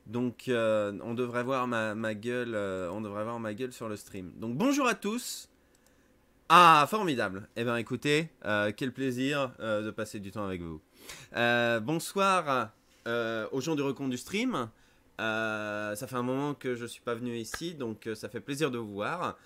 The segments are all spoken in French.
Donc on devrait voir ma gueule, on devrait voir ma gueule sur le stream. Donc bonjour à tous. Ah, formidable. Eh bien écoutez, quel plaisir de passer du temps avec vous. Bonsoir aux gens du recompte du stream. Ça fait un moment que je suis pas venu ici, donc ça fait plaisir de vous voir.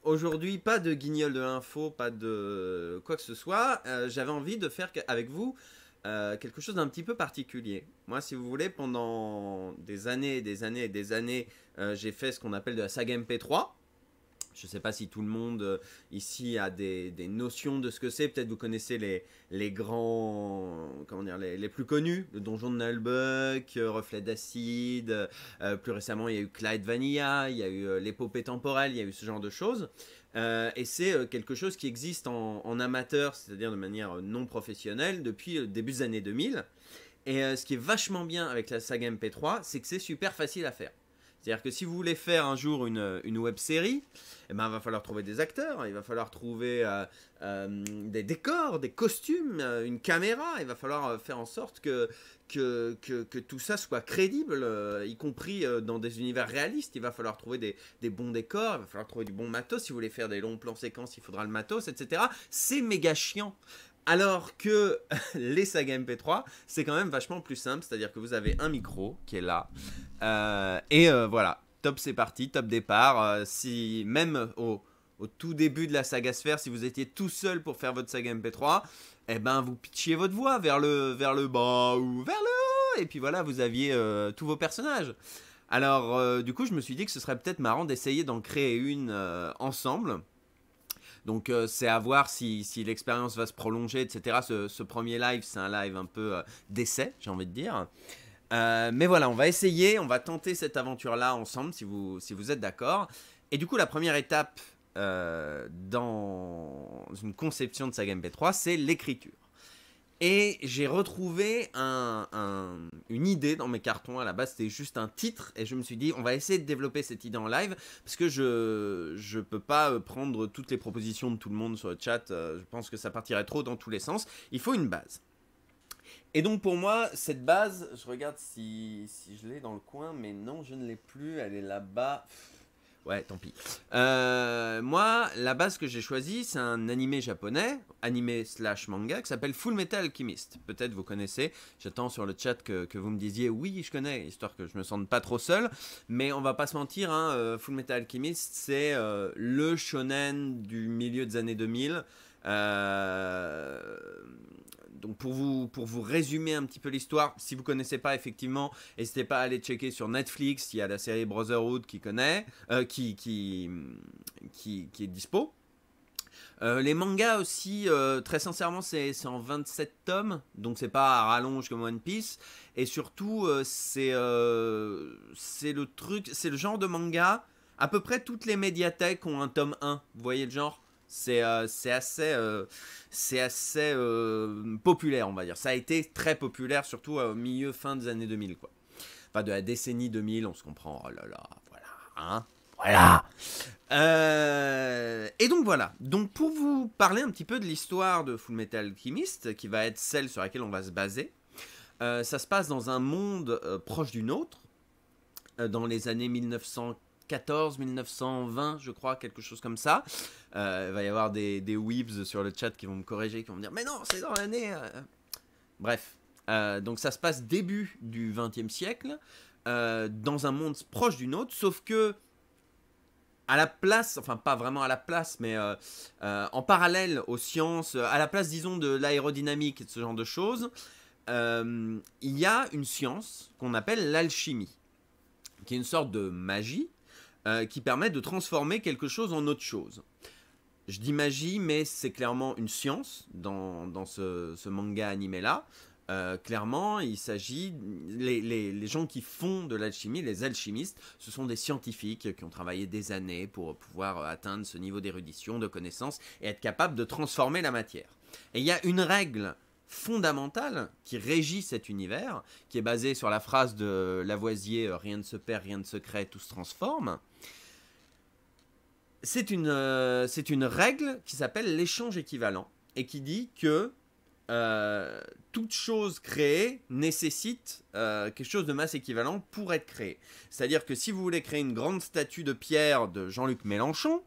Aujourd'hui, pas de guignol de l'info, pas de quoi que ce soit. J'avais envie de faire avec vous quelque chose d'un petit peu particulier. Moi, si vous voulez, pendant des années, des années et des années, j'ai fait ce qu'on appelle de la saga MP3. Je ne sais pas si tout le monde ici a des notions de ce que c'est. Peut-être vous connaissez les grands, comment dire, les plus connus, le Donjon de Nullbuck, Reflet d'Acide. Plus récemment, il y a eu Clyde Vanilla, il y a eu l'épopée temporelle, il y a eu ce genre de choses. Et c'est quelque chose qui existe en amateur, c'est-à-dire de manière non professionnelle, depuis le début des années 2000. Et ce qui est vachement bien avec la saga MP3, c'est que c'est super facile à faire. C'est-à-dire que si vous voulez faire un jour une web série, eh ben, il va falloir trouver des acteurs, il va falloir trouver des décors, des costumes, une caméra, il va falloir faire en sorte que tout ça soit crédible, y compris dans des univers réalistes. Il va falloir trouver des bons décors, il va falloir trouver du bon matos. Si vous voulez faire des longs plans séquences, il faudra le matos, etc. C'est méga chiant. Alors que les sagas MP3, c'est quand même vachement plus simple, c'est-à-dire que vous avez un micro qui est là, voilà, top c'est parti, top départ. Si même au tout début de la saga Sphère, si vous étiez tout seul pour faire votre saga MP3, eh ben vous pitchiez votre voix vers le bas ou vers le haut, et puis voilà, vous aviez tous vos personnages. Alors du coup, je me suis dit que ce serait peut-être marrant d'essayer d'en créer une ensemble. Donc c'est à voir si l'expérience va se prolonger, etc. Ce premier live, c'est un live un peu d'essai, j'ai envie de dire. Mais voilà, on va essayer, on va tenter cette aventure-là ensemble, si vous êtes d'accord. Et du coup, la première étape dans une conception de saga MP3, c'est l'écriture. Et j'ai retrouvé une idée dans mes cartons. À la base, c'était juste un titre. Et je me suis dit, on va essayer de développer cette idée en live. Parce que je peux pas prendre toutes les propositions de tout le monde sur le chat. Je pense que ça partirait trop dans tous les sens. Il faut une base. Et donc pour moi, cette base, je regarde si je l'ai dans le coin. Mais non, je ne l'ai plus. Elle est là-bas. Ouais, tant pis. Moi, la base que j'ai choisie, c'est un animé japonais, animé slash manga, qui s'appelle Full Metal Alchemist. Peut-être vous connaissez. J'attends sur le chat que vous me disiez oui, je connais, histoire que je me sente pas trop seul. Mais on va pas se mentir, hein, Full Metal Alchemist, c'est le shonen du milieu des années 2000. Donc pour vous résumer un petit peu l'histoire, si vous ne connaissez pas effectivement, n'hésitez pas à aller checker sur Netflix, il y a la série Brotherhood qui est dispo. Les mangas aussi, très sincèrement, c'est en 27 tomes, donc c'est pas à rallonge comme One Piece. Et surtout, c'est le genre de manga, à peu près toutes les médiathèques ont un tome 1, vous voyez le genre. C'est assez populaire, on va dire. Ça a été très populaire, surtout au milieu, fin des années 2000, quoi. Enfin, de la décennie 2000, on se comprend. Oh là là, voilà, hein. Voilà. Et donc voilà. Donc pour vous parler un petit peu de l'histoire de Full Metal Alchemist, qui va être celle sur laquelle on va se baser, ça se passe dans un monde proche du nôtre, dans les années 1914, 1920, je crois, quelque chose comme ça. Il va y avoir des weebs sur le chat qui vont me corriger, qui vont me dire « Mais non, c'est dans l'année... Bref. Donc ça se passe début du XXe siècle, dans un monde proche du nôtre, sauf que à la place, enfin pas vraiment à la place, mais en parallèle aux sciences, à la place, disons, de l'aérodynamique et de ce genre de choses, il y a une science qu'on appelle l'alchimie, qui est une sorte de magie qui permet de transformer quelque chose en autre chose. Je dis magie, mais c'est clairement une science dans ce manga animé-là. Clairement, il s'agit... Les gens qui font de l'alchimie, les alchimistes, ce sont des scientifiques qui ont travaillé des années pour pouvoir atteindre ce niveau d'érudition, de connaissance et être capable de transformer la matière. Et il y a une règle fondamentale qui régit cet univers, qui est basée sur la phrase de Lavoisier « Rien ne se perd, rien ne se crée, tout se transforme ». C'est une règle qui s'appelle l'échange équivalent et qui dit que toute chose créée nécessite quelque chose de masse équivalent pour être créé. C'est-à-dire que si vous voulez créer une grande statue de pierre de Jean-Luc Mélenchon,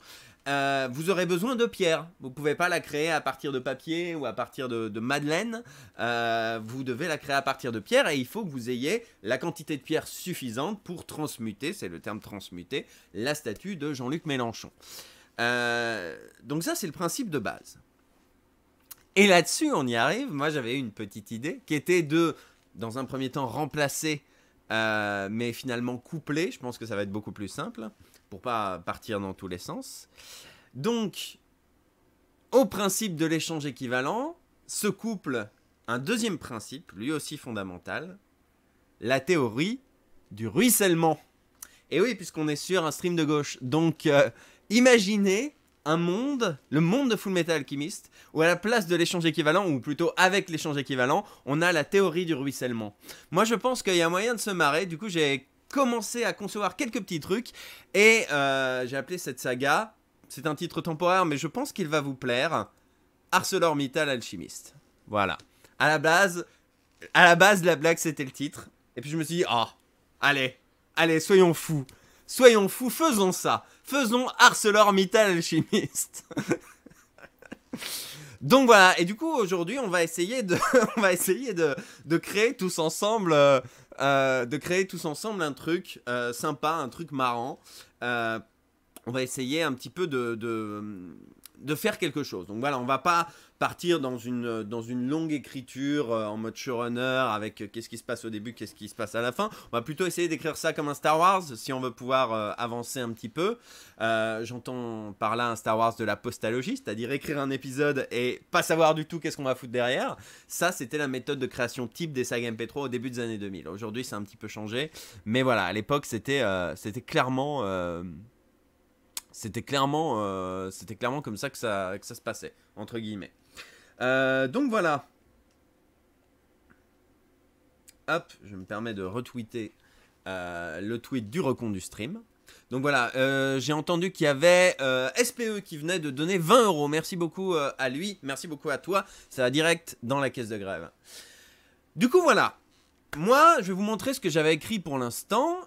vous aurez besoin de pierre. Vous ne pouvez pas la créer à partir de papier ou à partir de madeleine. Vous devez la créer à partir de pierre et il faut que vous ayez la quantité de pierre suffisante pour transmuter, c'est le terme transmuter, la statue de Jean-Luc Mélenchon. Donc ça, c'est le principe de base. Et là-dessus, on y arrive. Moi, j'avais une petite idée qui était de, dans un premier temps, remplacer, mais finalement coupler. Je pense que ça va être beaucoup plus simple pour pas partir dans tous les sens. Donc, au principe de l'échange équivalent, se couple un deuxième principe, lui aussi fondamental, la théorie du ruissellement. Et oui, puisqu'on est sur un stream de gauche. Donc, imaginez un monde, le monde de Fullmetal Alchemist, où à la place de l'échange équivalent, ou plutôt avec l'échange équivalent, on a la théorie du ruissellement. Moi, je pense qu'il y a moyen de se marrer. Du coup, j'ai commencé à concevoir quelques petits trucs, et j'ai appelé cette saga, c'est un titre temporaire, mais je pense qu'il va vous plaire, ArcelorMittal Alchimiste. Voilà. À la base, la blague, c'était le titre. Et puis je me suis dit, allez, soyons fous. Soyons fous, faisons ça. Faisons ArcelorMittal Alchimiste. Donc voilà, et du coup aujourd'hui on va essayer de créer tous ensemble, un truc sympa, un truc marrant. On va essayer un petit peu de faire quelque chose. Donc voilà, on va pas partir dans une longue écriture en mode showrunner avec qu'est-ce qui se passe au début, qu'est-ce qui se passe à la fin. On va plutôt essayer d'écrire ça comme un Star Wars si on veut pouvoir avancer un petit peu. J'entends par là un Star Wars de la postalogie, c'est-à-dire écrire un épisode et pas savoir du tout qu'est-ce qu'on va foutre derrière. Ça, c'était la méthode de création type des sagas MP3 au début des années 2000. Aujourd'hui, ça a un petit peu changé. Mais voilà, à l'époque, c'était clairement... C'était clairement comme ça que ça se passait, entre guillemets. Donc voilà. Hop, je me permets de retweeter le tweet du recon du stream. Donc voilà, j'ai entendu qu'il y avait SPE qui venait de donner 20 €. Merci beaucoup à lui, merci beaucoup à toi. Ça va direct dans la caisse de grève. Du coup, voilà. Moi, je vais vous montrer ce que j'avais écrit pour l'instant.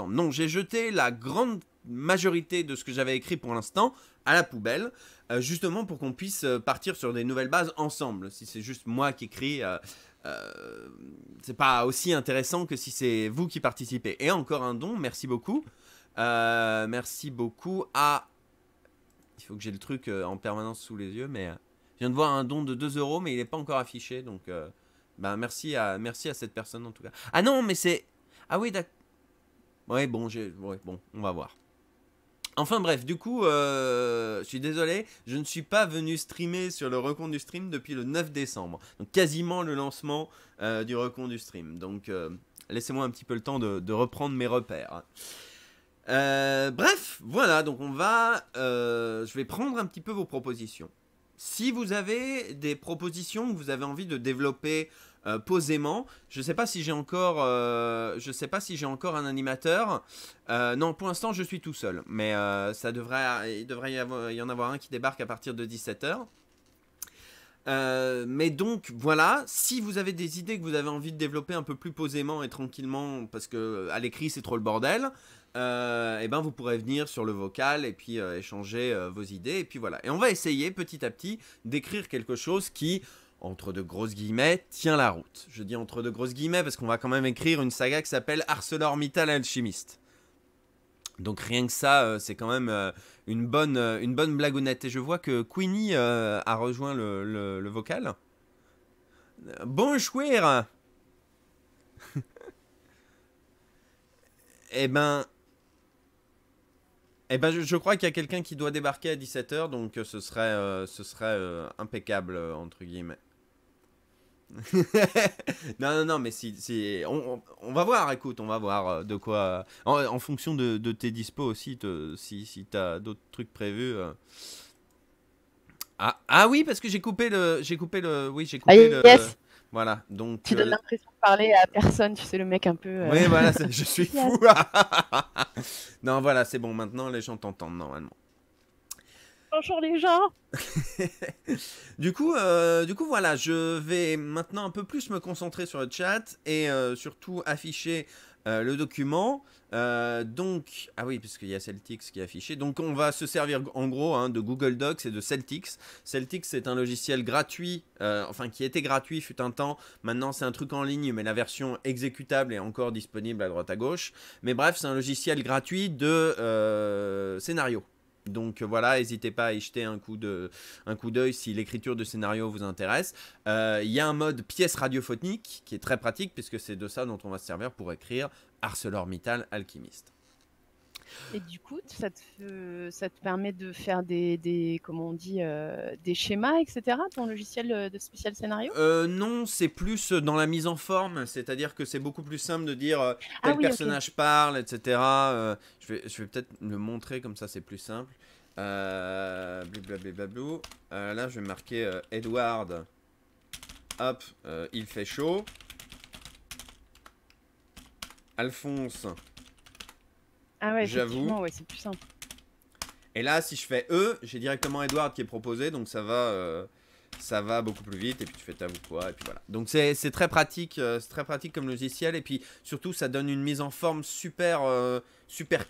Non, j'ai jeté la grande majorité de ce que j'avais écrit pour l'instant à la poubelle, justement pour qu'on puisse partir sur des nouvelles bases ensemble. Si c'est juste moi qui écris, c'est pas aussi intéressant que si c'est vous qui participez. Et encore un don, merci beaucoup. Merci beaucoup à... Il faut que j'ai le truc en permanence sous les yeux, mais je viens de voir un don de 2 €, mais il n'est pas encore affiché, donc... merci à cette personne en tout cas. Ah non, mais c'est... Ah oui, d'accord. Ouais, bon, on va voir. Enfin bref, du coup, je suis désolé, je ne suis pas venu streamer sur le recompte du stream depuis le 9 décembre. Donc quasiment le lancement du recompte du stream. Donc laissez-moi un petit peu le temps de reprendre mes repères. Bref, voilà, donc je vais prendre un petit peu vos propositions. Si vous avez des propositions que vous avez envie de développer posément, je ne sais pas si j'ai encore, un animateur. Non, pour l'instant, je suis tout seul. Mais il devrait y en avoir un qui débarque à partir de 17 h. Mais donc voilà, si vous avez des idées que vous avez envie de développer un peu plus posément et tranquillement, parce que à l'écrit c'est trop le bordel, et ben vous pourrez venir sur le vocal et puis échanger vos idées et puis voilà. Et on va essayer petit à petit d'écrire quelque chose qui, entre de grosses guillemets, tient la route. Je dis entre de grosses guillemets parce qu'on va quand même écrire une saga qui s'appelle ArcelorMittal Alchimiste. Donc rien que ça, c'est quand même une bonne blagounette. Et je vois que Queenie a rejoint le vocal. Bonjour. Eh ben, je crois qu'il y a quelqu'un qui doit débarquer à 17 h, donc ce serait impeccable, entre guillemets. non, mais si on va voir, écoute, on va voir de quoi... En fonction de tes dispos aussi, si t'as d'autres trucs prévus... Ah oui, parce que j'ai coupé le... Yes. Voilà, donc... Tu donnes l'impression de parler à personne, tu sais, le mec un peu... Oui, voilà, je suis fou. Non, voilà, c'est bon, maintenant les gens t'entendent normalement. Bonjour les gens. Du coup, voilà, je vais maintenant un peu plus me concentrer sur le chat et surtout afficher le document. Donc, ah oui, parce qu'il y a Celtix qui est affiché. Donc, on va se servir en gros de Google Docs et de Celtix. Celtix, c'est un logiciel gratuit, enfin qui était gratuit fut un temps. Maintenant, c'est un truc en ligne, mais la version exécutable est encore disponible à droite à gauche. Mais bref, c'est un logiciel gratuit de scénario. Donc voilà, n'hésitez pas à y jeter un coup d'œil si l'écriture de scénario vous intéresse. Il y a un mode pièce radiophonique qui est très pratique puisque c'est de ça dont on va se servir pour écrire ArcelorMittal Alchimiste. Et du coup, ça te permet de faire comment on dit, des schémas, etc. Ton logiciel de spécial scénario? Non, c'est plus dans la mise en forme, c'est-à-dire que c'est beaucoup plus simple de dire tel Oui, ok. personnage parle, etc. Je vais peut-être le montrer comme ça, c'est plus simple. Bliblabliblablu. Là, je vais marquer Edward. Hop, il fait chaud. Alphonse. Ah ouais, J'avoue. effectivement, ouais, c'est plus simple. Et là, si je fais E, j'ai directement Edward qui est proposé, donc ça va beaucoup plus vite. Et puis tu fais ta ou quoi, et puis voilà. Donc c'est très pratique comme logiciel. Et puis surtout, ça donne une mise en forme super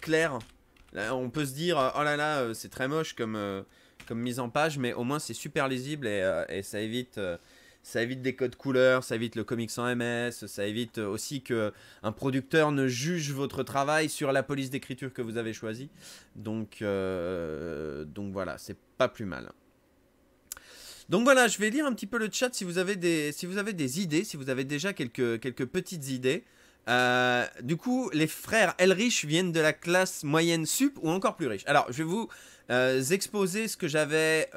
claire. Là, on peut se dire, oh là là, c'est très moche comme mise en page, mais au moins c'est super lisible et ça évite. Ça évite des codes couleurs, ça évite le comics sans MS, ça évite aussi qu'un producteur ne juge votre travail sur la police d'écriture que vous avez choisie. Donc voilà, c'est pas plus mal. Donc voilà, je vais lire un petit peu le chat si vous avez des idées, si vous avez déjà quelques petites idées. Du coup, les frères Elrich viennent de la classe moyenne sup ou encore plus riche. Alors, je vais vous exposer ce que j'avais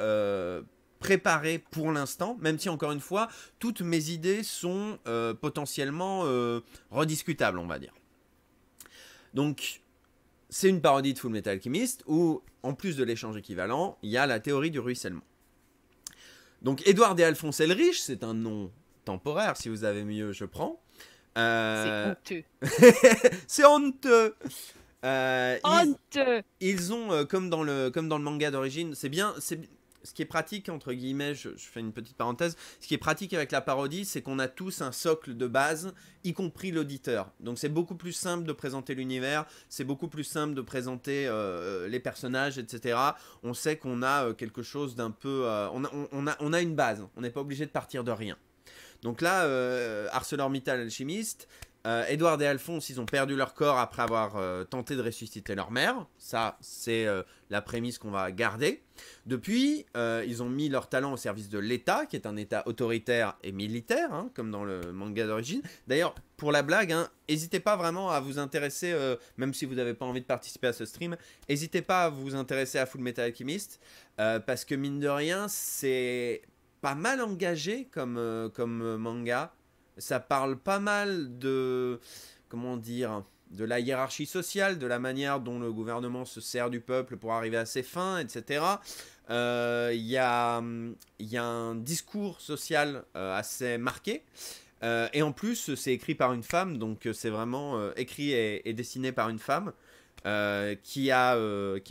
préparé pour l'instant, même si encore une fois, toutes mes idées sont potentiellement rediscutables, on va dire. Donc, c'est une parodie de Full Metal Alchemist où, en plus de l'échange équivalent, il y a la théorie du ruissellement. Donc, Edward et Alphonse Elrich, c'est un nom temporaire, si vous avez mieux, je prends. C'est honteux. C'est honteux. Honteux. Ils ont, comme dans le manga d'origine, c'est bien, ce qui est pratique, entre guillemets, je fais une petite parenthèse, ce qui est pratique avec la parodie, c'est qu'on a tous un socle de base, y compris l'auditeur. Donc c'est beaucoup plus simple de présenter l'univers, c'est beaucoup plus simple de présenter les personnages, etc. On sait qu'on a quelque chose d'un peu... on a une base, on n'est pas obligé de partir de rien. Donc là, ArcelorMittal Alchimiste, Edward et Alphonse, ils ont perdu leur corps après avoir tenté de ressusciter leur mère. Ça, c'est la prémisse qu'on va garder. Depuis, ils ont mis leur talent au service de l'État, qui est un État autoritaire et militaire, hein, comme dans le manga d'origine. D'ailleurs, pour la blague, n'hésitez pas vraiment à vous intéresser, même si vous n'avez pas envie de participer à ce stream, n'hésitez pas à vous intéresser à Full Metal Alchemist, parce que mine de rien, c'est pas mal engagé comme manga. Ça parle pas mal de, comment dire, de la hiérarchie sociale, de la manière dont le gouvernement se sert du peuple pour arriver à ses fins, etc. Il y a un discours social assez marqué. Et en plus, c'est écrit par une femme, donc c'est vraiment écrit et dessiné par une femme qui a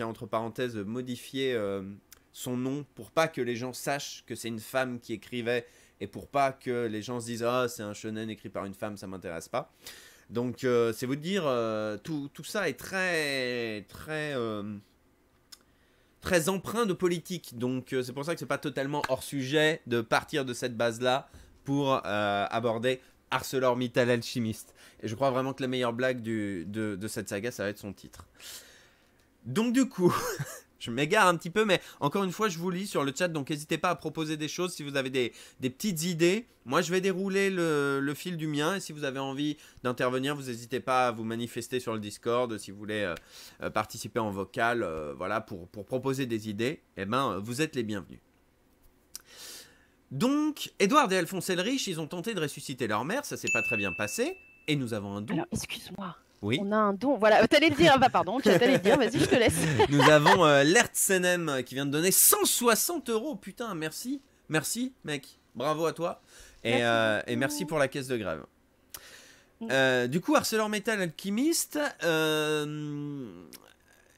entre parenthèses modifié son nom pour pas que les gens sachent que c'est une femme qui écrivait et pour pas que les gens se disent « Ah, c'est un shonen écrit par une femme, ça m'intéresse pas ». Donc, c'est vous dire, tout ça est très empreint de politique. Donc, c'est pour ça que c'est pas totalement hors sujet de partir de cette base-là pour aborder ArcelorMittal Alchimiste. Et je crois vraiment que la meilleure blague de cette saga, ça va être son titre. Donc, du coup... Je m'égare un petit peu, mais encore une fois, je vous lis sur le chat, donc n'hésitez pas à proposer des choses si vous avez des petites idées. Moi, je vais dérouler le fil du mien, et si vous avez envie d'intervenir, vous n'hésitez pas à vous manifester sur le Discord, si vous voulez participer en vocal, voilà, pour proposer des idées, eh ben, vous êtes les bienvenus. Donc, Edward et Alphonse Elrich, ils ont tenté de ressusciter leur mère, ça s'est pas très bien passé, et nous avons un don. Alors, excuse-moi. Oui. On a un don. Voilà, t'allais le dire. Bah pardon, tu allais le dire. Vas-y, je te laisse. Nous avons l'Ertsenem qui vient de donner 160 €. Putain, merci. Merci, mec. Bravo à toi. Et merci pour la caisse de grève. Du coup, ArcelorMittal Alchimiste,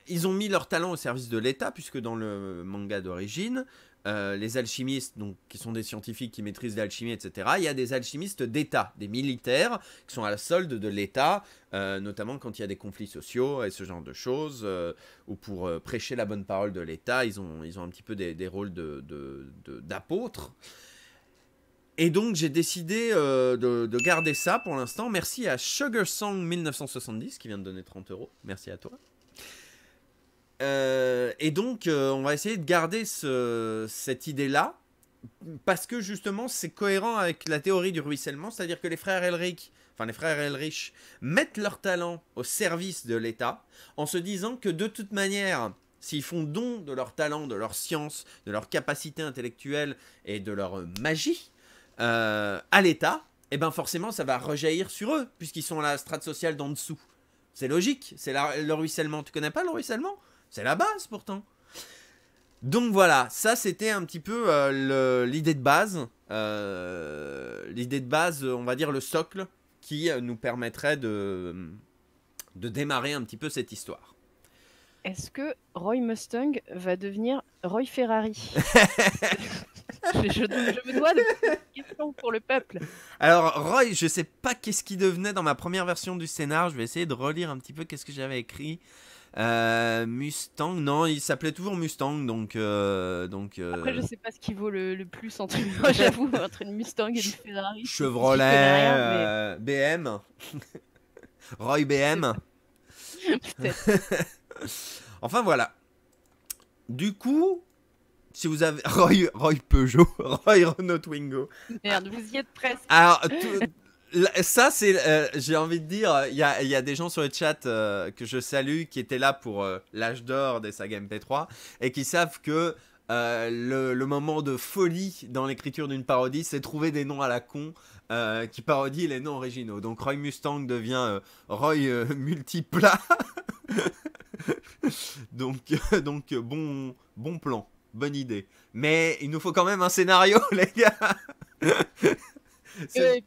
ils ont mis leur talent au service de l'État, puisque dans le manga d'origine, les alchimistes, donc, qui sont des scientifiques qui maîtrisent l'alchimie, etc., il y a des alchimistes d'État, des militaires, qui sont à la solde de l'État, notamment quand il y a des conflits sociaux et ce genre de choses, ou pour prêcher la bonne parole de l'État, ils ont un petit peu des rôles d'apôtres. Et donc j'ai décidé de garder ça pour l'instant. Merci à Sugar Song 1970 qui vient de donner 30 €. Merci à toi. Et donc on va essayer de garder cette idée-là parce que justement c'est cohérent avec la théorie du ruissellement, c'est-à-dire que les frères Elrich mettent leur talent au service de l'État en se disant que de toute manière, s'ils font don de leur talent, de leur science, de leur capacité intellectuelle et de leur magie à l'État, et ben forcément ça va rejaillir sur eux puisqu'ils sont à la strate sociale d'en dessous. C'est logique, c'est le ruissellement. Tu connais pas le ruissellement ? C'est la base pourtant. Donc voilà, ça c'était un petit peu l'idée de base. L'idée de base, on va dire le socle qui nous permettrait de démarrer un petit peu cette histoire. Est-ce que Roy Mustang va devenir Roy Ferrari? je me dois de poser une question pour le peuple. Alors Roy, je sais pas qu'est-ce qu'il devenait dans ma première version du scénar. Je vais essayer de relire un petit peu qu'est-ce que j'avais écrit. Mustang, non, il s'appelait toujours Mustang, donc. Après, je sais pas ce qui vaut le plus entre, j'avoue, entre une Mustang et une Ferrari. Chevrolet, BM, Roy BM. Peut-être. Enfin voilà. Du coup, si vous avez Roy Peugeot, Roy Renault Twingo. Merde, vous y êtes presque. Alors. Ça, c'est, j'ai envie de dire, il y a des gens sur le chat que je salue qui étaient là pour l'âge d'or des sagas MP3 et qui savent que le moment de folie dans l'écriture d'une parodie, c'est trouver des noms à la con qui parodient les noms originaux. Donc Roy Mustang devient Roy Multiplat. donc bon plan, bonne idée. Mais il nous faut quand même un scénario, les gars.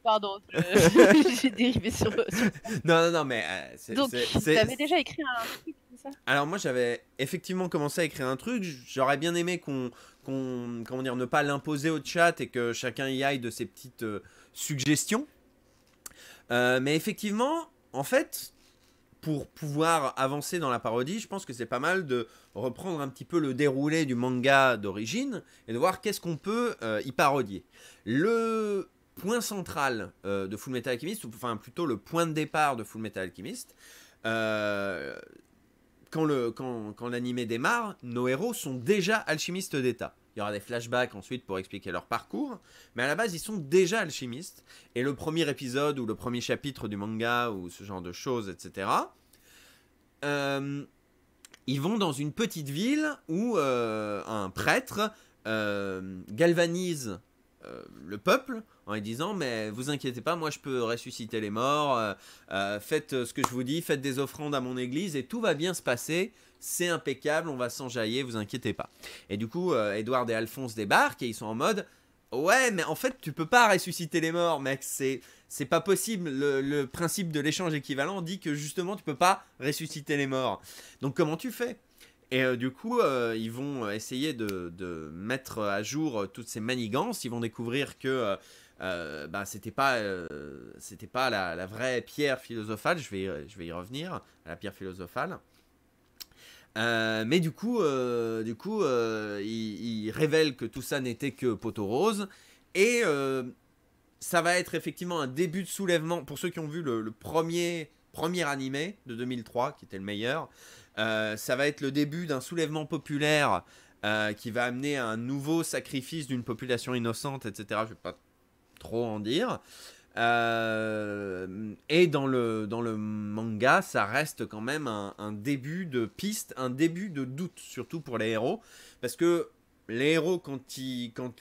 Pardon, j'ai dérivé sur... Non, mais... Donc, tu avais déjà écrit un truc comme ça ? Alors moi, j'avais effectivement commencé à écrire un truc. J'aurais bien aimé comment dire, ne pas l'imposer au chat et que chacun y aille de ses petites suggestions. Mais effectivement, en fait, pour pouvoir avancer dans la parodie, je pense que c'est pas mal de reprendre un petit peu le déroulé du manga d'origine et de voir qu'est-ce qu'on peut y parodier. Le point central de Fullmetal Alchemist, ou enfin plutôt le point de départ de Fullmetal Alchemist, quand l'anime démarre, nos héros sont déjà alchimistes d'État. Il y aura des flashbacks ensuite pour expliquer leur parcours, mais à la base ils sont déjà alchimistes, et le premier épisode ou le premier chapitre du manga ou ce genre de choses, etc., ils vont dans une petite ville où un prêtre galvanise le peuple en lui disant mais vous inquiétez pas, moi je peux ressusciter les morts, faites ce que je vous dis, faites des offrandes à mon église et tout va bien se passer, c'est impeccable, on va s'enjailler, vous inquiétez pas. Et du coup Edward et Alphonse débarquent et ils sont en mode ouais mais en fait tu peux pas ressusciter les morts mec, c'est pas possible, le principe de l'échange équivalent dit que justement tu peux pas ressusciter les morts, donc comment tu fais? Et du coup, ils vont essayer de mettre à jour toutes ces manigances. Ils vont découvrir que c'était pas la vraie pierre philosophale. Je vais y revenir, à la pierre philosophale. Mais du coup, ils révèlent que tout ça n'était que poteau rose. Et ça va être effectivement un début de soulèvement. Pour ceux qui ont vu le premier animé de 2003, qui était le meilleur, ça va être le début d'un soulèvement populaire qui va amener à un nouveau sacrifice d'une population innocente, etc. Je ne vais pas trop en dire. Et dans le manga, ça reste quand même un début de piste, un début de doute, surtout pour les héros. Parce que les héros, quand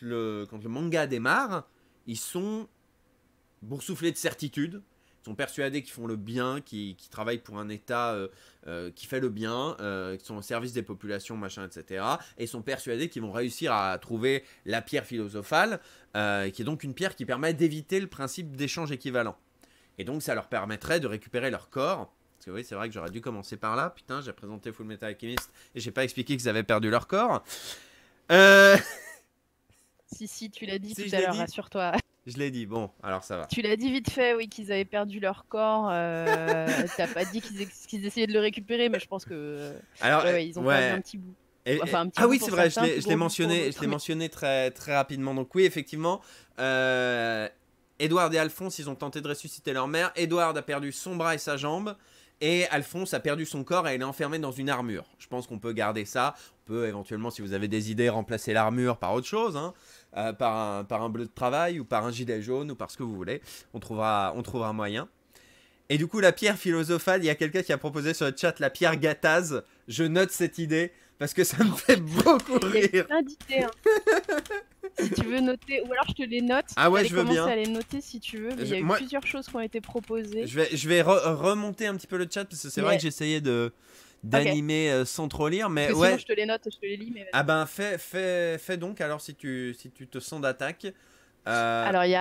le manga démarre, ils sont boursouflés de certitude. Sont persuadés qu'ils font le bien, qui travaillent pour un État qui fait le bien, qui sont au service des populations, machin, etc. Et ils sont persuadés qu'ils vont réussir à trouver la pierre philosophale, qui est donc une pierre qui permet d'éviter le principe d'échange équivalent. Et donc ça leur permettrait de récupérer leur corps Parce que oui, c'est vrai que j'aurais dû commencer par là. Putain, j'ai présenté Full Metal Alchemist et j'ai pas expliqué qu'ils avaient perdu leur corps. Si, tu l'as dit Si, tout je à l'ai l'heure, dit. rassure-toi. Je l'ai dit, bon, alors ça va. Tu l'as dit vite fait, oui, qu'ils avaient perdu leur corps. T'as pas dit qu'ils essayaient de le récupérer, mais je pense que Alors, ouais, ils ont perdu un ouais. petit bout. Enfin, un petit Ah bout oui, pour c'est vrai, certains, un plus je l'ai gros bout pour mentionné, je d'autres. l'ai Mais... mentionné très, très rapidement. Donc oui, effectivement, Edward et Alphonse, ils ont tenté de ressusciter leur mère. Edward a perdu son bras et sa jambe. Et Alphonse a perdu son corps et il est enfermé dans une armure. Je pense qu'on peut garder ça. On peut éventuellement, si vous avez des idées, remplacer l'armure par autre chose. Hein, par un bleu de travail ou par un gilet jaune ou par ce que vous voulez. On trouvera un moyen. Et du coup, la pierre philosophale, il y a quelqu'un qui a proposé sur le chat la pierre Gattaz. Je note cette idée parce que ça me fait beaucoup Il y a rire. plein d'idées, hein. Si tu veux noter, ou alors je te les note. Ah ouais, T'allais je veux commencer bien. à les noter si tu veux, mais il y a eu Moi, plusieurs choses qui ont été proposées. je vais remonter un petit peu le chat parce que c'est vrai que j'essayais Ok. d'animer sans trop lire, mais Parce que sinon, ouais. je te les note et je te les lis. Mais Ah ben, fais donc alors si tu te sens d'attaque. alors, il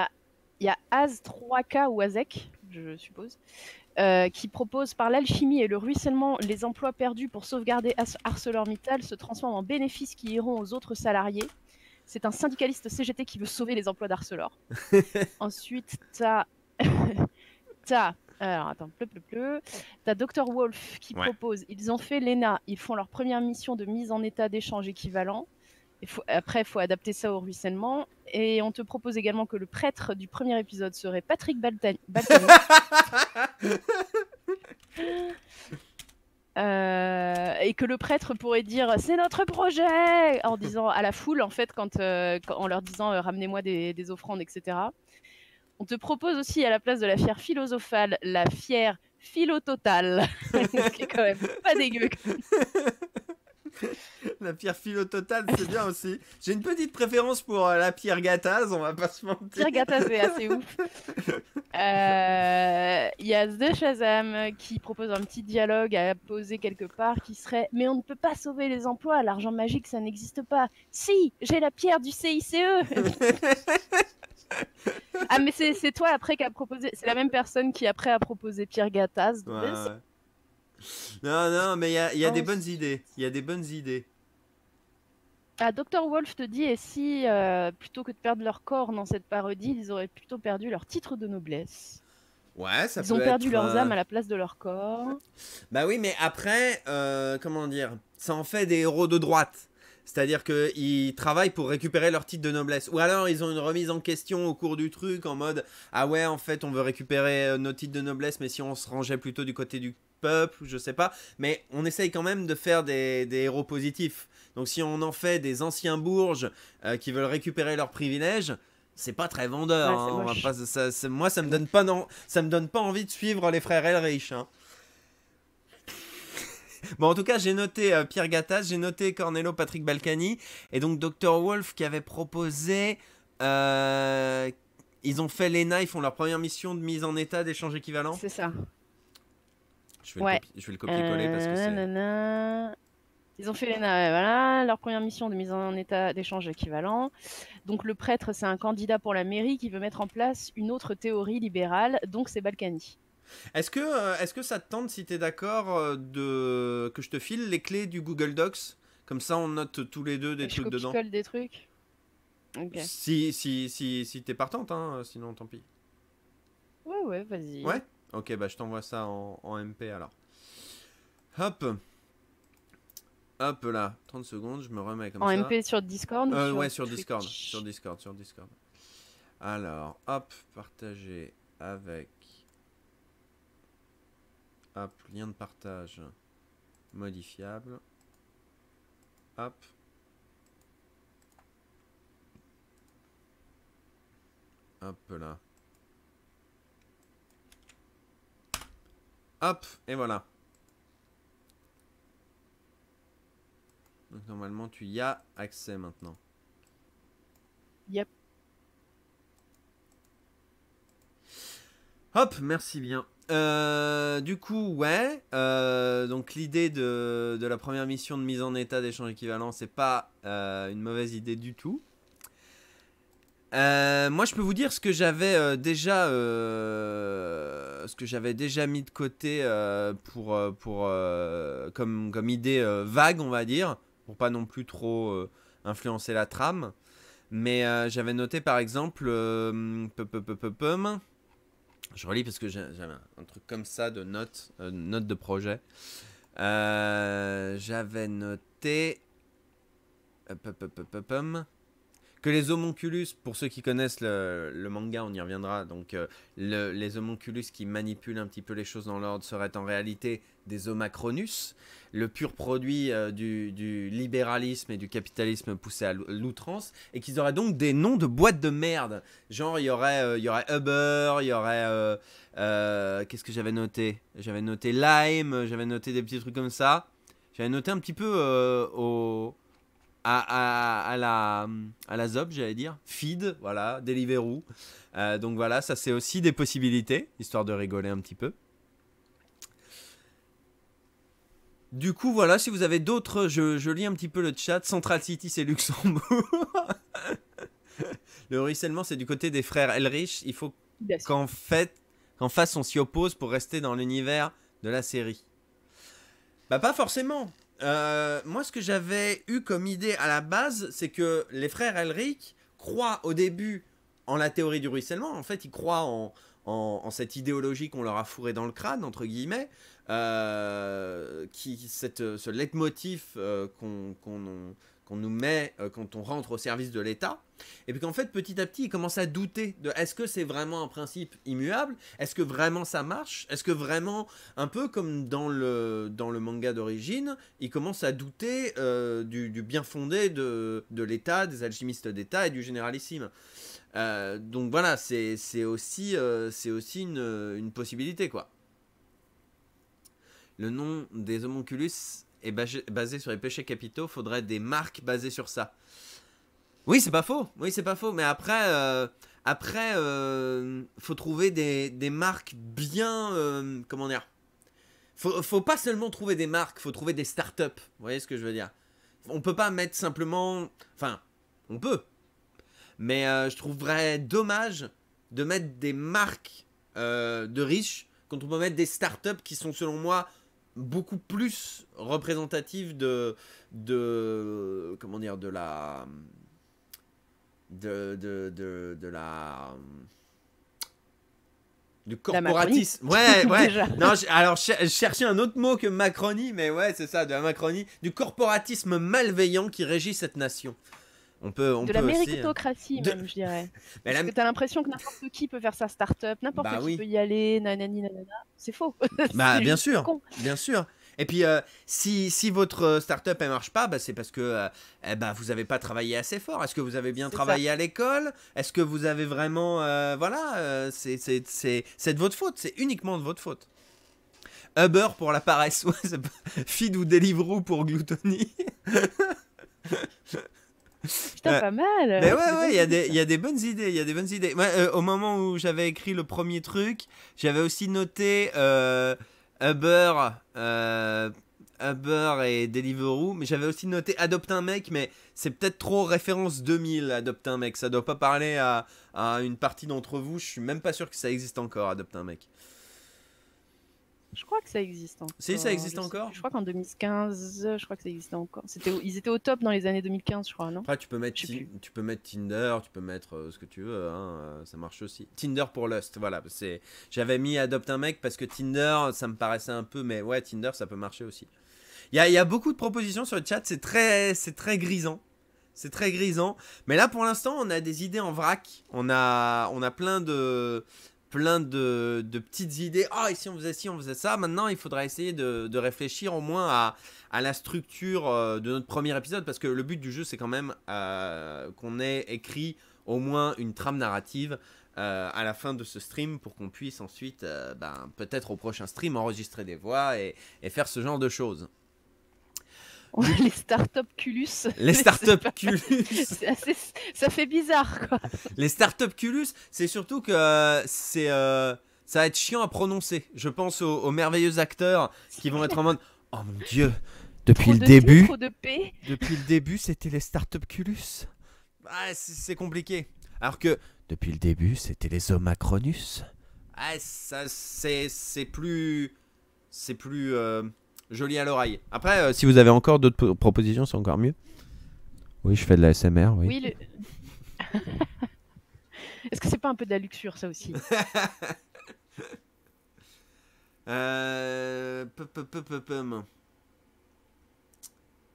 y a Az3K ou Azek, je suppose, qui propose par l'alchimie et le ruissellement, les emplois perdus pour sauvegarder ArcelorMittal se transforment en bénéfices qui iront aux autres salariés. C'est un syndicaliste CGT qui veut sauver les emplois d'Arcelor. Ensuite, alors attends, t'as Dr Wolf qui propose, ils ont fait l'ENA, ils font leur première mission de mise en état d'échange équivalent. Après, il faut adapter ça au ruissellement. Et on te propose également que le prêtre du premier épisode serait Patrick Balkany. Et que le prêtre pourrait dire c'est notre projet en disant à la foule en fait en leur disant ramenez-moi des offrandes, etc. On te propose aussi à la place de la fière philosophale la fière philototale, ce qui est quand même pas dégueu. La pierre philo totale, c'est bien aussi. J'ai une petite préférence pour la pierre Gattaz, on va pas se mentir. Pierre Gattaz, c'est assez ouf. Il y a The Shazam qui propose un petit dialogue à poser quelque part qui serait mais on ne peut pas sauver les emplois, l'argent magique ça n'existe pas. Si, j'ai la pierre du CICE. Ah mais c'est toi après qui a proposé, c'est la même personne qui après a proposé Pierre Gattaz. Ouais. Non, mais il y a des bonnes idées. Il y a des bonnes idées. Ah, Dr Wolf te dit, et si plutôt que de perdre leur corps dans cette parodie, ils auraient plutôt perdu leur titre de noblesse. Ouais, ça ils peut ont perdu être, leurs âmes à la place de leur corps. Bah oui, mais après, comment dire, ça en fait des héros de droite. C'est-à-dire qu'ils travaillent pour récupérer leur titre de noblesse. Ou alors ils ont une remise en question au cours du truc en mode ah ouais, en fait, on veut récupérer nos titres de noblesse, mais si on se rangeait plutôt du côté du peuple, je sais pas. Mais on essaye quand même de faire des héros positifs. Donc si on en fait des anciens bourges qui veulent récupérer leurs privilèges, c'est pas très vendeur. Ouais, Hein. c'est On va moche. pas, moi, ça me donne pas, ça me donne pas envie de suivre les frères Elrich. Hein. Bon, en tout cas, j'ai noté Pierre Gattaz, j'ai noté Cornello Patrick Balkany, et donc Dr Wolf qui avait proposé. Ils ont fait l'ENA, ils font leur première mission de mise en état d'échange équivalent. C'est ça. Je vais le copier-coller parce que c'est. Ils ont fait l'ENA, ouais, voilà, leur première mission de mise en état d'échange équivalent. Donc le prêtre, c'est un candidat pour la mairie qui veut mettre en place une autre théorie libérale, donc c'est Balkany. Est-ce que ça te tente, si t'es d'accord, que je te file les clés du Google Docs? Comme ça, on note tous les deux des trucs dedans. Je copie-colle des trucs. Ok. Si t'es partante, hein, sinon tant pis. Ouais, vas-y. Ouais. Ok, bah je t'envoie ça en MP alors. Hop. Hop là, 30 secondes, je me remets comme ça. En MP sur Discord ouais, sur Twitch. Discord. Sur Discord. Alors, hop, partager avec. Hop, lien de partage modifiable. Hop. Hop là. Hop, et voilà. Donc normalement tu y as accès maintenant. Yep. Hop, merci bien. Du coup, ouais. Donc l'idée de la première mission de mise en état d'échange équivalent, c'est pas une mauvaise idée du tout. Moi, je peux vous dire ce que j'avais déjà mis de côté comme idée vague, on va dire, pour pas non plus trop influencer la trame. Mais j'avais noté par exemple, je relis parce que j'avais un truc comme ça de notes de projet. J'avais noté que les homonculus, pour ceux qui connaissent le manga, on y reviendra, donc les homonculus qui manipulent un petit peu les choses dans l'ordre seraient en réalité des homacronus, le pur produit du libéralisme et du capitalisme poussé à l'outrance, et qu'ils auraient donc des noms de boîtes de merde. Genre, il y aurait Uber, il y aurait... qu'est-ce que j'avais noté? J'avais noté Lime, j'avais noté des petits trucs comme ça. J'avais noté un petit peu à la Zob, j'allais dire. Feed, voilà, Deliveroo. Donc voilà, ça c'est aussi des possibilités, histoire de rigoler un petit peu. Du coup, voilà, si vous avez d'autres, je lis un petit peu le chat. Central City, c'est Luxembourg. Le ruissellement, c'est du côté des frères Elrich. Il faut qu'en face, on s'y oppose pour rester dans l'univers de la série. Bah, pas forcément. Moi, ce que j'avais eu comme idée à la base, c'est que les frères Elric croient au début en la théorie du ruissellement. En fait, ils croient en cette idéologie qu'on leur a fourrée dans le crâne, entre guillemets, ce leitmotiv qu'on nous met quand on rentre au service de l'État, et puis qu'en fait, petit à petit, ils commencent à douter de est-ce que c'est vraiment un principe immuable? Est-ce que vraiment ça marche? Est-ce que vraiment, un peu comme dans le manga d'origine, ils commencent à douter du bien fondé de l'État, des alchimistes d'État et du généralissime. Donc voilà, c'est aussi une possibilité, quoi. Le nom des homonculus est basé sur les péchés capitaux, faudrait des marques basées sur ça. Oui, c'est pas faux. Mais après, faut trouver des marques bien, comment dire. Faut pas seulement trouver des marques, faut trouver des startups. Vous voyez ce que je veux dire? On peut pas mettre simplement, enfin, on peut. Mais je trouverais dommage de mettre des marques de riches quand on peut mettre des startups qui sont, selon moi, beaucoup plus représentatives comment dire, de la du corporatisme. Ouais. Non, alors je cherchais un autre mot que Macronie, mais ouais, c'est ça, de la Macronie, du corporatisme malveillant qui régit cette nation. On peut la aussi, méritocratie, même, je dirais. Parce que t'as l'impression que n'importe qui peut faire sa start-up, n'importe qui peut y aller, nanani, nanana. C'est faux. Bah, bien sûr. Et puis, si votre start-up elle marche pas, bah, c'est parce que vous avez pas travaillé assez fort. Est-ce que vous avez bien travaillé à l'école? Est-ce que vous avez vraiment... c'est de votre faute. C'est uniquement de votre faute. Uber pour la paresse. Feed ou Deliveroo pour gloutonie. Putain, pas mal. Mais ouais, il y a des bonnes idées. Moi, au moment où j'avais écrit le premier truc, j'avais aussi noté Uber et Deliveroo, mais j'avais aussi noté Adopte un mec, mais c'est peut-être trop référence 2000, Adopte un mec. Ça doit pas parler à une partie d'entre vous. Je suis même pas sûr que ça existe encore, Adopte un mec. Je crois que ça existe encore. Si, ça existe encore. Je crois qu'en 2015, je crois que ça existait encore. Ils étaient au top dans les années 2015, je crois, non? Après, tu peux mettre Tinder, tu peux mettre ce que tu veux, hein, ça marche aussi. Tinder pour Lust, voilà. J'avais mis Adopte un mec parce que Tinder, ça me paraissait un peu, mais ouais, Tinder, ça peut marcher aussi. Il y a beaucoup de propositions sur le chat, c'est très grisant. C'est très grisant. Mais là, pour l'instant, on a des idées en vrac. On a plein de petites idées. Ah, ici on faisait ci, on faisait ça. Maintenant, il faudra essayer de réfléchir au moins à la structure de notre premier épisode, parce que le but du jeu, c'est quand même qu'on ait écrit au moins une trame narrative à la fin de ce stream pour qu'on puisse ensuite, peut-être au prochain stream, enregistrer des voix et faire ce genre de choses. Les startup culus. Les startup culus. Ça fait bizarre, quoi. Les startup culus, c'est surtout que ça va être chiant à prononcer. Je pense aux merveilleux acteurs qui vont être en mode oh mon dieu, depuis le début, c'était les startup culus. Ah, c'est compliqué. Alors que, depuis le début, c'était les Omacronus. Ah, ça, c'est plus... C'est plus joli à l'oreille. Après, si vous avez encore d'autres propositions, c'est encore mieux. Oui, je fais de la SMR, oui. Oui, Est-ce que c'est pas un peu de la luxure, ça aussi?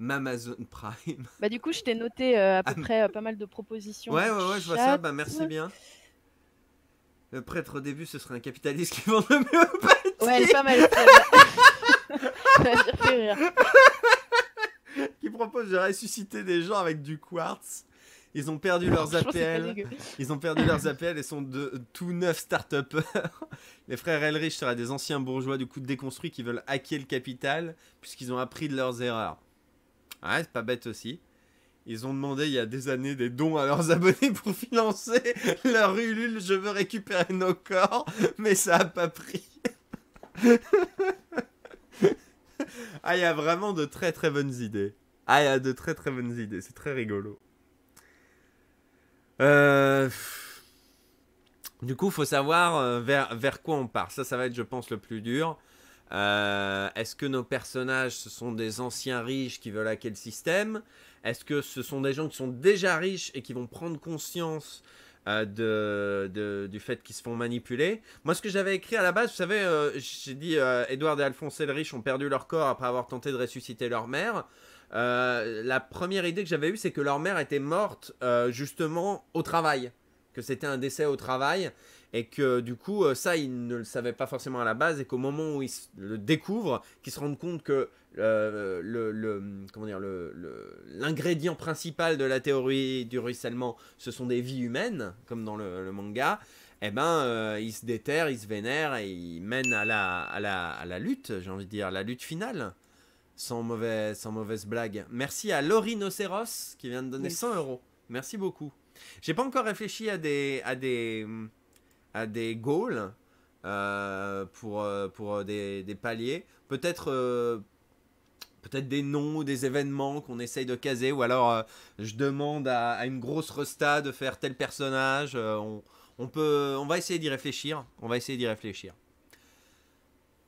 Amazon Prime. Bah du coup, je t'ai noté à peu près pas mal de propositions. Ouais, dans le je vois chat. ça. Bah, merci bien. Le prêtre au début, ce serait un capitaliste qui vend l'homéopathie. Ouais, elle est pas mal celle-là. Ça m'a fait rire. Qui propose de ressusciter des gens avec du quartz. Ils ont perdu leurs APL. Ils ont perdu leurs APL et sont de tout neufs start-upers. Les frères Elrich seraient des anciens bourgeois du coup déconstruits qui veulent hacker le capital puisqu'ils ont appris de leurs erreurs. Ouais, c'est pas bête aussi. Ils ont demandé il y a des années des dons à leurs abonnés pour financer leur Ulule. Je veux récupérer nos corps, mais ça a pas pris. Ah, il y a vraiment de très très bonnes idées. Ah, il y a de très très bonnes idées. C'est très rigolo. Du coup, il faut savoir vers quoi on part. Ça va être, je pense, le plus dur. Est-ce que nos personnages, ce sont des anciens riches qui veulent hacker le système? Est-ce que ce sont des gens qui sont déjà riches et qui vont prendre conscience du fait qu'ils se font manipuler? Moi, ce que j'avais écrit à la base, vous savez, j'ai dit Edward et Alphonse Elrich ont perdu leur corps après avoir tenté de ressusciter leur mère. La première idée que j'avais eue, c'est que leur mère était morte justement au travail, que c'était un décès au travail, et que du coup ça ils ne le savaient pas forcément à la base, et qu'au moment où ils le découvrent, qu'ils se rendent compte que l'ingrédient principal de la théorie du ruissellement, ce sont des vies humaines, comme dans le manga. Eh ben, ils se déterrent, ils se vénèrent et ils mènent à la lutte, j'ai envie de dire, la lutte finale. Sans mauvaise blague. Merci à Laurie Nocéros qui vient de donner 100 €. Merci beaucoup. J'ai pas encore réfléchi à des goals pour des paliers. Peut-être des noms ou des événements qu'on essaye de caser. Ou alors je demande à une grosse resta de faire tel personnage. On va essayer d'y réfléchir.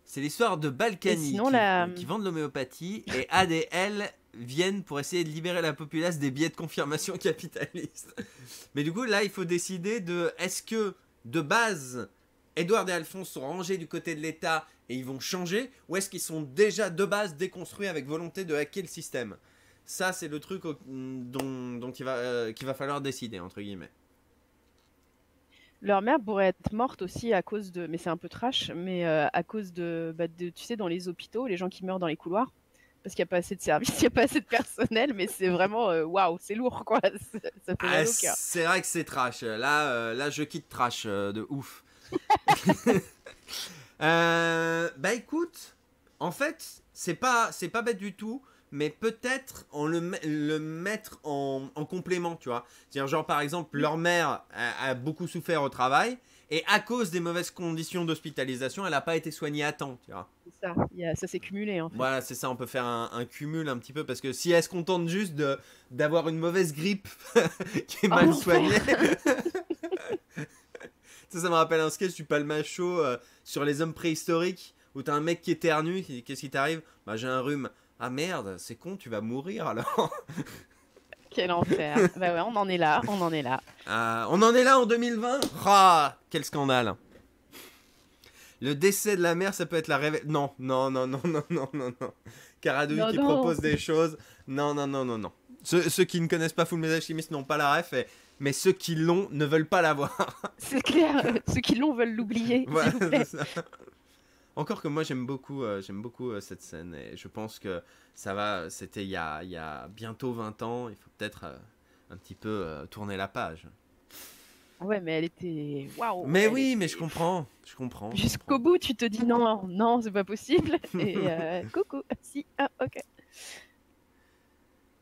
C'est l'histoire de Balkany qui vendent l'homéopathie et ADL viennent pour essayer de libérer la populace des biais de confirmation capitalistes. Mais du coup, là, il faut décider de est-ce que, de base, Edward et Alphonse sont rangés du côté de l'État et ils vont changer, ou est-ce qu'ils sont déjà, de base, déconstruits avec volonté de hacker le système? Ça, c'est le truc dont qu'il va falloir décider, entre guillemets. Leur mère pourrait être morte aussi à cause de, mais c'est un peu trash, mais à cause de, tu sais, dans les hôpitaux, les gens qui meurent dans les couloirs, parce qu'il n'y a pas assez de services, il n'y a pas assez de personnel, mais c'est vraiment, waouh, c'est lourd, quoi. Ça fait mal au cœur. C'est vrai que c'est trash. Là, je quitte trash de ouf. Bah écoute, en fait, c'est pas bête du tout. Mais peut-être le mettre en complément, tu vois. C'est-à-dire, genre, par exemple, leur mère a beaucoup souffert au travail, et à cause des mauvaises conditions d'hospitalisation, elle n'a pas été soignée à temps, tu vois. C'est ça, ça s'est cumulé, en fait. Voilà, c'est ça, on peut faire un cumul un petit peu, parce que si elle se contente juste d'avoir une mauvaise grippe qui est mal soignée... ça me rappelle un sketch du Palmacho sur les hommes préhistoriques, où t'as un mec qui éternue, qu'est-ce qui t'arrive? Bah, j'ai un rhume. Ah merde, c'est con, tu vas mourir alors. Quel enfer. Bah ouais, on en est là. On en est là en 2020. Ah, quel scandale. Le décès de la mère, ça peut être la révélation. Non. Caradouille qui propose des choses. Non. Ceux qui ne connaissent pas Fullmetal Alchemist n'ont pas la ref, mais ceux qui l'ont ne veulent pas l'avoir. C'est clair, ceux qui l'ont veulent l'oublier. Voilà, s'il vous plaît. C'est ça. Encore que moi j'aime beaucoup cette scène, et je pense que ça va, c'était il y a bientôt 20 ans, il faut peut-être un petit peu tourner la page. Ouais, mais elle était... Waouh. Mais oui, mais je comprends. Jusqu'au bout, tu te dis non, c'est pas possible. Et coucou, si, ok.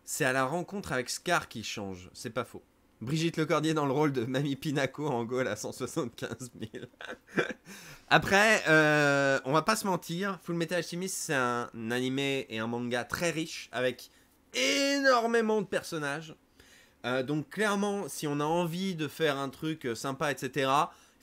C'est à la rencontre avec Scar qui change, c'est pas faux. Brigitte Lecordier dans le rôle de Mamie Pinaco en Gaule à 175 000. Après, on va pas se mentir, Fullmetal Alchemist, c'est un animé et un manga très riche, avec énormément de personnages. Donc clairement, si on a envie de faire un truc sympa, etc.,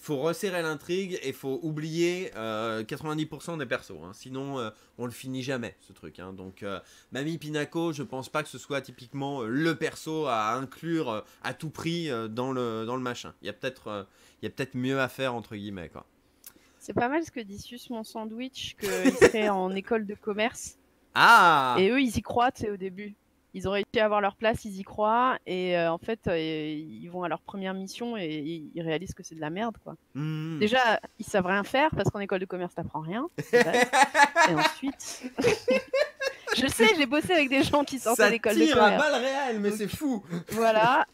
il faut resserrer l'intrigue et il faut oublier 90% des persos. Hein. Sinon, on le finit jamais, ce truc. Hein. Donc, Mamie Pinaco, je pense pas que ce soit typiquement le perso à inclure à tout prix dans le machin. Il y a peut-être mieux à faire, entre guillemets, quoi. C'est pas mal ce que dit Sus mon sandwich, qu'il serait en école de commerce. Ah! Et eux, ils y croient, tu sais, au début. Ils ont réussi à avoir leur place, ils y croient. Et en fait, ils vont à leur première mission et ils réalisent que c'est de la merde, quoi. Mmh. Déjà, ils savent rien faire parce qu'en école de commerce, t'apprends rien. Et ensuite... Je sais, j'ai bossé avec des gens qui sortaient d'école de commerce. Ça tire à balles réelles, mais c'est fou. Voilà.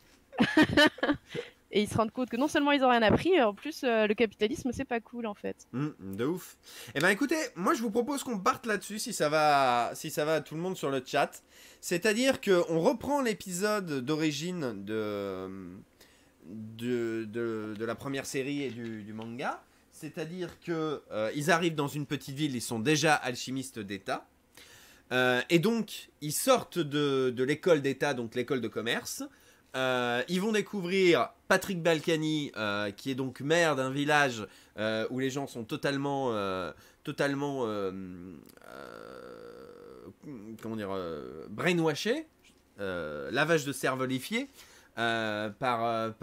Et ils se rendent compte que non seulement ils ont rien appris, en plus le capitalisme c'est pas cool en fait. De ouf. Eh ben écoutez, moi je vous propose qu'on parte là-dessus si ça va à tout le monde sur le chat. C'est-à-dire qu'on reprend l'épisode d'origine de la première série et du manga. C'est-à-dire que ils arrivent dans une petite ville, ils sont déjà alchimistes d'État. Et donc ils sortent de l'école d'État, donc l'école de commerce. Ils vont découvrir Patrick Balkany, qui est donc maire d'un village où les gens sont totalement comment dire, brainwashés, lavage de cervelifié par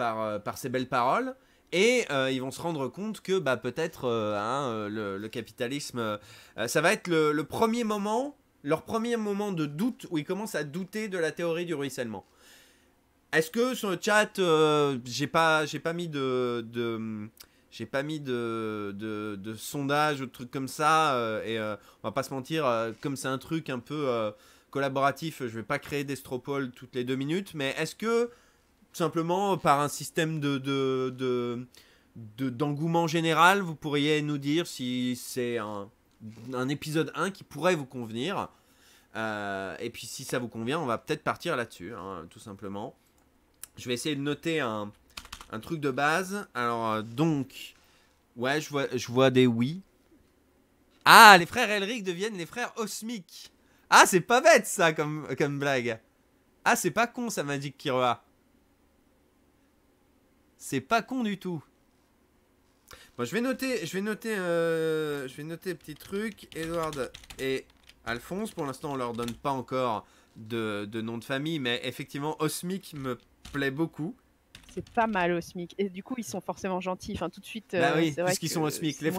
ces belles paroles. Et ils vont se rendre compte que peut-être le capitalisme, ça va être le premier moment, leur premier moment de doute où ils commencent à douter de la théorie du ruissellement. Est-ce que sur le chat, j'ai pas mis de sondage ou de trucs comme ça, et on va pas se mentir, comme c'est un truc un peu collaboratif, je vais pas créer d'estropole toutes les 2 minutes, mais est-ce que simplement par un système d'engouement général, vous pourriez nous dire si c'est un épisode 1 qui pourrait vous convenir, et puis si ça vous convient, on va peut-être partir là-dessus, hein, tout simplement. Je vais essayer de noter un truc de base. Alors, donc... Ouais, je vois des oui. Ah, les frères Elric deviennent les frères Osmic. Ah, c'est pas bête, ça, comme blague. Ah, c'est pas con, ça, Magic Kiroa. C'est pas con du tout. Bon, je vais noter petits trucs. Edward et Alphonse. Pour l'instant, on leur donne pas encore de nom de famille. Mais effectivement, Osmic me plaît beaucoup. C'est pas mal Osmic. Et du coup, ils sont forcément gentils. Enfin, tout de suite. Bah oui, puisqu'ils sont Osmic. Les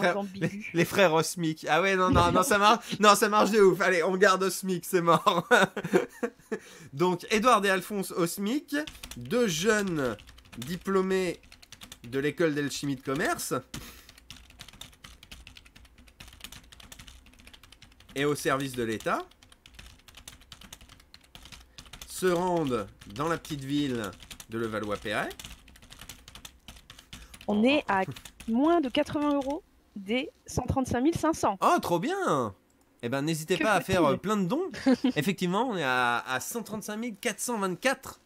frères Osmic. Ah ouais, non, ça marche. Non, ça marche de ouf. Allez, on garde Osmic, c'est mort. Donc, Edward et Alphonse Osmic, 2 jeunes diplômés de l'école d'alchimie de commerce. Et au service de l'État. Se rendent dans la petite ville de Levallois-Perret. On est à moins de 80 € des 135 500. Oh, trop bien! Eh ben, n'hésitez pas à faire plein de dons. Effectivement, on est à 135 424.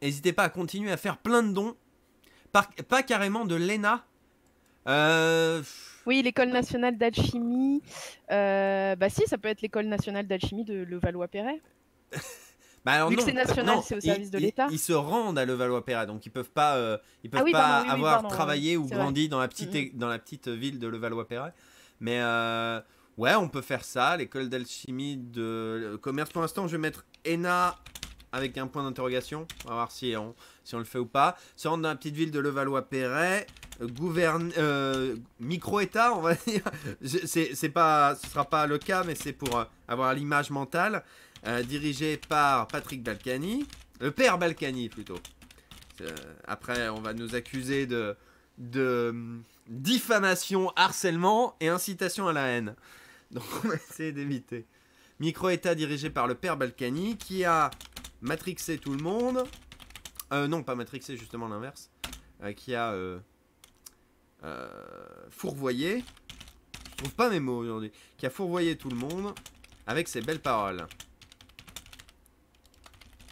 N'hésitez pas à continuer à faire plein de dons. Pas carrément de l'ENA. Oui, l'école nationale d'alchimie. Bah si, ça peut être l'école nationale d'alchimie de Levallois-Perret. Alors vu que c'est national, c'est au service de l'État. Ils se rendent à Levallois-Perret, donc ils peuvent pas travaillé ou grandi dans la petite ville de Levallois-Perret. Mais ouais, on peut faire ça. L'école d'alchimie de commerce. Pour l'instant, je vais mettre ENA avec un point d'interrogation. On va voir si on le fait ou pas. Se rendre dans la petite ville de Levallois-Perret. Micro-État, on va dire. Ce sera pas le cas, mais c'est pour avoir l'image mentale. Dirigé par Patrick Balkany, le père Balkany plutôt. Après, on va nous accuser de diffamation, harcèlement et incitation à la haine. Donc, on va essayer d'éviter. Micro-État dirigé par le père Balkany qui a matrixé tout le monde. Non, pas matrixé, justement l'inverse. Qui a fourvoyé. Je trouve pas mes mots aujourd'hui. Qui a fourvoyé tout le monde avec ses belles paroles.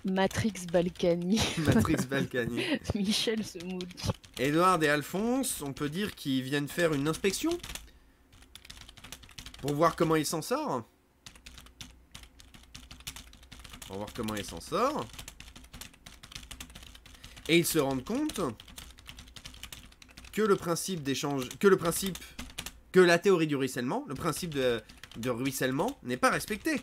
Matrix Balkany. Matrix Balkany. Michel Semouli. Edward et Alphonse, on peut dire qu'ils viennent faire une inspection pour voir comment il s'en sort. Et ils se rendent compte que le principe d'échange, que la théorie du ruissellement, le principe de ruissellement n'est pas respecté.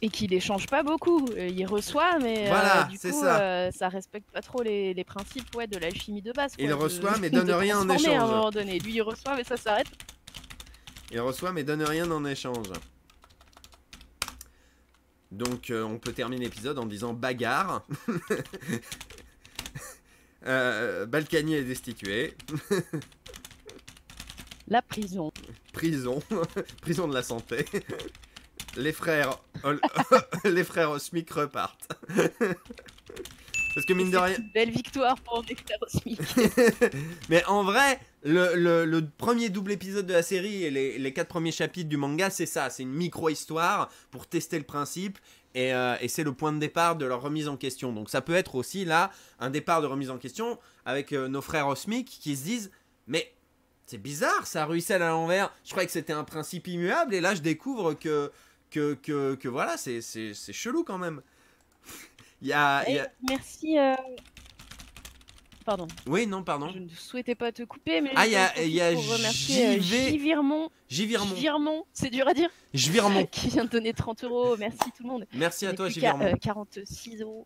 Et qu'il échange pas beaucoup. Il reçoit, mais Voilà, du c'est coup, ça. ça respecte pas trop les principes de l'alchimie de base. Il Quoi, reçoit, mais donne de rien en transformer à un échange. moment donné. Lui, il reçoit, mais ça s'arrête. Il reçoit, mais donne rien en échange. Donc, on peut terminer l'épisode en disant bagarre. Balkany est destitué. La prison. Prison. Prison de la santé. Les frères Osmic repartent. Parce que mine de rien... Une belle victoire pour les frères Osmic. Mais en vrai, le premier double épisode de la série et les 4 premiers chapitres du manga, c'est ça. C'est une micro-histoire pour tester le principe. Et c'est le point de départ de leur remise en question. Donc ça peut être aussi là un départ de remise en question avec nos frères Osmic qui se disent « Mais c'est bizarre, ça ruisselle à l'envers. Je croyais que c'était un principe immuable et là je découvre que voilà, c'est chelou quand même. » Merci. Pardon. Oui, non, pardon. Je ne souhaitais pas te couper, mais il y a pour remercier Jivirmon. C'est dur à dire. Jivirmon. Qui vient de donner 30 €. Merci tout le monde. Merci à toi, Jivirmon. 46 €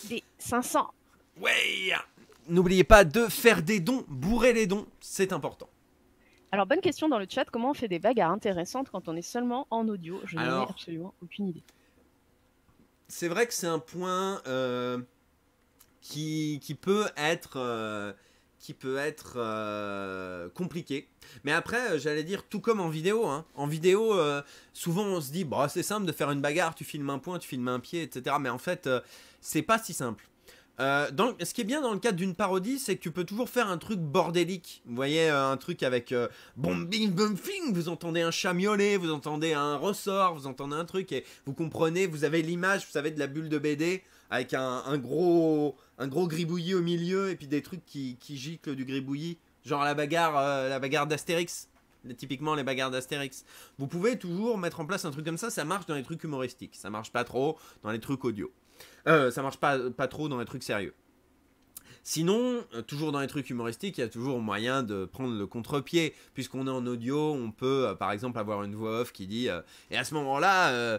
des 500. Ouais. N'oubliez pas de faire des dons, bourrer les dons, c'est important. Alors, bonne question dans le chat. Comment on fait des bagarres intéressantes quand on est seulement en audio? Je n'en ai absolument aucune idée. C'est vrai que c'est un point qui peut être compliqué. Mais après, j'allais dire, tout comme en vidéo. Hein. En vidéo, souvent on se dit, bah, c'est simple de faire une bagarre, tu filmes un point, tu filmes un pied, etc. Mais en fait, c'est pas si simple. Ce qui est bien dans le cadre d'une parodie, c'est que tu peux toujours faire un truc bordélique. Vous voyez, un truc avec bombing, bombing, vous entendez un chat miauler, vous entendez un ressort, vous entendez un truc et vous comprenez, vous avez l'image, vous savez, de la bulle de BD avec un gros gribouillis au milieu et puis des trucs qui giclent du gribouillis, genre la bagarre d'Astérix. Typiquement les bagarres d'Astérix. Vous pouvez toujours mettre en place un truc comme ça marche dans les trucs humoristiques. Ça marche pas trop dans les trucs audio. Ça marche pas trop dans les trucs sérieux. Sinon, toujours dans les trucs humoristiques, il y a toujours moyen de prendre le contre-pied. Puisqu'on est en audio, on peut par exemple avoir une voix off qui dit et à ce moment-là,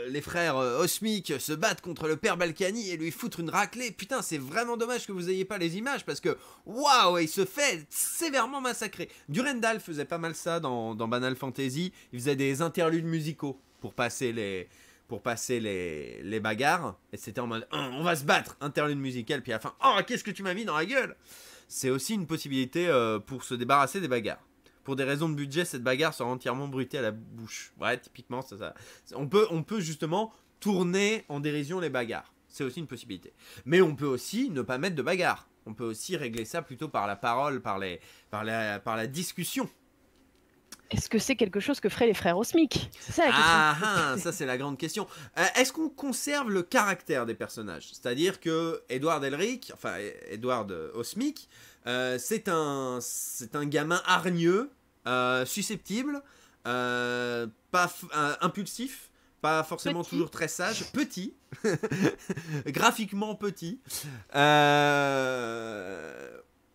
les frères Osmic se battent contre le père Balkany et lui foutre une raclée. Putain, c'est vraiment dommage que vous ayez pas les images parce que waouh, il se fait sévèrement massacrer. Durandal faisait pas mal ça dans Banal Fantasy. Il faisait des interludes musicaux pour passer les bagarres, et c'était en mode on va se battre, interlude musical, puis à la fin oh qu'est-ce que tu m'as mis dans la gueule. C'est aussi une possibilité pour se débarrasser des bagarres. Pour des raisons de budget, cette bagarre sera entièrement bruitée à la bouche. Ouais, typiquement ça. On peut justement tourner en dérision les bagarres. C'est aussi une possibilité. Mais on peut aussi ne pas mettre de bagarre. On peut aussi régler ça plutôt par la parole, par la discussion. Est-ce que c'est quelque chose que feraient les frères Osmic? C'est ça la question. Ça c'est la grande question. Est-ce qu'on conserve le caractère des personnages? C'est-à-dire que Edward Elric, enfin Edward Osmic, c'est un gamin hargneux, susceptible, impulsif, pas forcément toujours très sage, petit, graphiquement petit.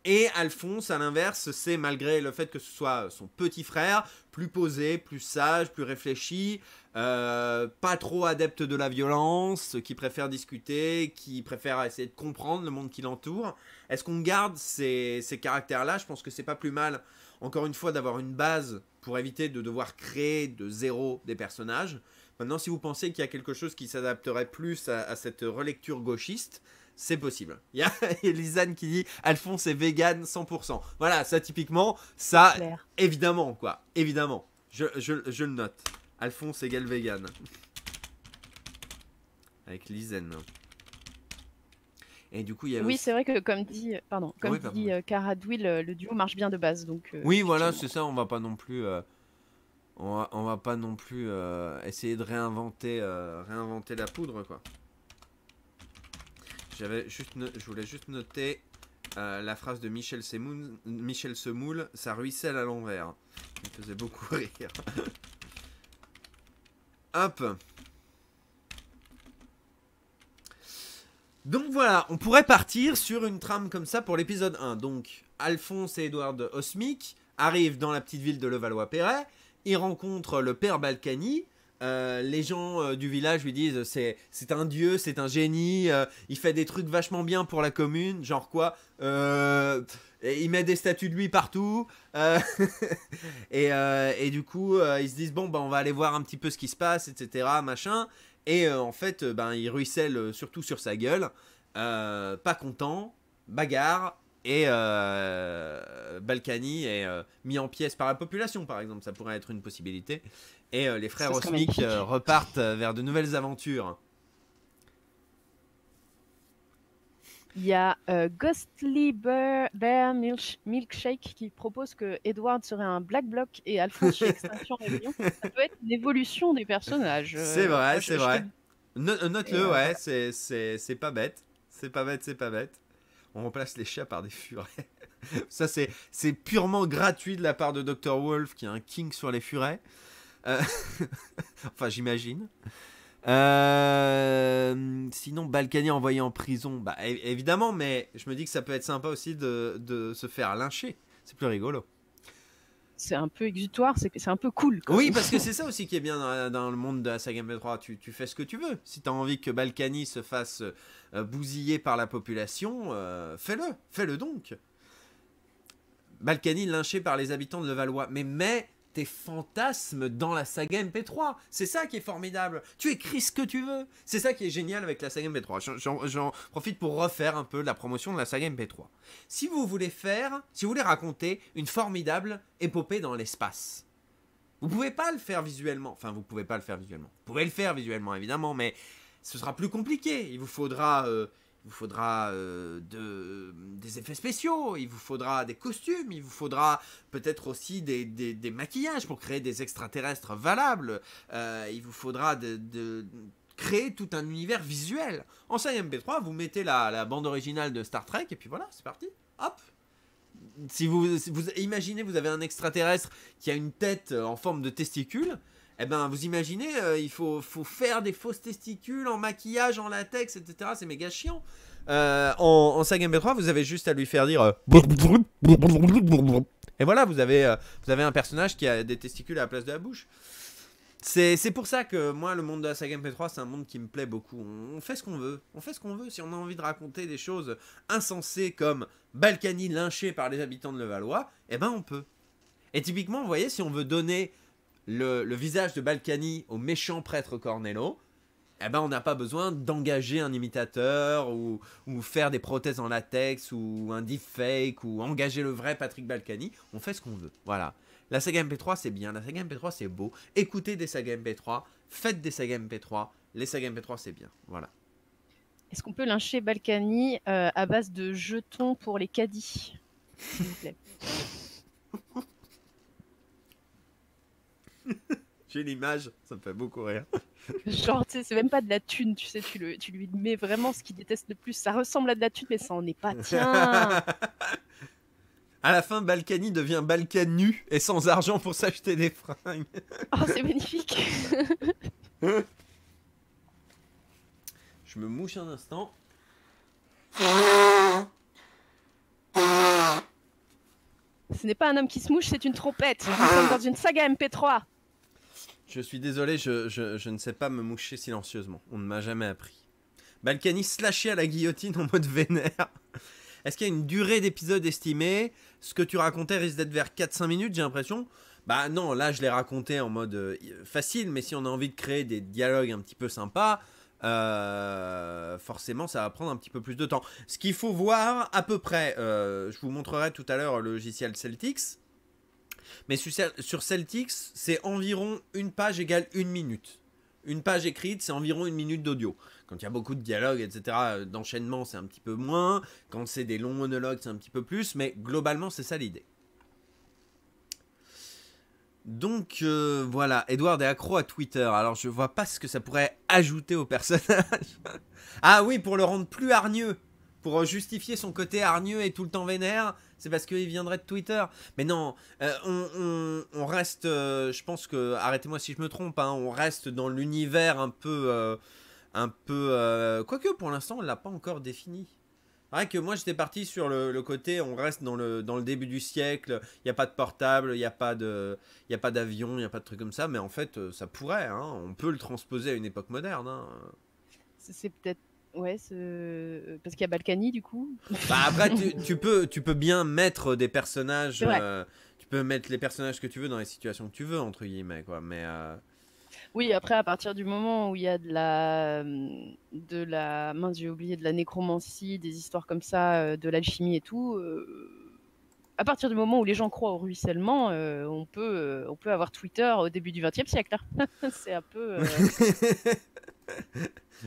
Et Alphonse, à l'inverse, c'est malgré le fait que ce soit son petit frère, plus posé, plus sage, plus réfléchi, pas trop adepte de la violence, qui préfère discuter, qui préfère essayer de comprendre le monde qui l'entoure. Est-ce qu'on garde ces caractères-là? Je pense que c'est pas plus mal, encore une fois, d'avoir une base pour éviter de devoir créer de zéro des personnages. Maintenant, si vous pensez qu'il y a quelque chose qui s'adapterait plus à cette relecture gauchiste, c'est possible. Il y a Lisanne qui dit Alphonse est vegan 100%. Voilà, ça typiquement, ça, évidemment, quoi. Évidemment. Je le note. Alphonse égale vegan. Avec Lisanne. Et du coup, il y a oui, c'est vrai que comme dit Cara Dwill, le duo marche bien de base. Donc, oui, voilà, c'est ça. On va pas non plus, essayer de réinventer la poudre, quoi. Je voulais juste noter la phrase de Michel Semoule, ça ruisselle à l'envers. Ça me faisait beaucoup rire. Hop. Donc voilà, on pourrait partir sur une trame comme ça pour l'épisode 1. Donc, Alphonse et Edward Osmic arrivent dans la petite ville de Levallois-Perret. Ils rencontrent le père Balkany. Les gens du village lui disent c'est un dieu, c'est un génie, il fait des trucs vachement bien pour la commune, genre quoi, il met des statues de lui partout, et du coup ils se disent bon bah on va aller voir un petit peu ce qui se passe, etc. machin, et en fait il ruisselle surtout sur sa gueule, pas content, bagarre. Et Balkany est mis en pièces par la population, par exemple, ça pourrait être une possibilité. Et les frères Osmic repartent vers de nouvelles aventures. Il y a Ghostly Bear Milkshake qui propose que Edward serait un Black Bloc et Alphonse chez Extinction Rebellion. Ça peut être une évolution des personnages. C'est vrai, c'est vrai. Note-le, ouais, voilà. c'est pas bête. C'est pas bête, c'est pas bête. On remplace les chats par des furets. Ça, c'est purement gratuit de la part de Dr. Wolf, qui a un king sur les furets. Enfin, j'imagine. Sinon, Balkany envoyé en prison. Bah, évidemment, mais je me dis que ça peut être sympa aussi de se faire lyncher. C'est plus rigolo. C'est un peu exutoire, c'est un peu cool. Oui, parce que c'est ça aussi qui est bien dans le monde de la saga MP3. Tu fais ce que tu veux. Si tu as envie que Balkany se fasse bousiller par la population, fais-le donc. Balkany lynché par les habitants de Levallois. Mais mets tes fantasmes dans la saga MP3. C'est ça qui est formidable. Tu écris ce que tu veux. C'est ça qui est génial avec la saga MP3. J'en profite pour refaire un peu la promotion de la saga MP3. Si vous voulez raconter une formidable épopée dans l'espace, vous pouvez pas le faire visuellement. Enfin, vous pouvez pas le faire visuellement. Vous pouvez le faire visuellement, évidemment, mais ce sera plus compliqué. Il vous faudra des effets spéciaux, il vous faudra des costumes, il vous faudra peut-être aussi des maquillages pour créer des extraterrestres valables, il vous faudra de créer tout un univers visuel. En saga MP3, vous mettez la bande originale de Star Trek et puis voilà, c'est parti. Hop. Si vous imaginez, vous avez un extraterrestre qui a une tête en forme de testicule, eh ben vous imaginez, il faut faire des fausses testicules en maquillage, en latex, etc. C'est méga chiant. En saga MP3, vous avez juste à lui faire dire et voilà, vous avez un personnage qui a des testicules à la place de la bouche. C'est pour ça que moi, le monde de la saga MP3, c'est un monde qui me plaît beaucoup. On fait ce qu'on veut. On fait ce qu'on veut. Si on a envie de raconter des choses insensées comme Balkany lynché par les habitants de Levallois, eh ben on peut. Et typiquement, vous voyez, si on veut donner le visage de Balkany au méchant prêtre Cornello, eh ben on n'a pas besoin d'engager un imitateur ou faire des prothèses en latex ou un deepfake ou engager le vrai Patrick Balkany. On fait ce qu'on veut. Voilà. La saga MP3 c'est bien, la saga MP3 c'est beau. Écoutez des sagas MP3, faites des sagas MP3. Les sagas MP3 c'est bien. Voilà. Est-ce qu'on peut lyncher Balkany à base de jetons pour les caddies, s'il vous plaît? J'ai l'image, ça me fait beaucoup rire. Genre, tu sais, c'est même pas de la thune, tu sais, tu lui mets vraiment ce qu'il déteste le plus. Ça ressemble à de la thune, mais ça en est pas. Tiens. À la fin, Balkany devient Balkanu et sans argent pour s'acheter des fringues. Oh, c'est magnifique. Je me mouche un instant. Ce n'est pas un homme qui se mouche, c'est une trompette. Nous sommes dans une saga MP3. Je suis désolé, je ne sais pas me moucher silencieusement. On ne m'a jamais appris. Balkany slashé à la guillotine en mode vénère. Est-ce qu'il y a une durée d'épisode estimée? Ce que tu racontais risque d'être vers 4-5 minutes, j'ai l'impression. Bah non, là je l'ai raconté en mode facile, mais si on a envie de créer des dialogues un petit peu sympas, forcément ça va prendre un petit peu plus de temps. Ce qu'il faut voir à peu près, je vous montrerai tout à l'heure le logiciel Celtix, mais sur Celtix c'est environ une page égale 1 minute. Une page écrite, c'est environ 1 minute d'audio. Quand il y a beaucoup de dialogues, etc., d'enchaînement, c'est un petit peu moins. Quand c'est des longs monologues, c'est un petit peu plus. Mais globalement, c'est ça l'idée. Donc, voilà. Edward est accro à Twitter. Alors, je vois pas ce que ça pourrait ajouter au personnage. Ah oui, pour le rendre plus hargneux. Pour justifier son côté hargneux et tout le temps vénère. C'est parce qu'il viendrait de Twitter. Mais non, on reste... je pense que... Arrêtez-moi si je me trompe. Hein, on reste dans l'univers un peu un peu... quoique pour l'instant on l'a pas encore défini. C'est vrai que moi j'étais parti sur le côté, on reste dans le début du siècle, il n'y a pas de portable, il n'y a pas d'avion, il n'y a pas de trucs comme ça, mais en fait ça pourrait, hein, on peut le transposer à une époque moderne. Hein. C'est peut-être... Ouais, parce qu'il y a Balkany du coup. Bah après tu peux bien mettre des personnages, tu peux mettre les personnages que tu veux dans les situations que tu veux, entre guillemets, quoi, mais... Oui, après, à partir du moment où il y a mince, j'ai oublié, de la nécromancie, des histoires comme ça, de l'alchimie et tout, à partir du moment où les gens croient au ruissellement, on peut avoir Twitter au début du XXe siècle. Hein. C'est un peu...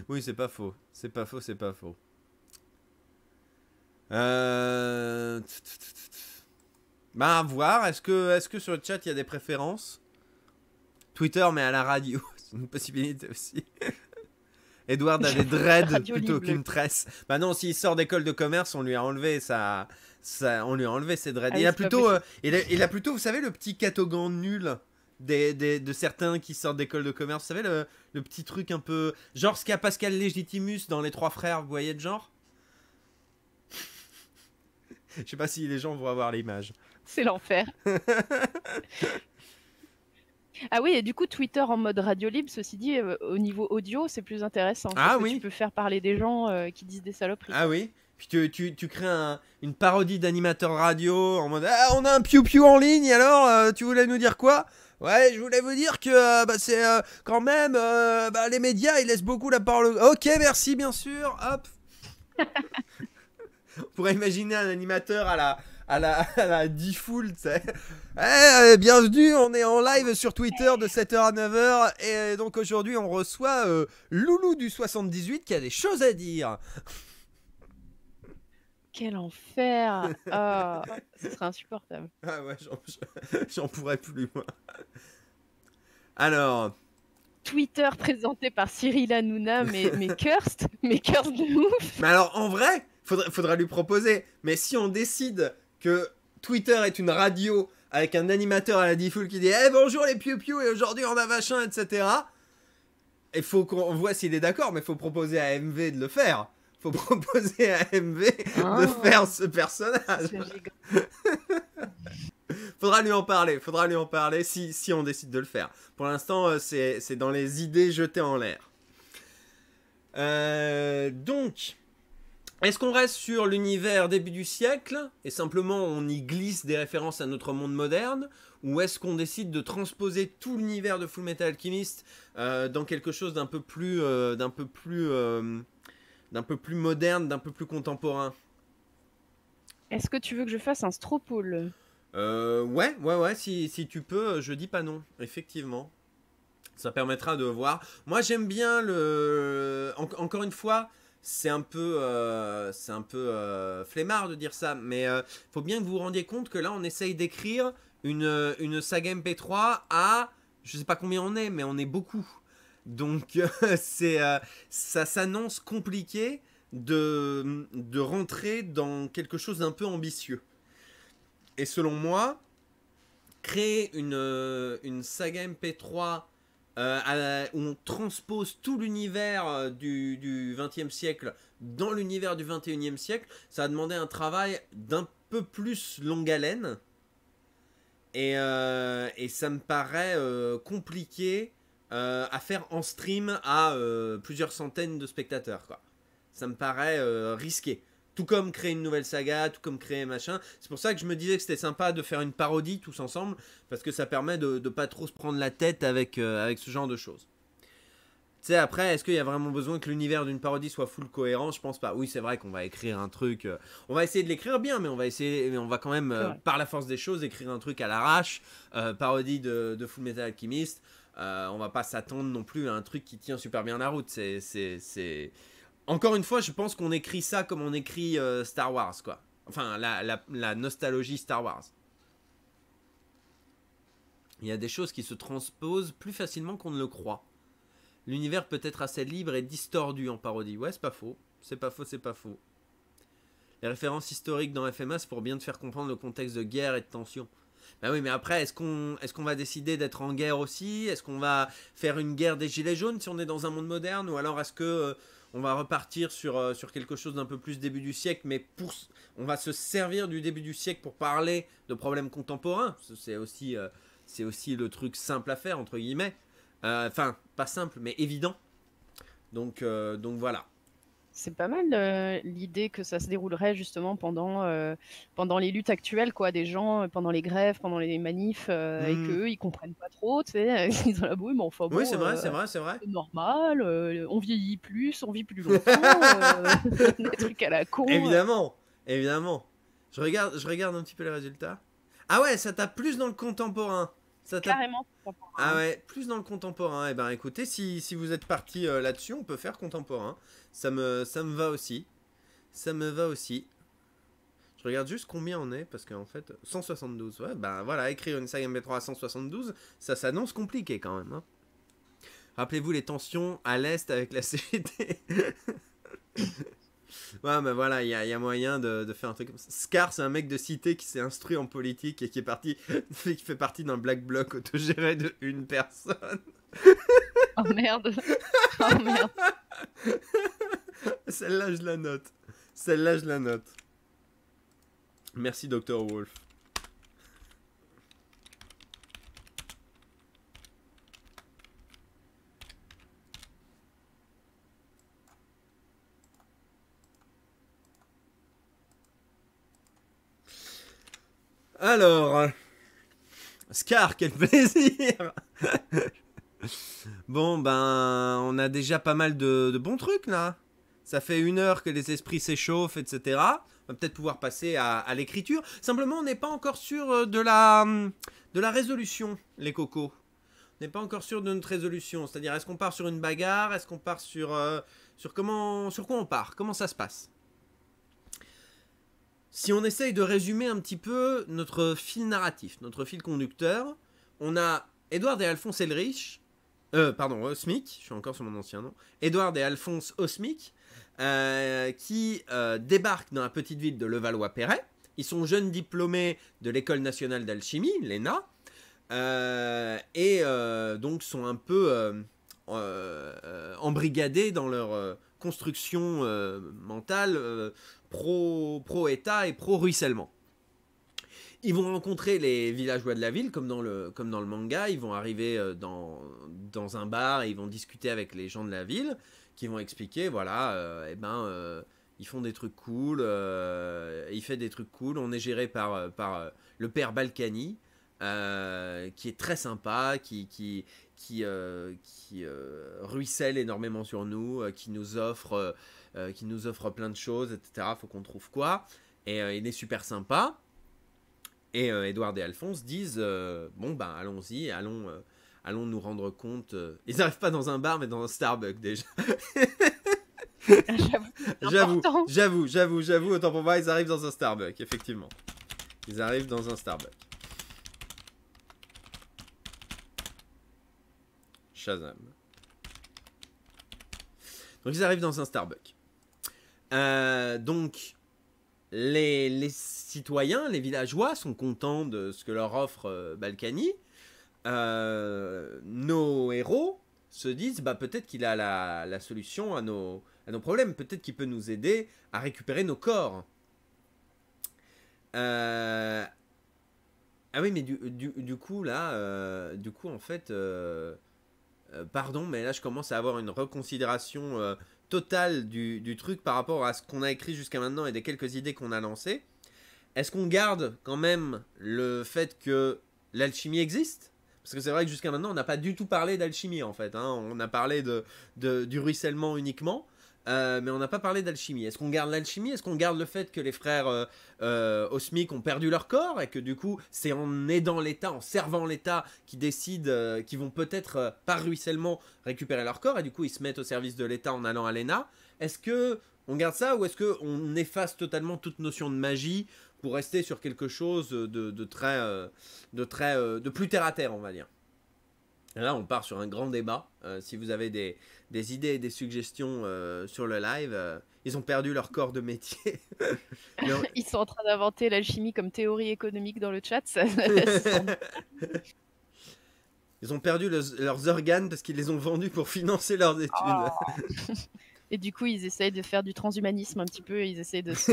Oui, c'est pas faux. C'est pas faux, c'est pas faux. Bah, à voir. Est-ce que sur le chat, il y a des préférences? Twitter, mais à la radio. C'est une possibilité aussi. Edward a des dreads plutôt qu'une tresse. Bah non, s'il sort d'école de commerce, on lui a enlevé on lui a enlevé ses dreads. Ah oui, il a plutôt, vous savez, le petit catogan nul de certains qui sortent d'école de commerce. Vous savez, le petit truc un peu... Genre ce qu'a Pascal Légitimus dans Les Trois Frères, vous voyez de genre? Je sais pas si les gens vont avoir l'image. C'est l'enfer. Ah oui, et du coup, Twitter en mode radio libre, ceci dit, au niveau audio, c'est plus intéressant. Parce que tu peux faire parler des gens qui disent des saloperies. Ah oui. Puis tu crées une parodie d'animateur radio en mode ah, on a un piou-piou en ligne, alors tu voulais nous dire quoi? Ouais, je voulais vous dire que c'est quand même les médias ils laissent beaucoup la parole. Ok, merci, bien sûr. Hop. On pourrait imaginer un animateur à la D-Full, tu sais. Bienvenue, on est en live sur Twitter de 7h à 9h. Et donc aujourd'hui, on reçoit Loulou du 78 qui a des choses à dire. Quel enfer! Ah, ce serait insupportable. Ah ouais, j'en pourrais plus, moi. Alors... Twitter présenté par Cyril Hanouna, mais cursed de ouf. Mais alors, en vrai, faudra lui proposer. Mais si on décide que Twitter est une radio avec un animateur à la D-Full qui dit hey, bonjour les piou-piou et aujourd'hui on a machin, etc. Il faut qu'on voit s'il est d'accord, mais il faut proposer à MV de le faire. Faut proposer à MV de faire ce personnage. Faudra lui en parler si on décide de le faire. Pour l'instant, c'est dans les idées jetées en l'air. Donc, est-ce qu'on reste sur l'univers début du siècle et simplement on y glisse des références à notre monde moderne, ou est-ce qu'on décide de transposer tout l'univers de Fullmetal Alchemist dans quelque chose d'un peu plus moderne, d'un peu plus contemporain? Est-ce que tu veux que je fasse un straw poll? Ouais, si tu peux, je dis pas non, effectivement. Ça permettra de voir. Moi, j'aime bien encore une fois, c'est un peu flemmard de dire ça, mais faut bien que vous vous rendiez compte que là, on essaye d'écrire une saga MP3 à... Je sais pas combien on est, mais on est beaucoup. Donc, ça s'annonce compliqué de rentrer dans quelque chose d'un peu ambitieux. Et selon moi, créer une saga MP3 où on transpose tout l'univers du XXe siècle dans l'univers du XXIe siècle, ça va demander un travail d'un peu plus longue haleine. Et ça me paraît compliqué à faire en stream à plusieurs centaines de spectateurs, quoi. Ça me paraît risqué. Tout comme créer une nouvelle saga, tout comme créer machin. C'est pour ça que je me disais que c'était sympa de faire une parodie tous ensemble, parce que ça permet de pas trop se prendre la tête avec ce genre de choses. Tu sais, après, est-ce qu'il y a vraiment besoin que l'univers d'une parodie soit full cohérent? Je pense pas. Oui, c'est vrai qu'on va écrire un truc... on va essayer de l'écrire bien, mais on va quand même, par la force des choses, écrire un truc à l'arrache. Parodie de Fullmetal Alchemist. On va pas s'attendre non plus à un truc qui tient super bien la route. C'est... Encore une fois, je pense qu'on écrit ça comme on écrit Star Wars, quoi. Enfin, la nostalgie Star Wars. Il y a des choses qui se transposent plus facilement qu'on ne le croit. L'univers peut être assez libre et distordu en parodie. Ouais, c'est pas faux. C'est pas faux. Les références historiques dans FMA, c'est pour bien te faire comprendre le contexte de guerre et de tension. Bah oui, mais après, est-ce qu'on va décider d'être en guerre aussi? Est-ce qu'on va faire une guerre des gilets jaunes si on est dans un monde moderne? Ou alors est-ce que on va repartir sur quelque chose d'un peu plus début du siècle, mais on va se servir du début du siècle pour parler de problèmes contemporains? C'est aussi le truc simple à faire, entre guillemets. Enfin, pas simple, mais évident. Donc voilà. C'est pas mal l'idée que ça se déroulerait justement pendant les luttes actuelles, quoi, des gens, pendant les grèves, pendant les manifs, et qu'eux, ils comprennent pas trop, tu sais, ils sont là, oui, mais enfin Oui, bon, c'est vrai, c'est vrai, c'est vrai. c'est normal, on vieillit plus, on vit plus longtemps, des trucs à la con. Évidemment, évidemment. Je regarde un petit peu les résultats. Ah ouais, ça tape plus dans le contemporain. Ça tape. Carrément. Ah ouais, plus dans le contemporain. Eh ben écoutez, si vous êtes parti là-dessus, on peut faire contemporain. Ça me va aussi. Ça me va aussi. Je regarde juste combien on est, parce qu'en fait, 172. Ouais, ben voilà, écrire une saga MP3 à 172, ça s'annonce compliqué quand même. Hein. Rappelez-vous les tensions à l'Est avec la CGT. Ouais, mais voilà, il y a moyen de faire un truc comme ça. Scar, c'est un mec de cité qui s'est instruit en politique et qui fait partie d'un black bloc autogéré de une personne. Oh merde. Oh merde. Celle-là, je la note. Celle-là, je la note. Merci, Dr. Wolf. Alors, Scar, quel plaisir. Bon, ben, on a déjà pas mal de bons trucs, là. Ça fait 1 heure que les esprits s'échauffent, etc. On va peut-être pouvoir passer à l'écriture. Simplement, on n'est pas encore sûr de la résolution, les cocos. On n'est pas encore sûr de notre résolution. C'est-à-dire, est-ce qu'on part sur une bagarre? Est-ce qu'on part sur quoi on part? Comment ça se passe? Si on essaye de résumer un petit peu notre fil narratif, notre fil conducteur, on a Edward et Alphonse Elrich, Osmic, je suis encore sur mon ancien nom, Edward et Alphonse Osmic, qui débarquent dans la petite ville de Levallois-Perret. Ils sont jeunes diplômés de l'École nationale d'alchimie, l'ENA, et donc sont un peu embrigadés dans leur construction mentale pro-État et pro-ruissellement. Ils vont rencontrer les villageois de la ville, comme dans le manga. Ils vont arriver dans un bar et ils vont discuter avec les gens de la ville, qui vont expliquer, voilà, ils font des trucs cool, il fait des trucs cool. On est géré par le père Balkany, qui est très sympa, qui ruisselle énormément sur nous, qui nous offre plein de choses, etc. Faut qu'on trouve quoi. Et il est super sympa. Et Edward et Alphonse disent bon, ben allons-y, allons nous rendre compte. Ils n'arrivent pas dans un bar, mais dans un Starbucks déjà. J'avoue, autant pour moi, ils arrivent dans un Starbucks, effectivement. Ils arrivent dans un Starbucks. Shazam. Donc ils arrivent dans un Starbucks. Donc les citoyens, les villageois sont contents de ce que leur offre Balkany. Nos héros se disent bah, peut-être qu'il a la solution à nos problèmes. Peut-être qu'il peut nous aider à récupérer nos corps. Ah oui, mais du coup, là, en fait, pardon, mais là, je commence à avoir une reconsidération totale du truc par rapport à ce qu'on a écrit jusqu'à maintenant et des quelques idées qu'on a lancées. Est-ce qu'on garde quand même le fait que l'alchimie existe? Parce que c'est vrai que jusqu'à maintenant, on n'a pas du tout parlé d'alchimie, en fait. Hein. On a parlé du ruissellement uniquement. Mais on n'a pas parlé d'alchimie. Est-ce qu'on garde l'alchimie? Est-ce qu'on garde le fait que les frères Osmic ont perdu leur corps et que du coup, c'est en aidant l'État, en servant l'État, qu'ils décident qu'ils vont peut-être, par ruissellement, récupérer leur corps et du coup, ils se mettent au service de l'État en allant à l'ENA? Est-ce que on garde ça ou est-ce qu'on efface totalement toute notion de magie pour rester sur quelque chose de plus terre à terre, on va dire? Et là, on part sur un grand débat. Si vous avez des idées et des suggestions sur le live, ils ont perdu leur corps de métier. Leur- Ils sont en train d'inventer l'alchimie comme théorie économique dans le chat. Ils ont perdu leurs organes parce qu'ils les ont vendus pour financer leurs études. Oh. Et du coup, ils essayent de faire du transhumanisme un petit peu. Ils essayent de se.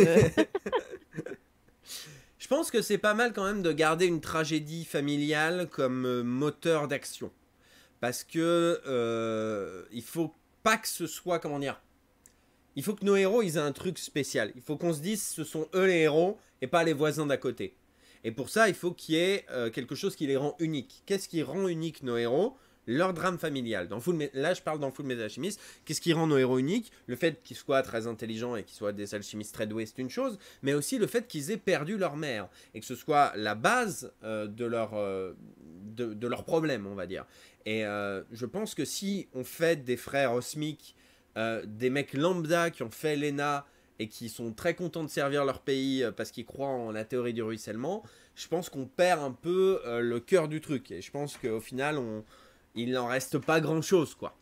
Je pense que c'est pas mal quand même de garder une tragédie familiale comme moteur d'action. Parce que il faut pas que ce soit, comment dire, il faut que nos héros ils aient un truc spécial. Il faut qu'on se dise ce sont eux les héros et pas les voisins d'à côté. Et pour ça, il faut qu'il y ait quelque chose qui les rend uniques. Qu'est-ce qui rend unique nos héros? Leur drame familial. Là, je parle dans Full Metal Alchemist. Qu'est-ce qui rend nos héros uniques? Le fait qu'ils soient très intelligents et qu'ils soient des alchimistes très doués, c'est une chose, mais aussi le fait qu'ils aient perdu leur mère et que ce soit la base de leur problème, on va dire. Et je pense que si on fait des frères osmiques, des mecs lambda qui ont fait l'ENA et qui sont très contents de servir leur pays parce qu'ils croient en la théorie du ruissellement, je pense qu'on perd un peu le cœur du truc. Et je pense qu'au final, il n'en reste pas grand-chose, quoi.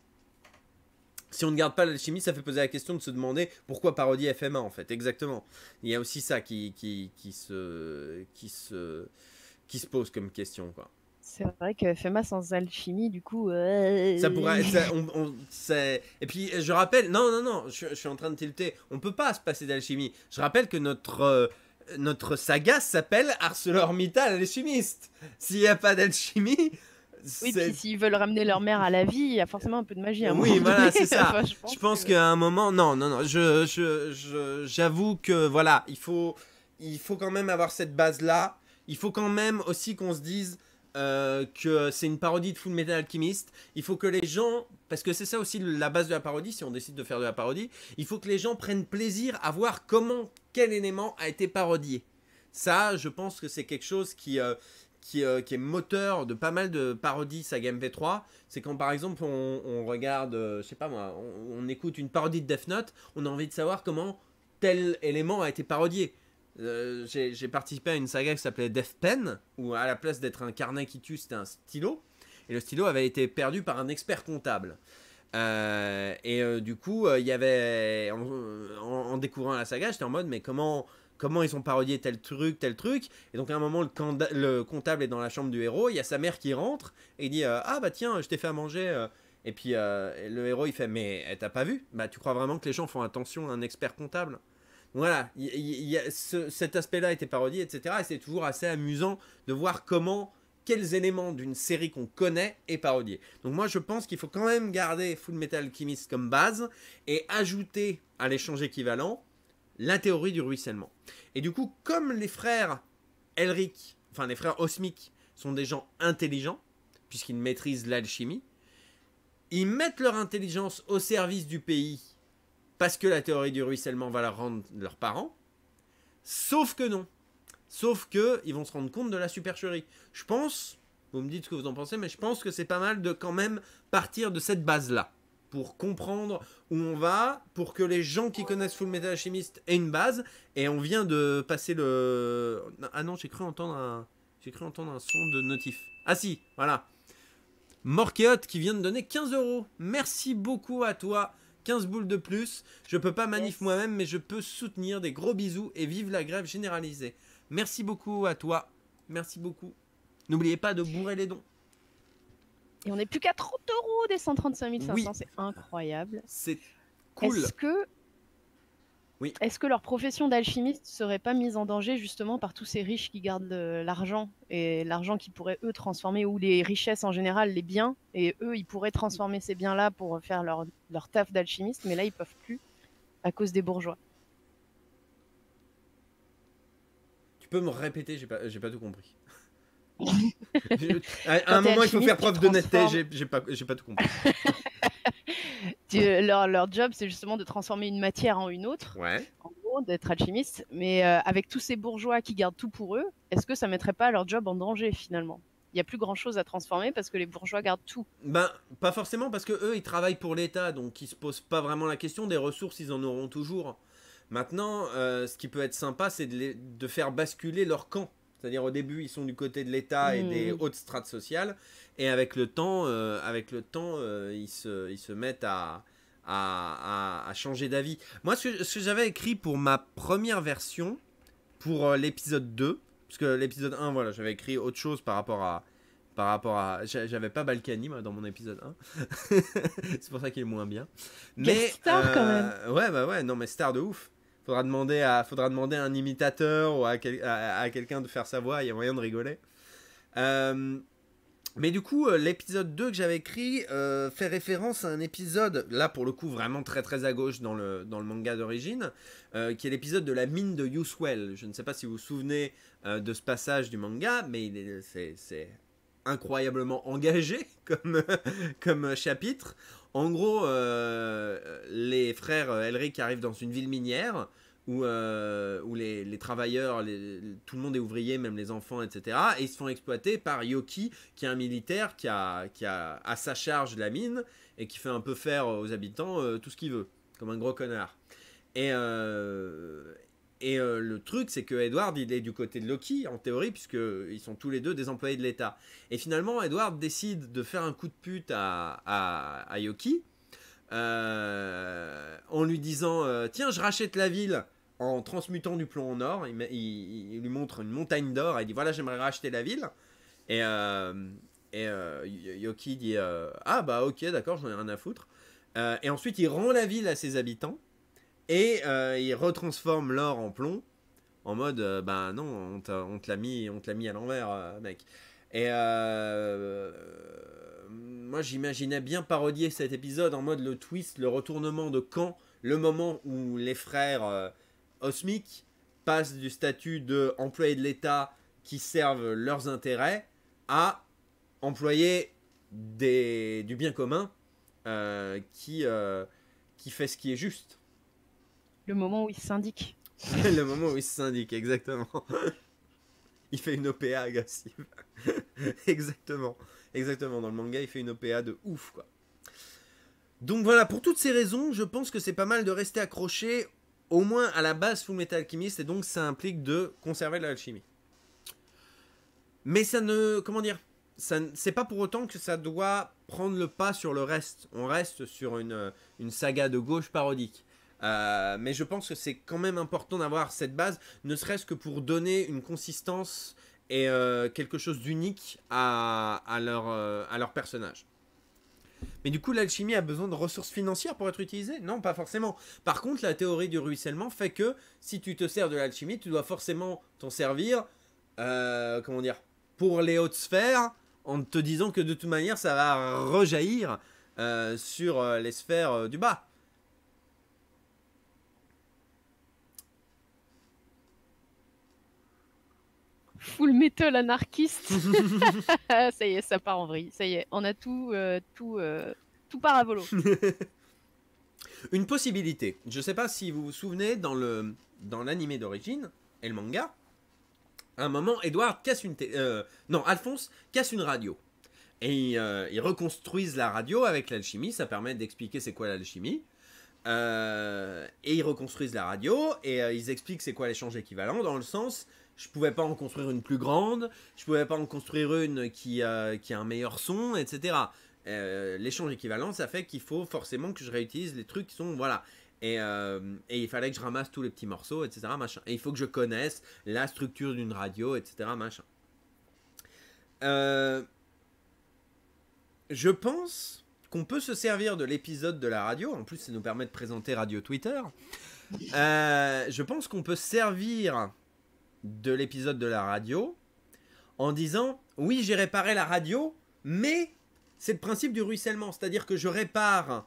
Si on ne garde pas l'alchimie, ça fait poser la question de se demander pourquoi parodier FMA, en fait. Exactement. Il y a aussi ça qui se pose comme question, quoi. C'est vrai que FMA sans alchimie, du coup. Ça pourrait. Et puis, je rappelle. Non, je suis en train de tilter. On peut pas se passer d'alchimie. Je rappelle que notre saga s'appelle ArcelorMittal Alchimiste. S'il n'y a pas d'alchimie. Oui, puis s'ils veulent ramener leur mère à la vie, il y a forcément un peu de magie. Oui, voilà, c'est ça. Enfin, je pense qu'à un moment. Non. J'avoue que, voilà, il faut quand même avoir cette base-là. Il faut quand même aussi qu'on se dise. Que c'est une parodie de Full Metal Alchemist. Il faut que les gens, parce que c'est ça aussi la base de la parodie, si on décide de faire de la parodie, il faut que les gens prennent plaisir à voir quel élément a été parodié. Ça, je pense que c'est quelque chose qui est moteur de pas mal de parodies saga MP3. C'est quand par exemple on regarde, je sais pas moi, on écoute une parodie de Death Note, on a envie de savoir comment tel élément a été parodié. J'ai participé à une saga qui s'appelait Death Pen, où à la place d'être un carnet qui tue, c'était un stylo. Et le stylo avait été perdu par un expert comptable. Du coup, il y avait. En découvrant la saga, j'étais en mode, mais comment ils ont parodié tel truc. Et donc à un moment, le comptable est dans la chambre du héros, il y a sa mère qui rentre, et il dit ah bah tiens, je t'ai fait à manger. Et puis le héros, il fait, mais t'as pas vu? Bah tu crois vraiment que les gens font attention à un expert comptable? Voilà, cet aspect-là a été parodié, etc. Et c'est toujours assez amusant de voir quels éléments d'une série qu'on connaît est parodié. Donc moi je pense qu'il faut quand même garder Full Metal Alchemist comme base et ajouter à l'échange équivalent la théorie du ruissellement. Et du coup, comme les frères Elric, enfin les frères Osmic sont des gens intelligents, puisqu'ils maîtrisent l'alchimie, ils mettent leur intelligence au service du pays parce que la théorie du ruissellement va leur rendre leurs parents. Sauf que non. Sauf qu'ils vont se rendre compte de la supercherie. Je pense, vous me dites ce que vous en pensez, mais je pense que c'est pas mal de quand même partir de cette base-là. Pour comprendre où on va, pour que les gens qui connaissent Full Metal Alchemist aient une base. Et on vient de passer le... Ah non, j'ai cru entendre un son de notif. Ah si, voilà. Morkeot qui vient de donner 15 €. Merci beaucoup à toi. 15 boules de plus. Je peux pas manif moi-même, mais je peux soutenir. Des gros bisous et vive la grève généralisée. Merci beaucoup à toi. Merci beaucoup. N'oubliez pas de bourrer les dons. Et on n'est plus qu'à 30 € des 135 500. Oui. C'est incroyable. C'est cool. Est-ce que leur profession d'alchimiste serait pas mise en danger justement par tous ces riches qui gardent l'argent et l'argent qui pourrait eux transformer, ou les richesses en général, les biens, et eux ils pourraient transformer ces biens-là pour faire leur taf d'alchimiste, mais là ils peuvent plus à cause des bourgeois. Tu peux me répéter, j'ai pas tout compris. À un moment il faut faire preuve d'honnêteté, j'ai pas tout compris. Leur job, c'est justement de transformer une matière en une autre, en gros, d'être alchimiste. Mais avec tous ces bourgeois qui gardent tout pour eux, est-ce que ça mettrait pas leur job en danger finalement? Il n'y a plus grand-chose à transformer parce que les bourgeois gardent tout. Ben, pas forcément, parce que eux, ils travaillent pour l'État, donc ils se posent pas vraiment la question. Des ressources, ils en auront toujours. Maintenant, ce qui peut être sympa, c'est de faire basculer leur camp. C'est-à-dire au début, ils sont du côté de l'État et des hautes strates sociales. Et avec le temps, ils se mettent à à changer d'avis. Moi, ce que j'avais écrit pour ma première version, pour l'épisode 2, parce que l'épisode 1, voilà, j'avais écrit autre chose par rapport à... J'avais pas Balkany, moi, dans mon épisode 1. C'est pour ça qu'il est moins bien. Mais... star, quand même. Ouais, bah ouais, non, mais star de ouf. Faudra demander à un imitateur ou à quelqu'un de faire sa voix, il y a moyen de rigoler. Mais du coup, l'épisode 2 que j'avais écrit fait référence à un épisode, là pour le coup vraiment très très à gauche dans le manga d'origine, qui est l'épisode de la mine de Uswell. Je ne sais pas si vous vous souvenez de ce passage du manga, mais c'est incroyablement engagé comme chapitre. En gros, les frères Elric arrivent dans une ville minière où les travailleurs, tout le monde est ouvrier, même les enfants, etc. Et ils se font exploiter par Yoki, qui est un militaire qui a à sa charge la mine et qui fait un peu faire aux habitants tout ce qu'il veut, comme un gros connard. Et le truc, c'est que Edward, il est du côté de Loki, en théorie, puisqu'ils sont tous les deux des employés de l'État. Et finalement, Edward décide de faire un coup de pute à Yoki, en lui disant tiens, je rachète la ville en transmutant du plomb en or. Il lui montre une montagne d'or et il dit voilà, j'aimerais racheter la ville. Et Yoki dit ah bah ok, d'accord, j'en ai rien à foutre. Et ensuite il rend la ville à ses habitants et il retransforme l'or en plomb en mode bah non, on te l'a mis à l'envers, mec. Et moi j'imaginais bien parodier cet épisode en mode le twist, le retournement de quand, le moment où les frères Osmic passent du statut de employés de l'État qui servent leurs intérêts à employés du bien commun qui fait ce qui est juste. Le moment où il syndique. Le moment où il se syndique, exactement. Il fait une OPA agressive. Exactement. Exactement. Dans le manga, il fait une OPA de ouf, quoi. Donc voilà, pour toutes ces raisons, je pense que c'est pas mal de rester accroché au moins à la base Full Metal Alchemist, et donc ça implique de conserver l'alchimie. Mais ça ne... Comment dire, c'est pas pour autant que ça doit prendre le pas sur le reste. On reste sur une saga de gauche parodique. Mais je pense que c'est quand même important d'avoir cette base, ne serait-ce que pour donner une consistance et quelque chose d'unique à leur personnage. Mais du coup, l'alchimie a besoin de ressources financières pour être utilisée? Non, pas forcément. Par contre, la théorie du ruissellement fait que si tu te sers de l'alchimie, tu dois forcément t'en servir, comment dire, pour les hautes sphères, en te disant que de toute manière, ça va rejaillir sur les sphères du bas. Full metal anarchiste. Ça y est, ça part en vrille. Ça y est, on a tout part à volo. Une possibilité. Je sais pas si vous vous souvenez, dans l'animé d'origine et le manga, à un moment, Edward casse Alphonse casse une radio. Et ils reconstruisent la radio avec l'alchimie. Ça permet d'expliquer c'est quoi l'alchimie. Et ils reconstruisent la radio et ils expliquent c'est quoi l'échange équivalent, dans le sens je pouvais pas en construire une plus grande, je pouvais pas en construire une qui a un meilleur son, etc. L'échange équivalent, ça fait qu'il faut forcément que je réutilise les trucs qui sont voilà. Et il fallait que je ramasse tous les petits morceaux, etc. Machin. Et il faut que je connaisse la structure d'une radio, etc. Machin. Je pense qu'on peut se servir de l'épisode de la radio. En plus, ça nous permet de présenter Radio Twitter. Je pense qu'on peut servir de l'épisode de la radio en disant oui, j'ai réparé la radio, mais c'est le principe du ruissellement. C'est-à-dire que je répare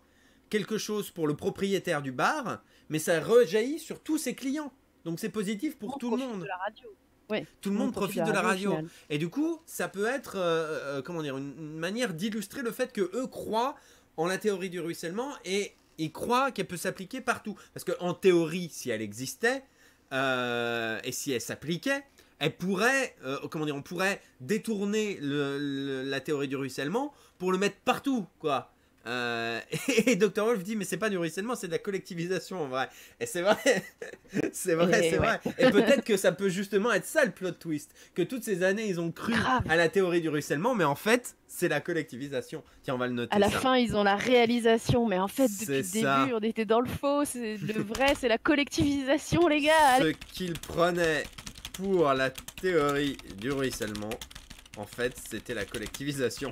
quelque chose pour le propriétaire du bar, mais ça rejaillit sur tous ses clients. Donc c'est positif pour tout le monde. De la radio. Ouais, tout le monde profite de la radio. Et du coup, ça peut être comment dire, une manière d'illustrer le fait que eux croient en la théorie du ruissellement et ils croient qu'elle peut s'appliquer partout. Parce qu'en théorie, si elle existait et si elle s'appliquait, elle pourrait, comment dire, on pourrait détourner la théorie du ruissellement pour le mettre partout, quoi. Et Dr. Wolf dit mais c'est pas du ruissellement, c'est de la collectivisation en vrai. Et c'est vrai, c'est vrai. Et peut-être que ça peut justement être ça le plot twist, que toutes ces années ils ont cru à la théorie du ruissellement, mais en fait c'est la collectivisation. Tiens, on va le noter. À la fin ils ont la réalisation, mais en fait depuis le ça. début on était dans le faux. Le vrai c'est la collectivisation les gars. Ce qu'ils prenaient pour la théorie du ruissellement, en fait c'était la collectivisation.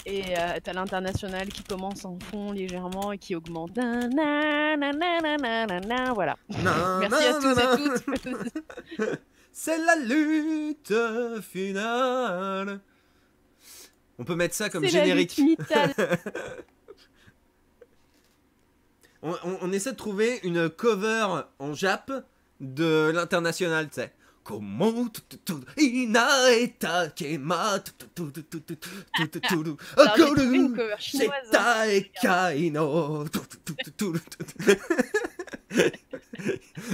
Et t'as l'international qui commence en fond légèrement et qui augmente. Voilà. Merci à tous et toutes. C'est la lutte finale. On peut mettre ça comme générique. On essaie de trouver une cover en Jap de l'international, tu sais. Comment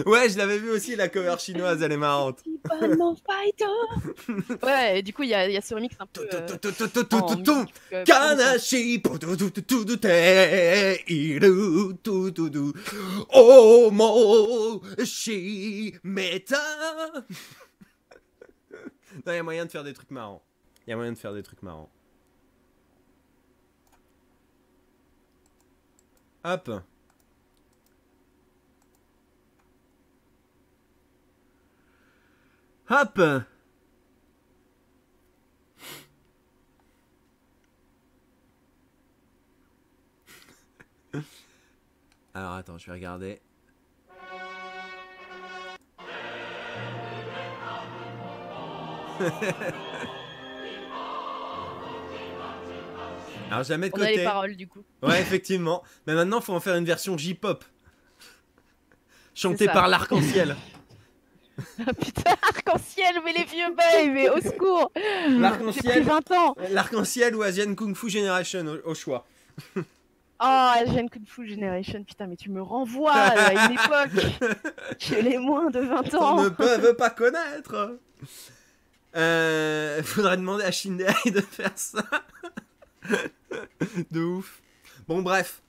ouais, je l'avais vu aussi, la cover chinoise, elle est marrante. Ouais, et du coup, il y a ce remix un peu. Kanashi Omo Shimeta. Non, il y a moyen de faire des trucs marrants. Hop. Hop. Alors attends, je vais regarder. Alors je la mets de côté. On a les paroles du coup. Ouais, effectivement. Mais maintenant, faut en faire une version J-pop. Chantée par l'Arc-en-Ciel. Putain, Arc-en-Ciel, mais les vieux bails, mais au secours. J'ai pris 20 ans. L'Arc-en-Ciel ou Asian Kung Fu Generation au choix. Oh, Asian Kung Fu Generation, putain, mais tu me renvoies à une époque. J'ai les moins de 20 ans. On ne peut pas connaître. Faudrait demander à Shindeai de faire ça. De ouf. Bon, bref.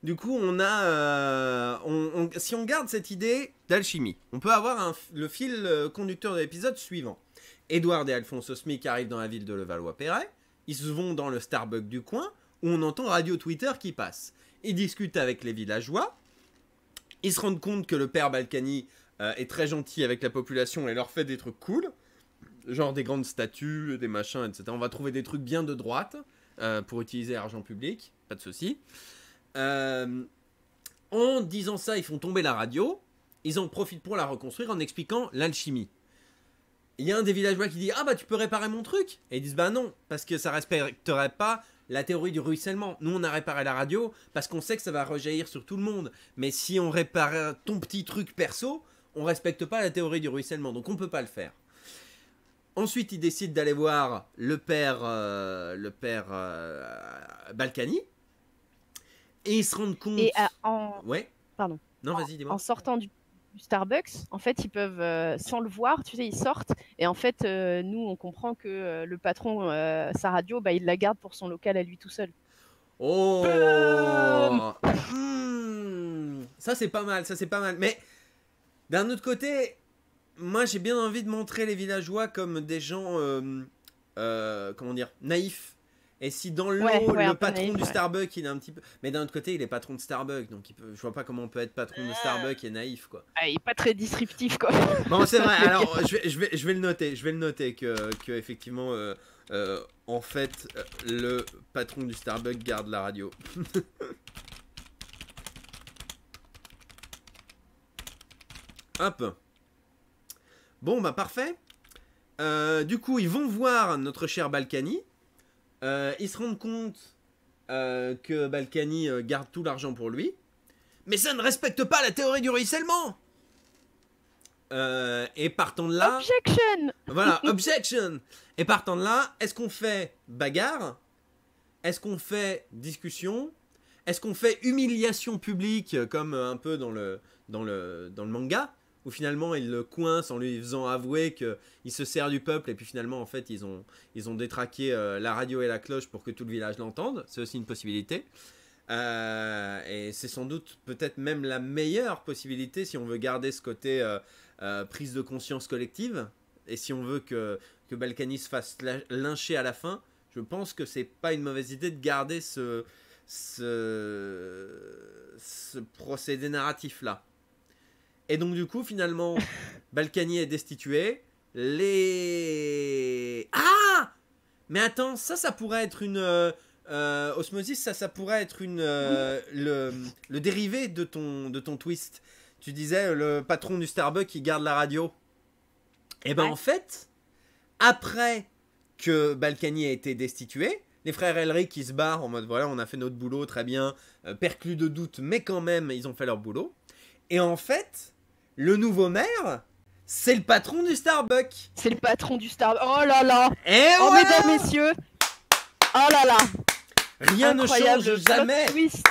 Du coup, on a... si on garde cette idée d'alchimie, on peut avoir le fil conducteur de l'épisode suivant. Edward et Alphonse Smith arrivent dans la ville de Levallois-Perret. Ils se vont dans le Starbucks du coin, où on entend Radio Twitter qui passe. Ils discutent avec les villageois. Ils se rendent compte que le père Balkany est très gentil avec la population et leur fait des trucs cool. Genre des grandes statues, des machins, etc. On va trouver des trucs bien de droite pour utiliser l'argent public. Pas de souci. En disant ça, ils font tomber la radio. Ils en profitent pour la reconstruire en expliquant l'alchimie. Il y a un des villageois qui dit « Ah bah tu peux réparer mon truc ?» Et ils disent « Bah non, parce que ça respecterait pas la théorie du ruissellement. Nous on a réparé la radio parce qu'on sait que ça va rejaillir sur tout le monde. Mais si on répare ton petit truc perso, on respecte pas la théorie du ruissellement. Donc on peut pas le faire. » Ensuite, ils décident d'aller voir le père Balkany. Et ils se rendent compte... Et ouais. Pardon. Non, vas-y, dis-moi. En sortant du Starbucks, en fait, ils peuvent, sans le voir, tu sais, ils sortent. Et en fait, nous, on comprend que le patron, sa radio, bah, il la garde pour son local à lui tout seul. Oh ça, c'est pas mal, Mais, d'un autre côté, moi, j'ai bien envie de montrer les villageois comme des gens, comment dire, naïfs. Et si dans l'eau, le patron naïf, du Starbucks, il est un petit peu... Mais d'un autre côté, il est patron de Starbucks, donc je vois pas comment on peut être patron de Starbucks et naïf, quoi. Ah, il est pas très disruptif, quoi. Bon, c'est vrai, alors, je vais le noter, que effectivement, en fait, le patron du Starbucks garde la radio. Hop. Bon, bah, parfait. Du coup, ils vont voir notre cher Balkany. Ils se rendent compte que Balkany garde tout l'argent pour lui. Mais ça ne respecte pas la théorie du ruissellement. Et partant de là... Objection. Voilà, objection. Et partant de là, est-ce qu'on fait bagarre? Est-ce qu'on fait discussion? Est-ce qu'on fait humiliation publique, comme un peu dans le manga? où finalement il le coince en lui faisant avouer qu'il se sert du peuple et puis finalement en fait ils ont détraqué la radio et la cloche pour que tout le village l'entende. C'est aussi une possibilité. Et c'est sans doute peut-être même la meilleure possibilité si on veut garder ce côté prise de conscience collective et si on veut que Balkany se fasse lyncher à la fin. Je pense que c'est pas une mauvaise idée de garder ce procédé narratif là. Et donc du coup finalement Balkany est destitué. Ah, mais attends, ça pourrait être une Osmosis, ça pourrait être le dérivé de ton twist. Tu disais le patron du Starbucks qui garde la radio. Et ben en fait, après que Balkany a été destitué, les frères Elric qui se barrent en mode voilà, on a fait notre boulot, très bien, perclus de doute, mais quand même, ils ont fait leur boulot. Et en fait, le nouveau maire, c'est le patron du Starbucks. C'est le patron du Starbucks. Oh là là. Et oh voilà. Mesdames, messieurs. Oh là là. Rien incroyable, ne change jamais. Twist.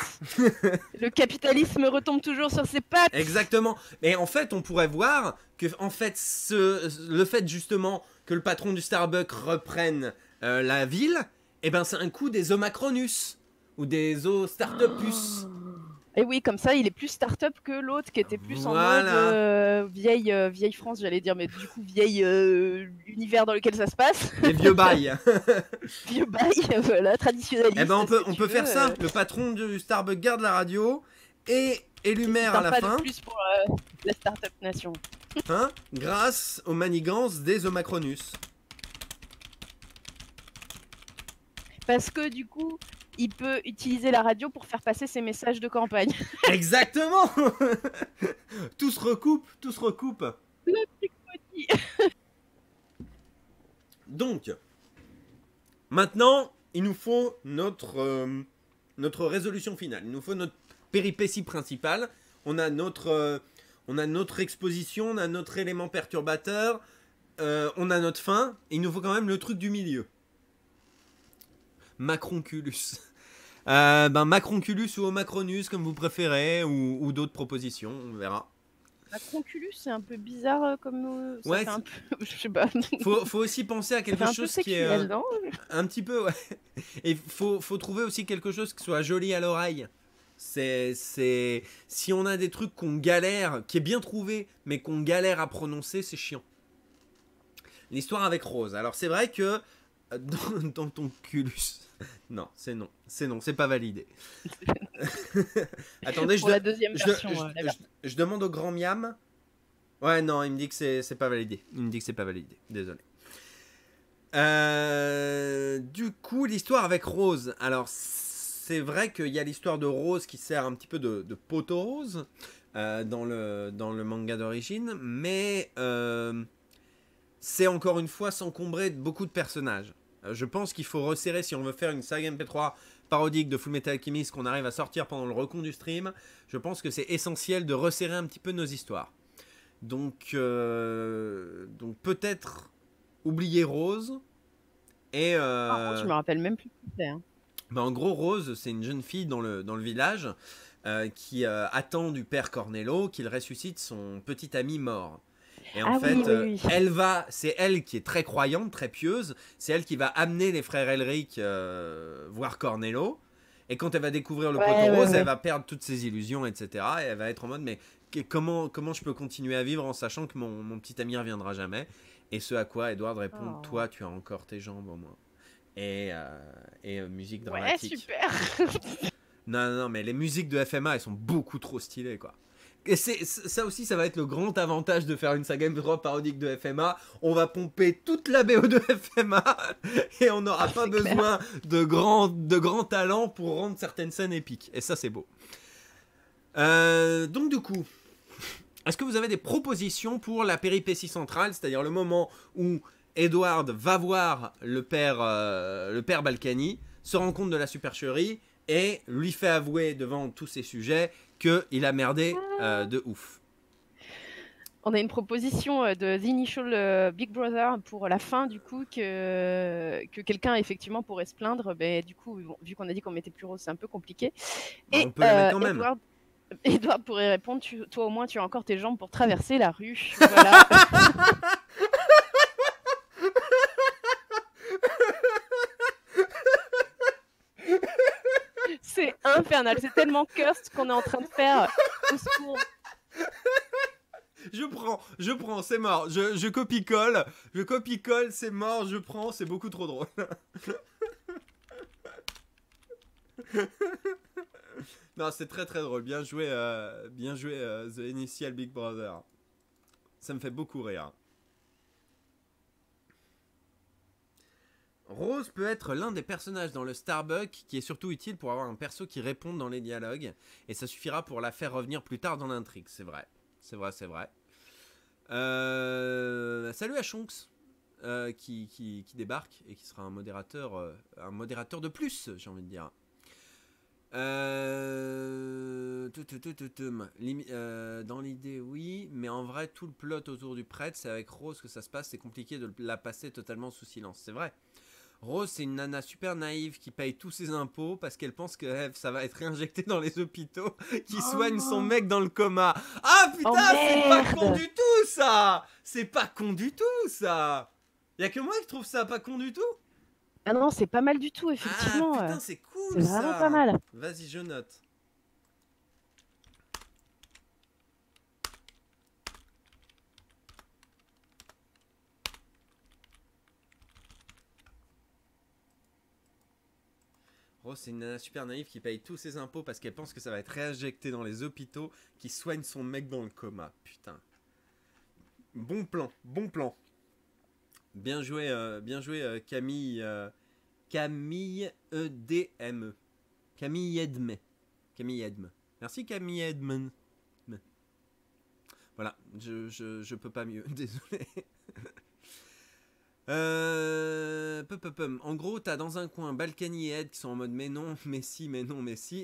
Le capitalisme retombe toujours sur ses pattes. Exactement. Mais en fait, on pourrait voir que en fait, le fait justement que le patron du Starbucks reprenne la ville, eh ben c'est un coup des Omacronus ou des Startupus. Et oui, comme ça, il est plus start-up que l'autre qui était plus voilà. en mode vieille France, j'allais dire, mais du coup, vieille univers dans lequel ça se passe. Les vieux bails. Vieux bails, voilà, traditionnaliste. Eh ben on peut faire ça. Le patron du Starbucks garde la radio et élu maire à la fin. De plus pour la start-up nation. Hein, grâce aux manigances des Omacronus. Parce que du coup, il peut utiliser la radio pour faire passer ses messages de campagne. Exactement. Tout se recoupe. Le truc petit. Donc, maintenant, il nous faut notre résolution finale. Il nous faut notre péripétie principale. On a notre exposition, on a notre élément perturbateur, on a notre fin. Et il nous faut quand même le truc du milieu. Macronculus. Macronculus ou Omacronus, comme vous préférez, ou d'autres propositions, on verra. Macronculus, c'est un peu bizarre comme... ça ouais, fait un peu... je sais pas. Faut aussi penser à quelque chose qui est... un petit peu, ouais. Et faut trouver aussi quelque chose qui soit joli à l'oreille. Si on a des trucs qu'on galère, qui est bien trouvé, mais qu'on galère à prononcer, c'est chiant. L'histoire avec Rose. Alors c'est vrai que dans ton culus... Non, c'est pas validé. Attendez, Pour la deuxième version, je demande au grand Miam. Ouais, non, il me dit que c'est pas validé. Désolé. Du coup, l'histoire avec Rose. Alors, c'est vrai qu'il y a l'histoire de Rose qui sert un petit peu de poteau rose dans le manga d'origine, mais c'est encore une fois s'encombrer de beaucoup de personnages. Je pense qu'il faut resserrer si on veut faire une saga MP3 parodique de Fullmetal Alchemist qu'on arrive à sortir pendant le recon du stream. Je pense que c'est essentiel de resserrer un petit peu nos histoires. Donc peut-être oublier Rose et... je me rappelle même plus qui c'est. Hein. En gros, Rose, c'est une jeune fille dans le village qui attend du père Cornello qu'il ressuscite son petit ami mort. Et en fait, oui. c'est elle qui est très croyante, très pieuse. C'est elle qui va amener les frères Elric voir Cornello. Et quand elle va découvrir le poteau rose, elle va perdre toutes ses illusions, etc. Et elle va être en mode, mais comment je peux continuer à vivre en sachant que mon petit ami ne reviendra jamais? Et ce à quoi Edward répond, toi, tu as encore tes jambes au moins. Et musique dramatique. Ouais, super. Non, mais les musiques de FMA, elles sont beaucoup trop stylées, quoi. Et ça aussi, ça va être le grand avantage de faire une saga MP3 parodique de FMA. On va pomper toute la BO de FMA et on n'aura pas besoin de grands talents pour rendre certaines scènes épiques. Et ça, c'est beau. Donc du coup, est-ce que vous avez des propositions pour la péripétie centrale, c'est-à-dire le moment où Edward va voir le père Balkany, se rend compte de la supercherie et lui fait avouer devant tous ses sujets qu'il a merdé de ouf. On a une proposition de The Initial Big Brother pour la fin, du coup, que quelqu'un effectivement pourrait se plaindre. Mais du coup, vu qu'on a dit qu'on mettait plus Rose, c'est un peu compliqué. Et on peut la mettre quand même. Edward pourrait répondre, toi au moins tu as encore tes jambes pour traverser la rue. Voilà. C'est infernal, c'est tellement cursed qu'on est en train de faire. Au secours. Je prends, c'est mort. Je copie-colle, c'est mort, je prends, c'est beaucoup trop drôle. Non, c'est très très drôle. Bien joué, The Initial Big Brother. Ça me fait beaucoup rire. Rose peut être l'un des personnages dans le Starbuck qui est surtout utile pour avoir un perso qui réponde dans les dialogues. Et ça suffira pour la faire revenir plus tard dans l'intrigue. C'est vrai. C'est vrai. Salut à Shonks. Qui débarque et qui sera un modérateur de plus, j'ai envie de dire. Dans l'idée, oui, mais en vrai, tout le plot autour du prêtre, c'est avec Rose que ça se passe. C'est compliqué de la passer totalement sous silence. C'est vrai. Rose, c'est une nana super naïve qui paye tous ses impôts parce qu'elle pense que ça va être réinjecté dans les hôpitaux, qui soigne son mec dans le coma. Ah putain, c'est pas con du tout ça. C'est pas con du tout ça. Y'a que moi qui trouve ça pas con du tout. Ah non, c'est pas mal du tout, effectivement. Ah putain, c'est cool c'est ça. vraiment pas mal. Vas-y, je note. Rose, c'est une nana super naïve qui paye tous ses impôts parce qu'elle pense que ça va être réinjecté dans les hôpitaux, qui soigne son mec dans le coma. Putain. Bon plan. Bien joué, Camille. Camille EDME. Camille Edme. Merci Camille Edme. Voilà, je peux pas mieux, désolé. En gros, t'as dans un coin Balkany et Ed qui sont en mode mais non, mais si,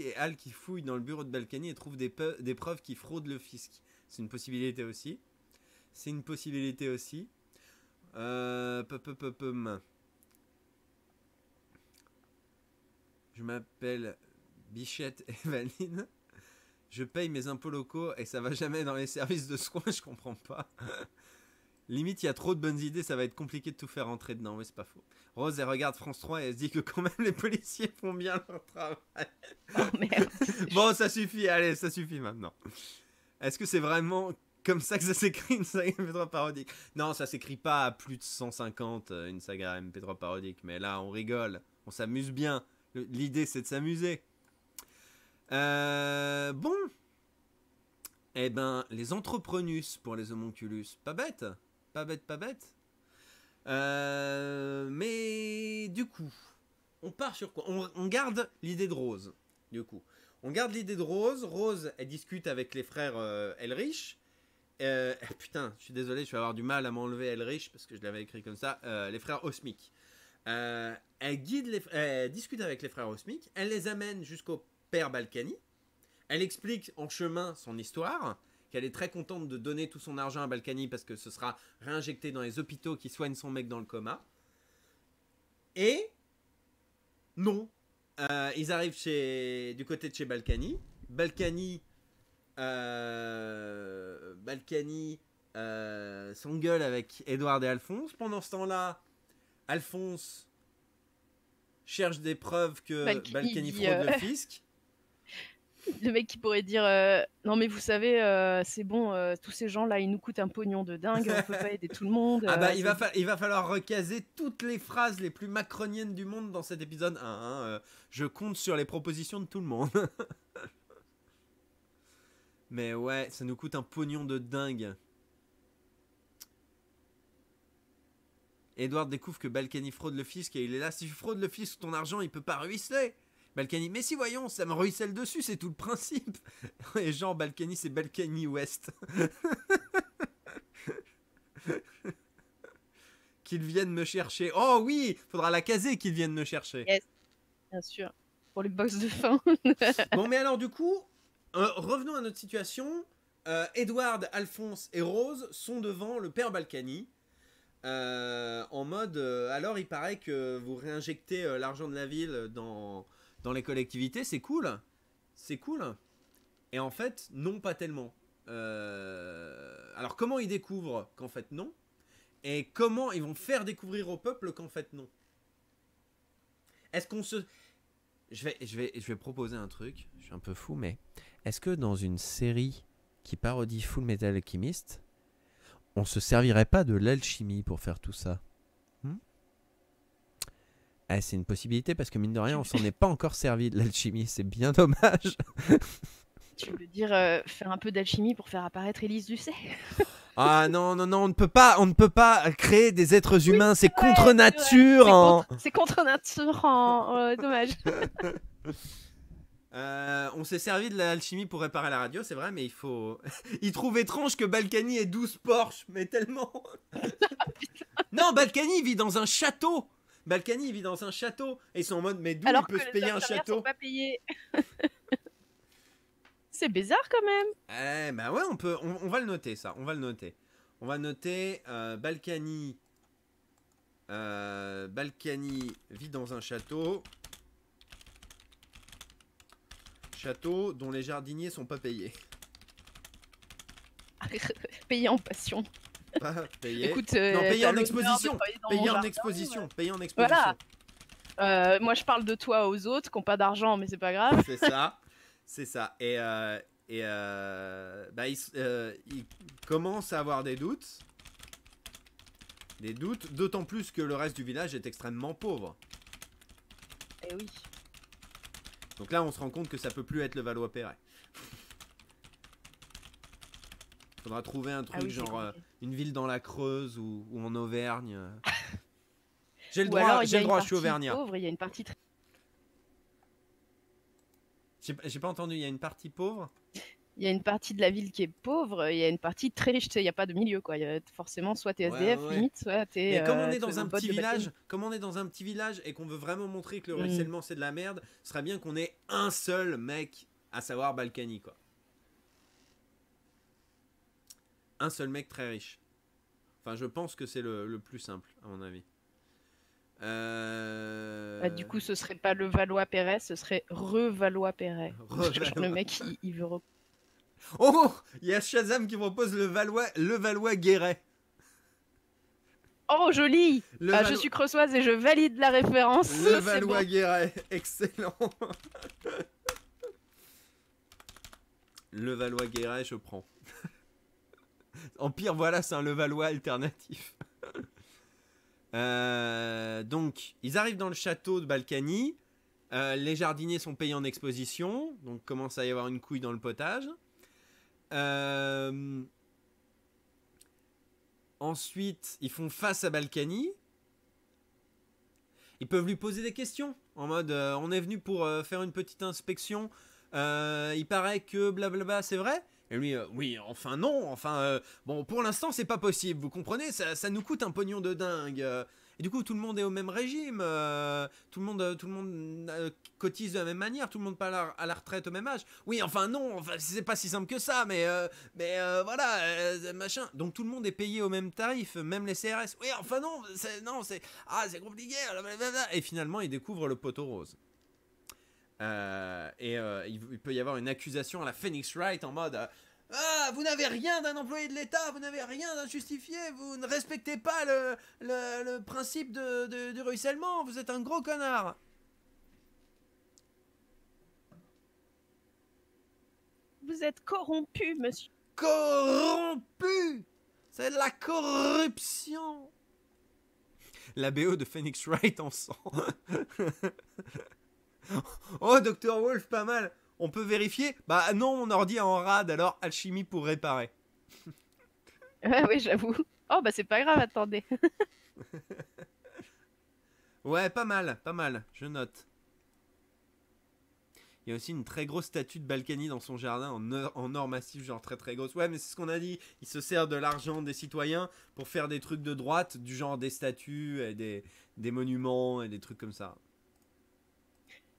et Al qui fouille dans le bureau de Balkany et trouve des preuves qui fraudent le fisc. C'est une possibilité aussi. Je m'appelle Bichette Evaline. Je paye mes impôts locaux et ça va jamais dans les services de soins, je comprends pas. Limite, il y a trop de bonnes idées, ça va être compliqué de tout faire rentrer dedans. Oui, c'est pas faux. Rose, elle regarde France 3 et elle se dit que quand même les policiers font bien leur travail. Oh merde. Bon, ça suffit, allez, ça suffit maintenant. Est-ce que c'est vraiment comme ça que ça s'écrit une saga MP3 parodique? Non, ça s'écrit pas à plus de 150 une saga MP3 parodique, mais là, on rigole, on s'amuse bien. L'idée, c'est de s'amuser. Bon. Eh ben, les entreprenus pour les homonculus, pas bête. Mais du coup, on part sur quoi? On garde l'idée de Rose. Du coup, on garde l'idée de Rose. Rose, elle discute avec les frères Elrich. Putain, je suis désolé, je vais avoir du mal à m'enlever Elrich parce que je l'avais écrit comme ça. Les frères Osmic. Elle discute avec les frères Osmic. Elle les amène jusqu'au père Balkany. Elle explique en chemin son histoire, qu'elle est très contente de donner tout son argent à Balkany parce que ce sera réinjecté dans les hôpitaux qui soignent son mec dans le coma. Et non, ils arrivent du côté de chez Balkany. Balkany s'engueule avec Edward et Alphonse. Pendant ce temps-là, Alphonse cherche des preuves que Balkany fraude le fisc. Le mec qui pourrait dire non mais vous savez c'est bon, tous ces gens là ils nous coûtent un pognon de dingue, on peut pas aider tout le monde. Ah bah il va falloir recaser toutes les phrases les plus macroniennes du monde dans cet épisode 1. Je compte sur les propositions de tout le monde. Mais ouais, ça nous coûte un pognon de dingue. Edward découvre que Balkany fraude le fisc et il est là, si je fraude le fisc, ton argent il peut pas ruisseler. Balkany, mais si voyons, ça me ruisselle dessus, c'est tout le principe. Et genre, Balkany, c'est Balkany West. Qu'ils viennent me chercher. Oh oui, faudra la caser qu'ils viennent me chercher. Yes, bien sûr, pour les box de fin. Bon, mais alors du coup, revenons à notre situation. Edward, Alphonse et Rose sont devant le père Balkany. En mode, alors il paraît que vous réinjectez l'argent de la ville dans les collectivités, c'est cool. Et en fait, non, pas tellement. Alors, comment ils découvrent qu'en fait, non? Et comment ils vont faire découvrir au peuple qu'en fait, non? Est-ce qu'on se... Je vais proposer un truc, je suis un peu fou, mais... Est-ce que dans une série qui parodie Full Metal Alchemist, on se servirait pas de l'alchimie pour faire tout ça? C'est une possibilité parce que mine de rien, on s'en est pas encore servi de l'alchimie, c'est bien dommage. Tu veux dire faire un peu d'alchimie pour faire apparaître Élise Lucet? Ah non, non, non, on ne peut pas créer des êtres humains, c'est Ouais, contre nature. c'est contre nature, dommage. On s'est servi de l'alchimie pour réparer la radio, c'est vrai, mais il faut... Il trouve étrange que Balkany ait 12 Porsche, mais tellement... Non, Balkany vit dans un château. Balkany vit dans un château. Et ils sont en mode, mais d'où il peut se payer un château? Sont pas payés. C'est bizarre quand même. Bah ouais, on va le noter ça, on va le noter. On va noter Balkany. Balkany vit dans un château. Château dont les jardiniers sont pas payés. Payés en passion. Pas payés. Écoute, non, payés en exposition. Payés en exposition. Payés en exposition. Voilà. Moi je parle de toi aux autres qui n'ont pas d'argent, mais c'est pas grave. C'est ça. C'est ça. Et bah, il commence à avoir des doutes. Des doutes, d'autant plus que le reste du village est extrêmement pauvre. Eh oui. Donc là, on se rend compte que ça peut plus être le Valois-Perret. Faudra trouver un truc genre une ville dans la Creuse ou en Auvergne. J'ai le droit, je suis auvergnat. Il y a une partie très... J'ai pas entendu, il y a une partie pauvre? Il y a une partie de la ville qui est pauvre, il y a une partie très riche, tu sais, il n'y a pas de milieu, quoi. Forcément, soit t'es SDF, limite, soit t'es... Mais comme on est dans un petit village, comme on est dans un petit village et qu'on veut vraiment montrer que le ruissellement c'est de la merde, ce serait bien qu'on ait un seul mec, à savoir Balkany, quoi. Un seul mec très riche. Enfin, je pense que c'est le plus simple, à mon avis. Du coup, ce serait pas le Valois-Perret, ce serait Re-Valois-Perret. Le mec, il veut... Oh, il y a Shazam qui propose le Valois-Guéret. Oh, joli. Je suis creussoise et je valide la référence. Le Valois-Guéret, excellent. Le Valois-Guéret, je prends. En pire, voilà, c'est un Levallois alternatif. Donc, ils arrivent dans le château de Balkany. Les jardiniers sont payés en exposition. Donc, commence à y avoir une couille dans le potage. Ensuite, ils font face à Balkany. Ils peuvent lui poser des questions. En mode, on est venu pour faire une petite inspection. Il paraît que blablabla, c'est vrai? Et lui, oui, enfin non, enfin, bon, pour l'instant, c'est pas possible, vous comprenez, ça nous coûte un pognon de dingue. Et du coup, tout le monde est au même régime, tout le monde cotise de la même manière, tout le monde part à la retraite au même âge. Oui, enfin non, enfin, c'est pas si simple que ça, mais voilà, machin. Donc tout le monde est payé au même tarif, même les CRS. Oui, enfin non, c'est compliqué. Et finalement, il découvre le poteau rose. Il peut y avoir une accusation à la Phoenix Wright en mode vous n'avez rien d'un employé de l'État, vous n'avez rien d'un justifié, vous ne respectez pas le principe du ruissellement, vous êtes un gros connard. Vous êtes corrompu, monsieur. Corrompu. C'est de la corruption. La BO de Phoenix Wright en sang. Oh, Dr. Wolf, pas mal. On peut vérifier? Bah non, mon ordi est en rade, alors alchimie pour réparer. Oui, j'avoue. Oh, bah c'est pas grave, attendez. Ouais, pas mal, je note. Il y a aussi une très grosse statue de Balkany dans son jardin en or massif, genre très très grosse. Ouais, mais c'est ce qu'on a dit. Il se sert de l'argent des citoyens pour faire des trucs de droite, du genre des statues et des monuments et des trucs comme ça.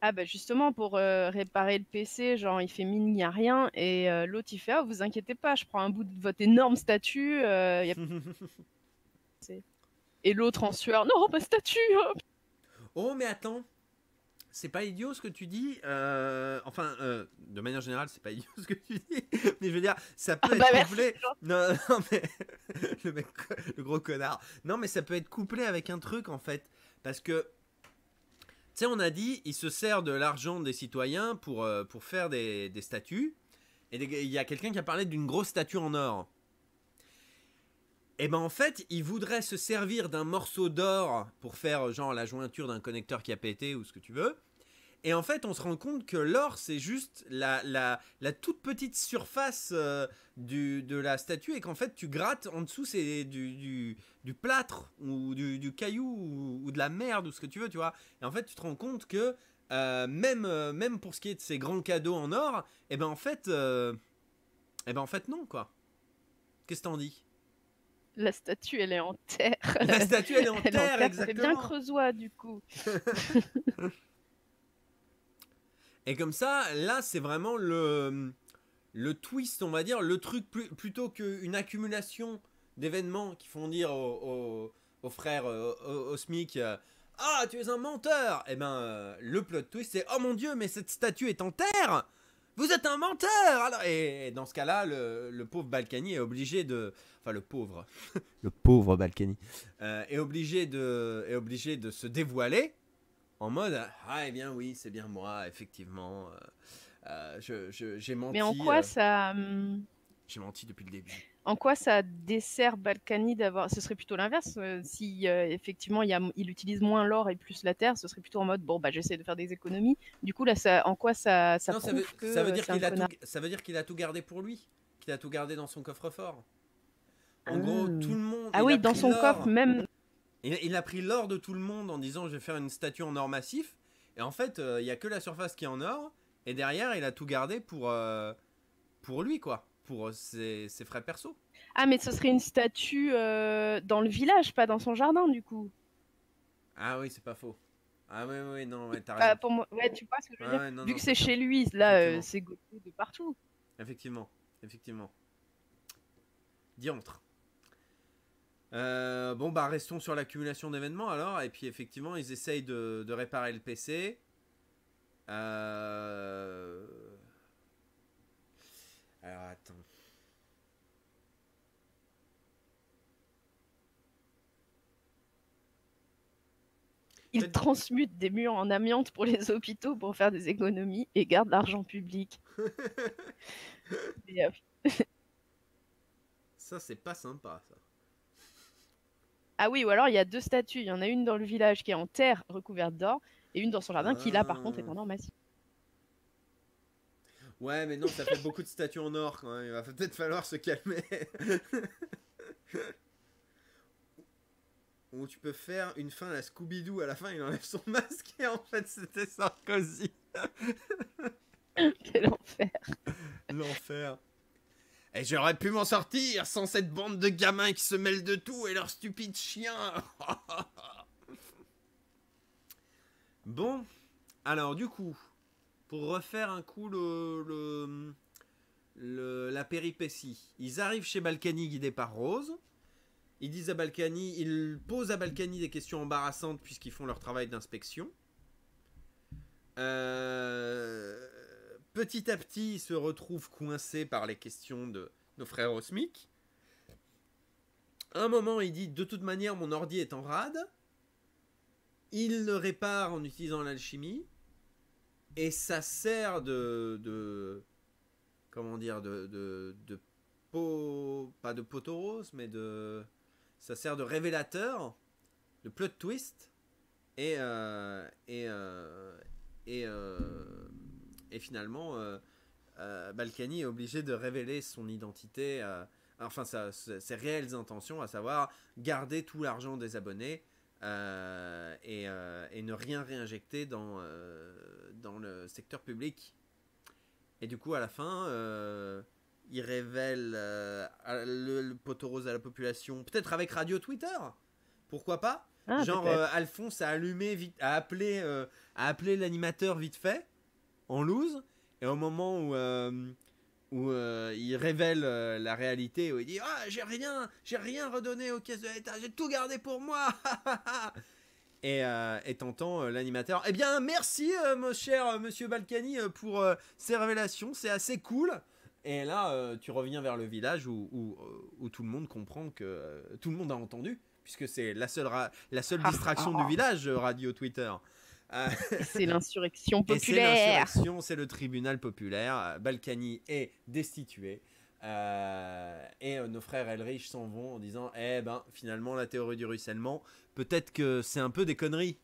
Ah bah justement, pour réparer le PC, genre il fait mine, il n'y a rien, et l'autre il fait « Ah, vous inquiétez pas, je prends un bout de votre énorme statue. Et l'autre en sueur « Non, ma statue !» Oh, mais attends, c'est pas idiot ce que tu dis. Enfin, de manière générale, c'est pas idiot ce que tu dis. Mais je veux dire, ça peut être couplé. Non, non, mais le mec, le gros connard. Non, mais ça peut être couplé avec un truc en fait, parce que tu sais, on a dit, il se sert de l'argent des citoyens pour faire des statues. Et il y a quelqu'un qui a parlé d'une grosse statue en or. Et ben en fait, il voudrait se servir d'un morceau d'or pour faire genre la jointure d'un connecteur qui a pété ou ce que tu veux. Et en fait, on se rend compte que l'or, c'est juste la toute petite surface de la statue et qu'en fait, tu grattes en dessous, c'est du plâtre ou du caillou ou de la merde ou ce que tu veux, tu vois. Et en fait, tu te rends compte que même pour ce qui est de ces grands cadeaux en or, et ben en fait non, quoi. Qu'est-ce que t'en dis? La statue, elle est en terre. La statue, elle est en terre, exactement. C'est bien creusois, du coup. Et comme ça, là, c'est vraiment le twist, on va dire, le truc plutôt qu'une accumulation d'événements qui font dire aux frères, au SMIC, ah, tu es un menteur. Et ben, le plot twist, c'est, oh mon Dieu, mais cette statue est en terre. Vous êtes un menteur. Alors, et dans ce cas-là, le pauvre Balkany est obligé de, enfin le pauvre Balkany est obligé de se dévoiler. En mode, ah, eh bien oui, c'est bien moi, effectivement. J'ai menti. Mais en quoi ça. J'ai menti depuis le début. En quoi ça dessert Balkany d'avoir. Ce serait plutôt l'inverse. Si effectivement il utilise moins l'or et plus la terre, ce serait plutôt en mode, bon, bah j'essaie de faire des économies. Du coup, là, en quoi ça non, prouve que ça veut dire qu'il a tout gardé pour lui. Qu'il a tout gardé dans son coffre-fort. En gros, tout le monde. Ah oui, dans son coffre, même. Il a pris l'or de tout le monde en disant je vais faire une statue en or massif. Et en fait, il n'y a que la surface qui est en or. Et derrière, il a tout gardé pour lui, quoi. Pour ses frais perso. Ah, mais ce serait une statue dans le village, pas dans son jardin, du coup. Ah oui, c'est pas faux. Ah oui, non, ouais, t'as raison. Pour moi, ouais, tu vois ce que je veux dire. Ouais, non, Vu non, que c'est chez lui, là, c'est goûté de partout. Effectivement. Diantre. Bon, bah, restons sur l'accumulation d'événements alors. Et puis, effectivement, ils essayent de réparer le PC. Alors, attends. Ils transmutent des murs en amiante pour les hôpitaux pour faire des économies et gardent l'argent public. Ça, c'est pas sympa, ça. Ah oui, ou alors il y a deux statues. Il y en a une dans le village qui est en terre recouverte d'or et une dans son jardin qui, là, par contre, est en or massif. Ouais, mais non, ça fait beaucoup de statues en or quand même. Il va peut-être falloir se calmer. Ou tu peux faire une fin à la Scooby-Doo. À la fin, il enlève son masque et en fait, c'était Sarkozy. Quel enfer. L'enfer. Et j'aurais pu m'en sortir sans cette bande de gamins qui se mêlent de tout et leurs stupides chiens. Bon, alors du coup, pour refaire un coup la péripétie, ils arrivent chez Balkany guidés par Rose. Ils posent à Balkany des questions embarrassantes puisqu'ils font leur travail d'inspection. Petit à petit, ils se retrouvent coincés par les questions de nos frères au SMIC. À un moment, il dit, de toute manière, mon ordi est en rade. Il le répare en utilisant l'alchimie. Et ça sert comment dire, pas de poteau rose, mais ça sert de révélateur, de plot twist. Et finalement, Balkany est obligé de révéler son identité, enfin ses réelles intentions, à savoir garder tout l'argent des abonnés et ne rien réinjecter dans le secteur public. Et du coup, à la fin, il révèle le poteau rose à la population, peut-être avec Radio Twitter, pourquoi pas. Genre Alphonse a appelé l'animateur vite fait en loose, et au moment où il révèle la réalité, où il dit j'ai rien redonné aux caisses de l'État, j'ai tout gardé pour moi. Et t'entends l'animateur. Eh bien, merci, mon cher monsieur Balkany, pour ces révélations. C'est assez cool. Et là, tu reviens vers le village où tout le monde comprend que tout le monde a entendu, puisque c'est la seule distraction du village, radio Twitter. C'est l'insurrection Et c'est populaire. l'insurrection, c'est le tribunal populaire. Balkany est destitué. Et nos frères Elrich s'en vont en disant eh ben finalement la théorie du ruissellement peut-être que c'est un peu des conneries.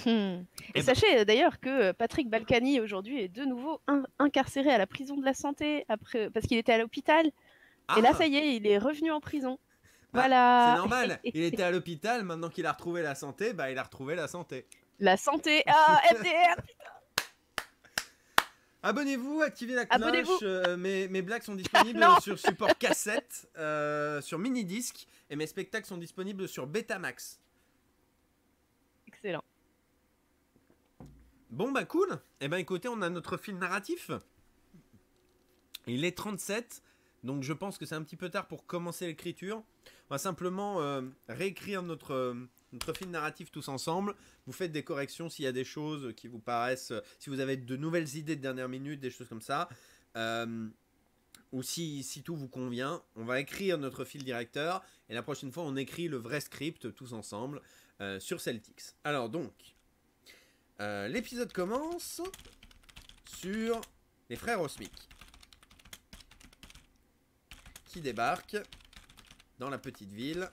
Et sachez d'ailleurs que Patrick Balkany aujourd'hui est de nouveau incarcéré à la prison de la santé parce qu'il était à l'hôpital. Et là, ça y est, il est revenu en prison. Voilà. C'est normal, il était à l'hôpital, maintenant qu'il a retrouvé la santé, bah il a retrouvé la santé. La santé, ah, MDR. Abonnez-vous, activez la cloche. Mes blagues sont disponibles sur support cassette, sur mini-disque, et mes spectacles sont disponibles sur Betamax. Excellent. Bon bah cool. Eh ben écoutez, on a notre fil narratif. Il est 37, donc je pense que c'est un petit peu tard pour commencer l'écriture. On va simplement réécrire notre fil narratif tous ensemble. Vous faites des corrections s'il y a des choses qui vous paraissent... si vous avez de nouvelles idées de dernière minute, des choses comme ça. Ou si tout vous convient, on va écrire notre fil directeur. Et la prochaine fois, on écrit le vrai script tous ensemble sur Celtics. Alors donc, l'épisode commence sur les frères Osmic qui débarquent dans la petite ville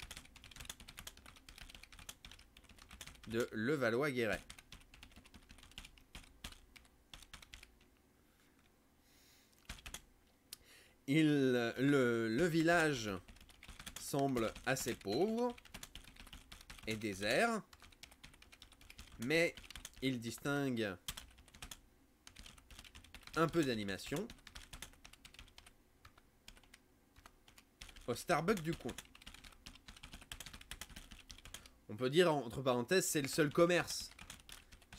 de Levallois-Guéret. Le village semble assez pauvre et désert, mais il distingue un peu d'animation au Starbucks du coin. On peut dire entre parenthèses, c'est le seul commerce.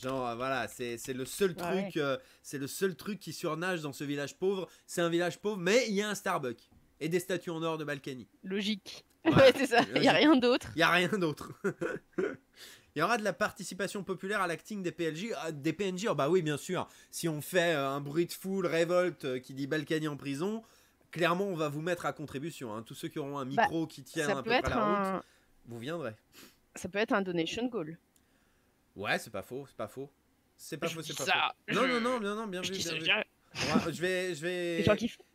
Genre voilà, c'est le seul truc, c'est le seul truc qui surnage dans ce village pauvre. C'est un village pauvre, mais il y a un Starbucks et des statues en or de Balkany. Logique. Voilà, ouais, c'est ça. Il y a rien d'autre. Il y a rien d'autre. Il y aura de la participation populaire à l'acting des PNJ. Oh bah oui, bien sûr. Si on fait un bruit de foule, révolte qui dit Balkany en prison, clairement on va vous mettre à contribution. Hein. Tous ceux qui auront un micro qui tient à peu près la route, vous viendrez. Ça peut être un donation goal. Ouais, c'est pas faux, c'est pas faux. C'est pas faux, c'est pas ça, faux. Non, bien vu, bien vu.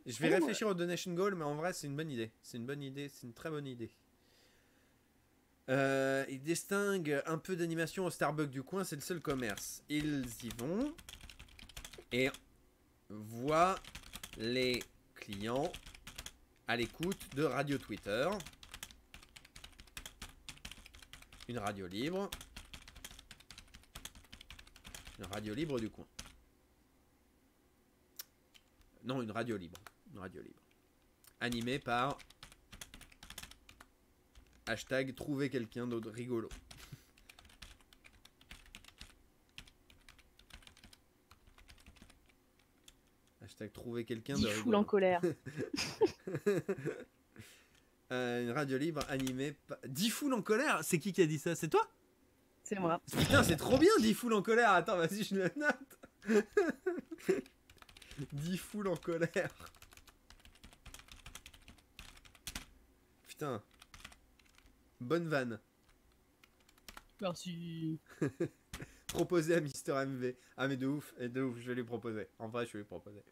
Je vais réfléchir au donation goal, mais en vrai, c'est une bonne idée. C'est une très bonne idée. Ils distinguent un peu d'animation au Starbucks du coin, c'est le seul commerce. Ils y vont et voient les clients à l'écoute de Radio Twitter. Une radio libre. Une radio libre du coin. Non, une radio libre. Une radio libre. Animée par... Hashtag trouver quelqu'un d'autre rigolo. Hashtag trouver quelqu'un de rigolo. 10 foules en colère. Une radio libre animée par... 10 foules en colère. C'est qui a dit ça? C'est toi? C'est moi. Putain, c'est trop bien 10 foules en colère. Attends, vas-y, je le note. 10 foules en colère. Putain. Bonne vanne. Merci. Proposé à Mister MV. Ah mais de ouf, je vais lui proposer. En vrai, je vais lui proposer.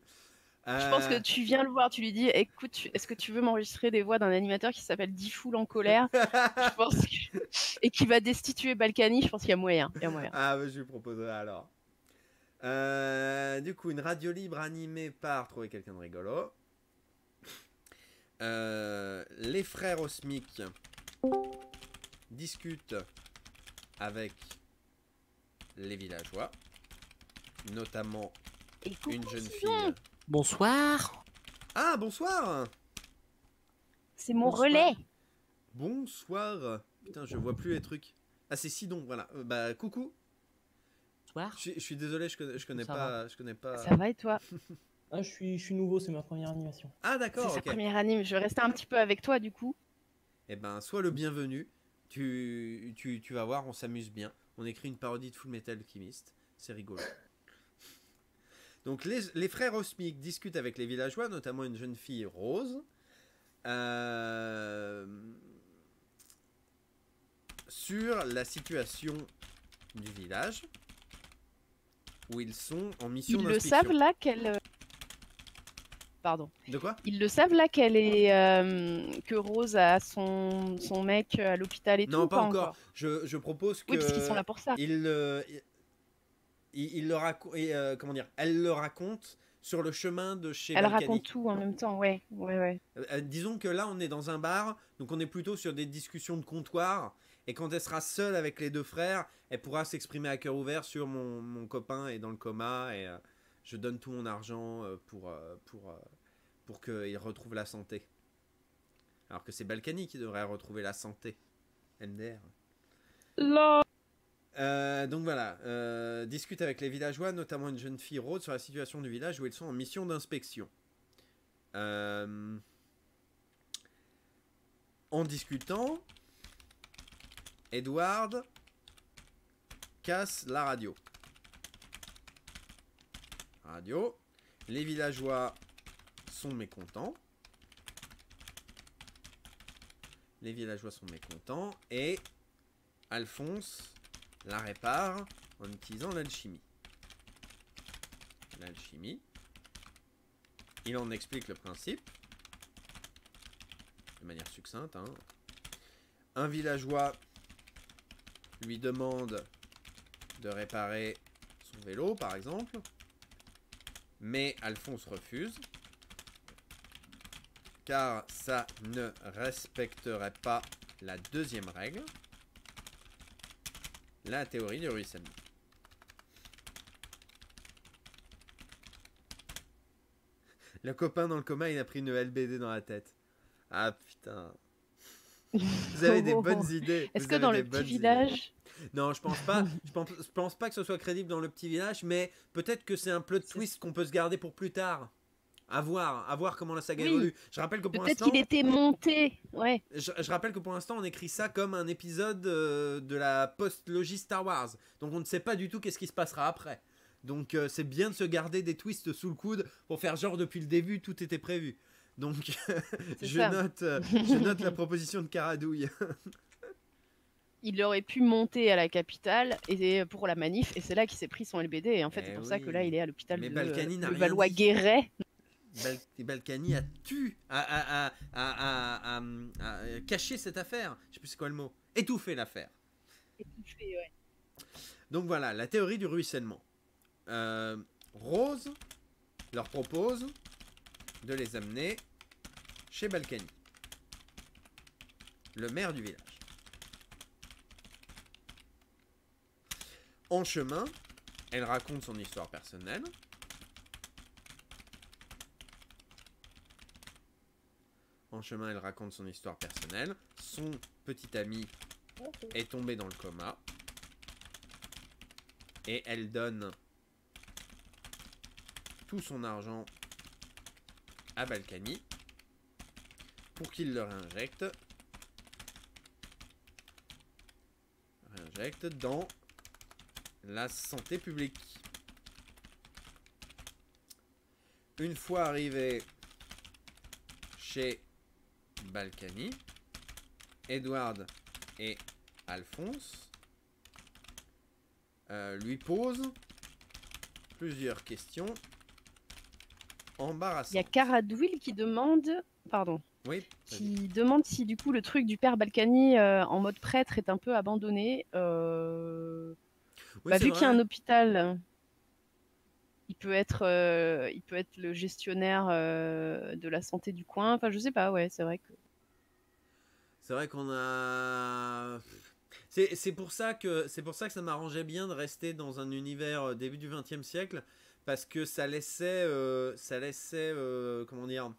Je pense que tu viens le voir, tu lui dis écoute, est-ce que tu veux m'enregistrer des voix d'un animateur qui s'appelle 10 foules en colère? Je pense que... et qui va destituer Balkany, je pense qu'il y a moyen. Ah bah, je lui proposerai alors. Du coup, une radio libre animée par trouver quelqu'un de rigolo. Les frères Osmic discutent avec les villageois, notamment une jeune fille. Bonsoir. Ah, bonsoir. C'est mon relais. Bonsoir. Putain, je vois plus les trucs. Ah, c'est Sidon, voilà. Bah, coucou. Bonsoir. Je suis désolé, je connais pas. Ça va et toi? Ah, je suis nouveau, c'est ma première animation. Ah, d'accord, C'est sa ok. première anime. Je vais rester un petit peu avec toi du coup. Eh ben, sois le bienvenu. Tu vas voir, on s'amuse bien. On écrit une parodie de Full Metal Alchemist. C'est rigolo. Donc les frères Osmic discutent avec les villageois, notamment une jeune fille Rose, sur la situation du village où ils sont en mission Ils le d'inspection. savent là qu'elle. Pardon. De quoi? Ils le savent là qu'elle est que Rose a son mec à l'hôpital et tout. Non, ou pas encore. Je propose que Oui, parce qu'ils sont là pour ça. il le comment dire, elle le raconte sur le chemin de chez Elle Balkany. raconte tout en même temps, ouais. Disons que là, on est dans un bar, donc on est plutôt sur des discussions de comptoir. Et quand elle sera seule avec les deux frères, elle pourra s'exprimer à cœur ouvert sur mon copain est dans le coma et je donne tout mon argent pour qu'il retrouve la santé. Alors que c'est Balkany qui devrait retrouver la santé. MDR. Donc voilà, discute avec les villageois, notamment une jeune fille Rose, sur la situation du village où ils sont en mission d'inspection. En discutant, Edward casse la radio. Les villageois sont mécontents. Et Alphonse la répare en utilisant l'alchimie. Il en explique le principe de manière succincte. Un villageois lui demande de réparer son vélo, par exemple, mais Alphonse refuse, car ça ne respecterait pas la deuxième règle, la théorie du ruissellement. Le copain dans le coma, il a pris une LBD dans la tête. Ah putain. Vous avez des bonnes idées. Est-ce que dans le petit village... Non, je pense pas. Je pense pas que ce soit crédible dans le petit village, mais peut-être que c'est un plot twist qu'on peut se garder pour plus tard. À voir comment la saga évolue. Je rappelle que pour Peut-être l'instant, qu'il était monté. Ouais. je rappelle que pour l'instant, on écrit ça comme un épisode de la post-logie Star Wars. Donc on ne sait pas du tout qu'est-ce qui se passera après. Donc c'est bien de se garder des twists sous le coude pour faire genre depuis le début tout était prévu. Donc je note la proposition de Caradouille. Il aurait pu monter à la capitale et pour la manif, et c'est là qu'il s'est pris son LBD. Et en fait, c'est pour ça que là, il est à l'hôpital Mais de Balkany n'a rien Valois-Guéret. Balkany a caché cette affaire. Je sais plus c'est quoi le mot. Étouffé l'affaire. Étouffé, ouais. Donc voilà, la théorie du ruissellement. Rose leur propose de les amener chez Balkany, le maire du village. En chemin, elle raconte son histoire personnelle. Son petit ami est tombé dans le coma. Et elle donne tout son argent à Balkany pour qu'il le réinjecte dans la santé publique. Une fois arrivé chez Balkany, Edward et Alphonse lui posent plusieurs questions embarrassantes. Il y a Caradouille qui demande... Pardon. Oui, qui demande si du coup le truc du père Balkany en mode prêtre est un peu abandonné. oui, Vu qu'il y a un hôpital, il peut être le gestionnaire de la santé du coin. Enfin, je sais pas, ouais, c'est vrai que... C'est vrai qu'on a... C'est pour ça que ça m'arrangeait bien de rester dans un univers début du XXe siècle, parce que ça laissait comment dire,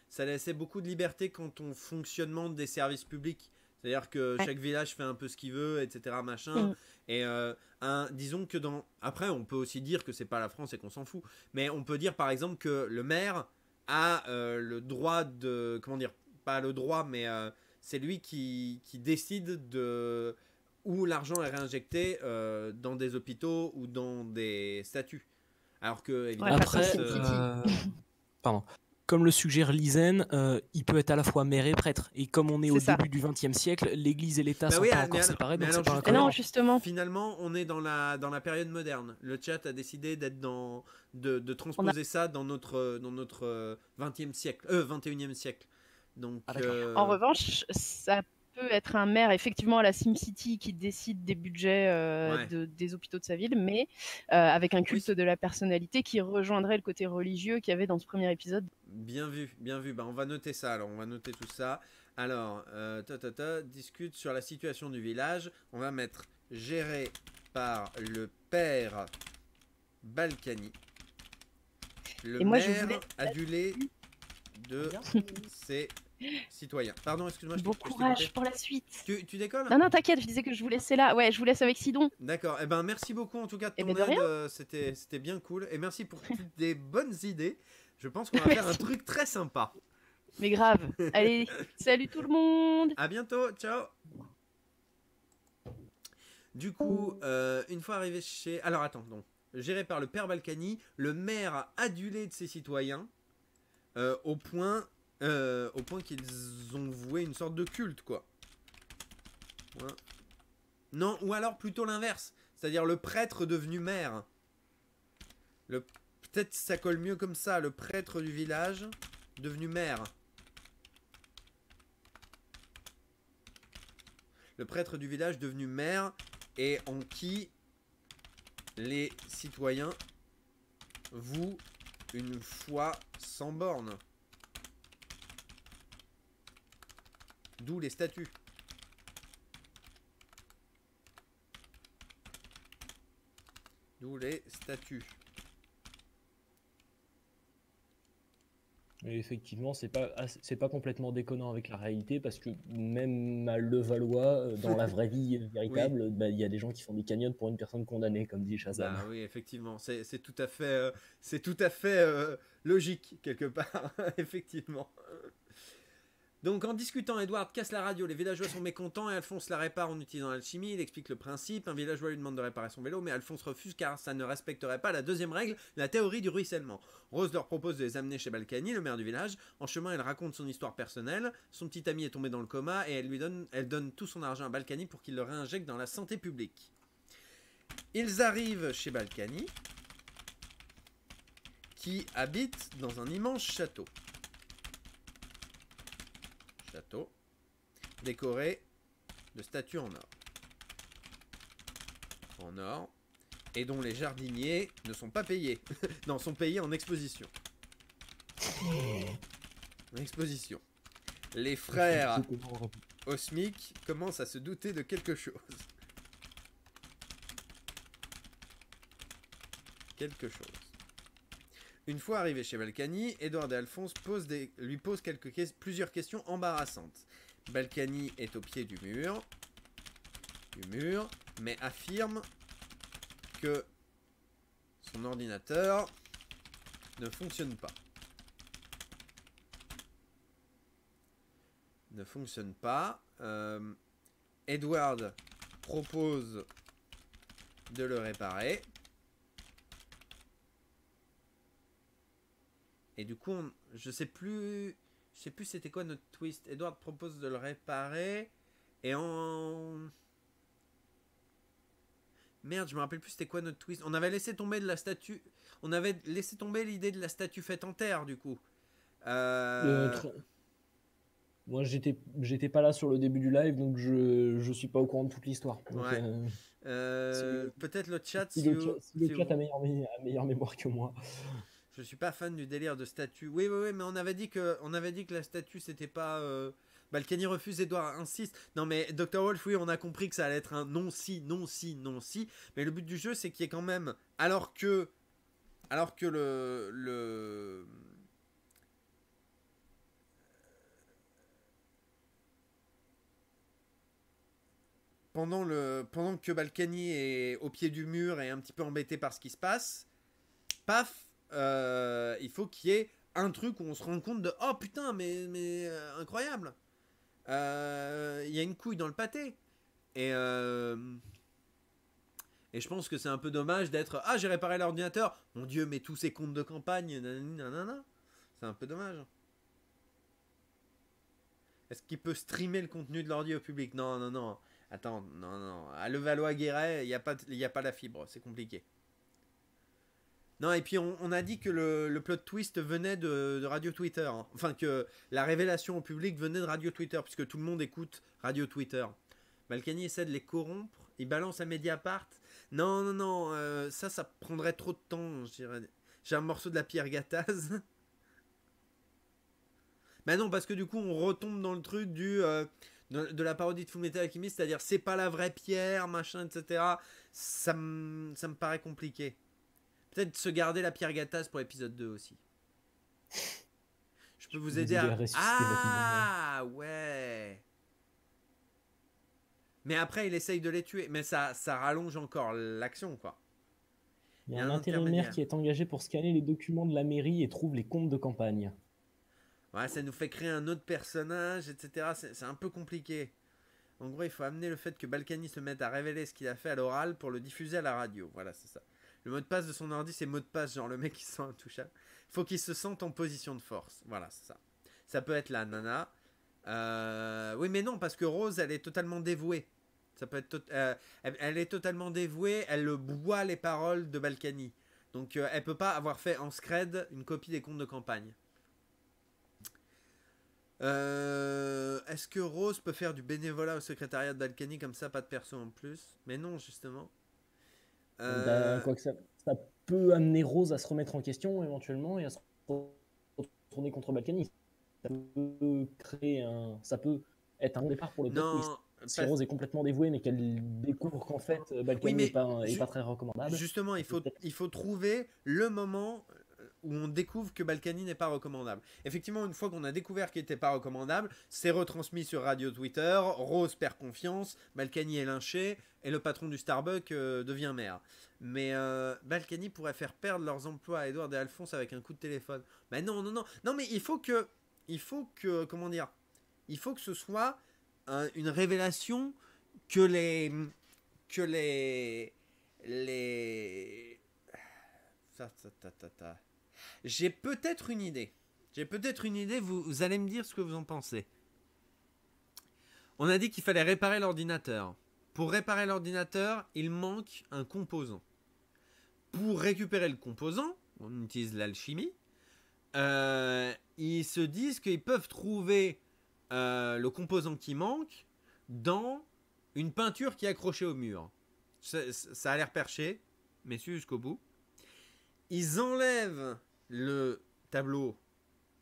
ça laissait beaucoup de liberté quant au fonctionnement des services publics. C'est-à-dire que chaque village fait un peu ce qu'il veut, etc. machin. Et disons que après, on peut aussi dire que c'est pas la France et qu'on s'en fout. Mais on peut dire par exemple que le maire a le droit de... Comment dire? Pas le droit, mais c'est lui qui décide de où l'argent est réinjecté dans des hôpitaux ou dans des statuts. Alors que, évidemment, Après, ça c'est se- Pardon. Comme le suggère Lizen, il peut être à la fois maire et prêtre. Et comme on est au C'est ça. début du XXe siècle, l'Église et l'État Bah sont oui, pas mais encore alors- séparés, mais donc alors c'est pas justement- non, incohérent. justement. Finalement, on est dans la période moderne. Le chat a décidé de transposer ça dans notre 20e siècle, 21e siècle. Donc, Ah, d'accord. En revanche, ça peut être un maire, effectivement, à la SimCity qui décide des budgets Ouais. des hôpitaux de sa ville, mais avec un culte de la personnalité qui rejoindrait le côté religieux qu'il y avait dans ce premier épisode. bien vu, bien vu. Bah, on va noter ça. Alors, on va noter tout ça. Alors, discute sur la situation du village. On va mettre géré par le père Balkany. Le Et moi, je maire voulais- adulé de ses citoyens. Pardon, excuse-moi. Bon je t'ai courage coupé. pour la suite. Tu décolles? Non, non, t'inquiète, je disais que je vous laissais là. Ouais, je vous laisse avec Sidon. D'accord. Eh ben, merci beaucoup en tout cas de Eh ton ben, de aide. rien. C'était bien cool. Et merci pour toutes des bonnes idées. Je pense qu'on va faire un Merci. truc très sympa. Mais grave. Allez, salut tout le monde. À bientôt. Ciao. Du coup, une fois arrivé chez... Alors attends, donc. Géré par le père Balkany, le maire a adulé de ses citoyens au point qu'ils ont voué une sorte de culte, quoi. Ouais. Non, ou alors plutôt l'inverse. C'est-à-dire le prêtre devenu maire. Peut-être ça colle mieux comme ça. Le prêtre du village devenu maire. Le prêtre du village devenu maire et en qui les citoyens vouent une foi sans borne. D'où les statuts. D'où les statuts. Et effectivement, c'est pas complètement déconnant avec la réalité parce que même à Levallois, dans la vraie vie véritable, bah, il y a des gens qui font des cagnottes pour une personne condamnée, comme dit Shazam. Ah oui, effectivement, c'est tout à fait, logique quelque part, effectivement. Donc en discutant, Edward casse la radio, les villageois sont mécontents et Alphonse la répare en utilisant l'alchimie, il explique le principe, un villageois lui demande de réparer son vélo, mais Alphonse refuse car ça ne respecterait pas la deuxième règle, la théorie du ruissellement. Rose leur propose de les amener chez Balkany, le maire du village, en chemin elle raconte son histoire personnelle, son petit ami est tombé dans le coma et elle donne tout son argent à Balkany pour qu'il le réinjecte dans la santé publique. Ils arrivent chez Balkany, qui habite dans un immense château. Château décoré de statues en or. En or. Et dont les jardiniers ne sont pas payés. Non, sont payés en exposition. En exposition. Les frères Osmic commencent à se douter de quelque chose. Quelque chose. Une fois arrivé chez Balkany, Edward et Alphonse lui posent plusieurs questions embarrassantes. Balkany est au pied du mur, mais affirme que son ordinateur ne fonctionne pas. Ne fonctionne pas. Edward propose de le réparer. Et du coup, je sais plus c'était quoi notre twist. Edward propose de le réparer. Et Merde, je me rappelle plus c'était quoi notre twist. On avait laissé tomber de la statue. On avait laissé tomber l'idée de la statue faite en terre, du coup. Moi, j'étais pas là sur le début du live, donc je suis pas au courant de toute l'histoire. Ouais. Peut-être le chat. Si le chat a meilleure mémoire que moi. Je suis pas fan du délire de statue. Oui, mais on avait dit que la statue c'était pas. Balkany refuse, Edward insiste. Non mais Dr. Wolf, oui, on a compris que ça allait être un non si. Mais le but du jeu, c'est qu'il y ait quand même, alors que le pendant que Balkany est au pied du mur et un petit peu embêté par ce qui se passe, paf. Il faut qu'il y ait un truc où on se rend compte de oh putain mais incroyable. il y a une couille dans le pâté. Et je pense que c'est un peu dommage d'être « Ah, j'ai réparé l'ordinateur. Mon Dieu, mais tous ces comptes de campagne, nanana. » C'est un peu dommage. Est-ce qu'il peut streamer le contenu de l'ordi au public? Non, non, non. Attends, non, non. À Levallois-Guéret, il n'y a pas la fibre. C'est compliqué. Non, et puis on a dit que le plot twist venait de Radio Twitter. Hein. Enfin, que la révélation au public venait de Radio Twitter, puisque tout le monde écoute Radio Twitter. Balkany essaie de les corrompre. Il balance à Mediapart. Non, non, non. Ça prendrait trop de temps, je dirais. J'ai un morceau de la pierre Gattaz. Mais non, parce que du coup, on retombe dans le truc de la parodie de Fullmetal Alchemist, c'est-à-dire c'est pas la vraie pierre, machin, etc. Ça me paraît compliqué. Peut-être se garder la pierre Gattaz pour l'épisode 2 aussi. Je peux vous aider à... Ah, ouais. Mais après, il essaye de les tuer. Mais ça rallonge encore l'action, quoi. Il y a un intérimaire qui est engagé pour scanner les documents de la mairie et trouve les comptes de campagne. Ouais, ça nous fait créer un autre personnage, etc. C'est un peu compliqué. En gros, il faut amener le fait que Balkany se mette à révéler ce qu'il a fait à l'oral pour le diffuser à la radio. Voilà, c'est ça. Le mot de passe de son ordi, c'est mot de passe, genre le mec qui se sent intouchable. Il faut qu'il se sente en position de force. Voilà, c'est ça. Ça peut être la nana. Oui, mais non, parce que Rose, elle est totalement dévouée. Ça peut être elle est totalement dévouée. Elle boit les paroles de Balkany. Donc, elle peut pas avoir fait en scred une copie des comptes de campagne. Est-ce que Rose peut faire du bénévolat au secrétariat de Balkany comme ça, pas de perso en plus? Mais non, justement. Quoique ça peut amener Rose à se remettre en question éventuellement et à se retourner contre Balkany. Ça peut être un bon départ pour le plot twist. Si Rose est complètement dévouée mais qu'elle découvre qu'en fait Balkany n'est pas très recommandable. Justement, il faut trouver le moment où on découvre que Balkany n'est pas recommandable. Effectivement, une fois qu'on a découvert qu'il n'était pas recommandable, c'est retransmis sur Radio Twitter, Rose perd confiance, Balkany est lynché, et le patron du Starbucks devient maire. Mais Balkany pourrait faire perdre leurs emplois à Edward et Alphonse avec un coup de téléphone. Mais non, non, non. Non, mais il faut que comment dire? Il faut que ce soit une révélation que les J'ai peut-être une idée. Vous allez me dire ce que vous en pensez. On a dit qu'il fallait réparer l'ordinateur. Pour réparer l'ordinateur, il manque un composant. Pour récupérer le composant, on utilise l'alchimie. Ils se disent qu'ils peuvent trouver le composant qui manque dans une peinture qui est accrochée au mur. Ça a l'air perché, messieurs, jusqu'au bout. Ils enlèvent le tableau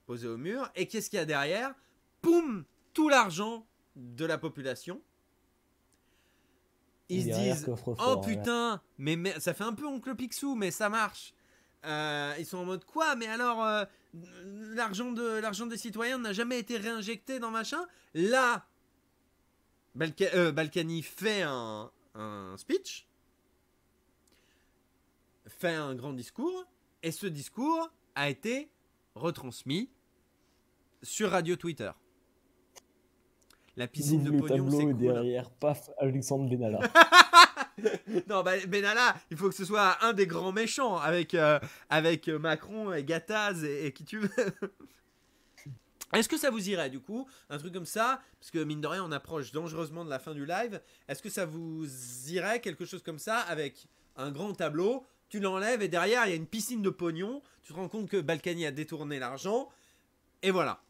posé au mur. Et qu'est-ce qu'il y a derrière? Poum! Tout l'argent de la population. Ils se disent oh putain, mais ça fait un peu Oncle Picsou, mais ça marche. Ils sont en mode quoi? Mais alors l'argent des citoyens n'a jamais été réinjecté dans machin. Là, Balkany fait un speech, fait un grand discours, et ce discours a été retransmis sur Radio Twitter. La piscine de pognon, c'est cool. Derrière, paf, Alexandre Benalla. Non, Benalla, il faut que ce soit un des grands méchants avec Macron et Gattaz et qui tu veux. Est-ce que ça vous irait du coup, un truc comme ça? Parce que mine de rien, on approche dangereusement de la fin du live. Est-ce que ça vous irait quelque chose comme ça avec un grand tableau? Tu l'enlèves et derrière, il y a une piscine de pognon. Tu te rends compte que Balkany a détourné l'argent. Et voilà.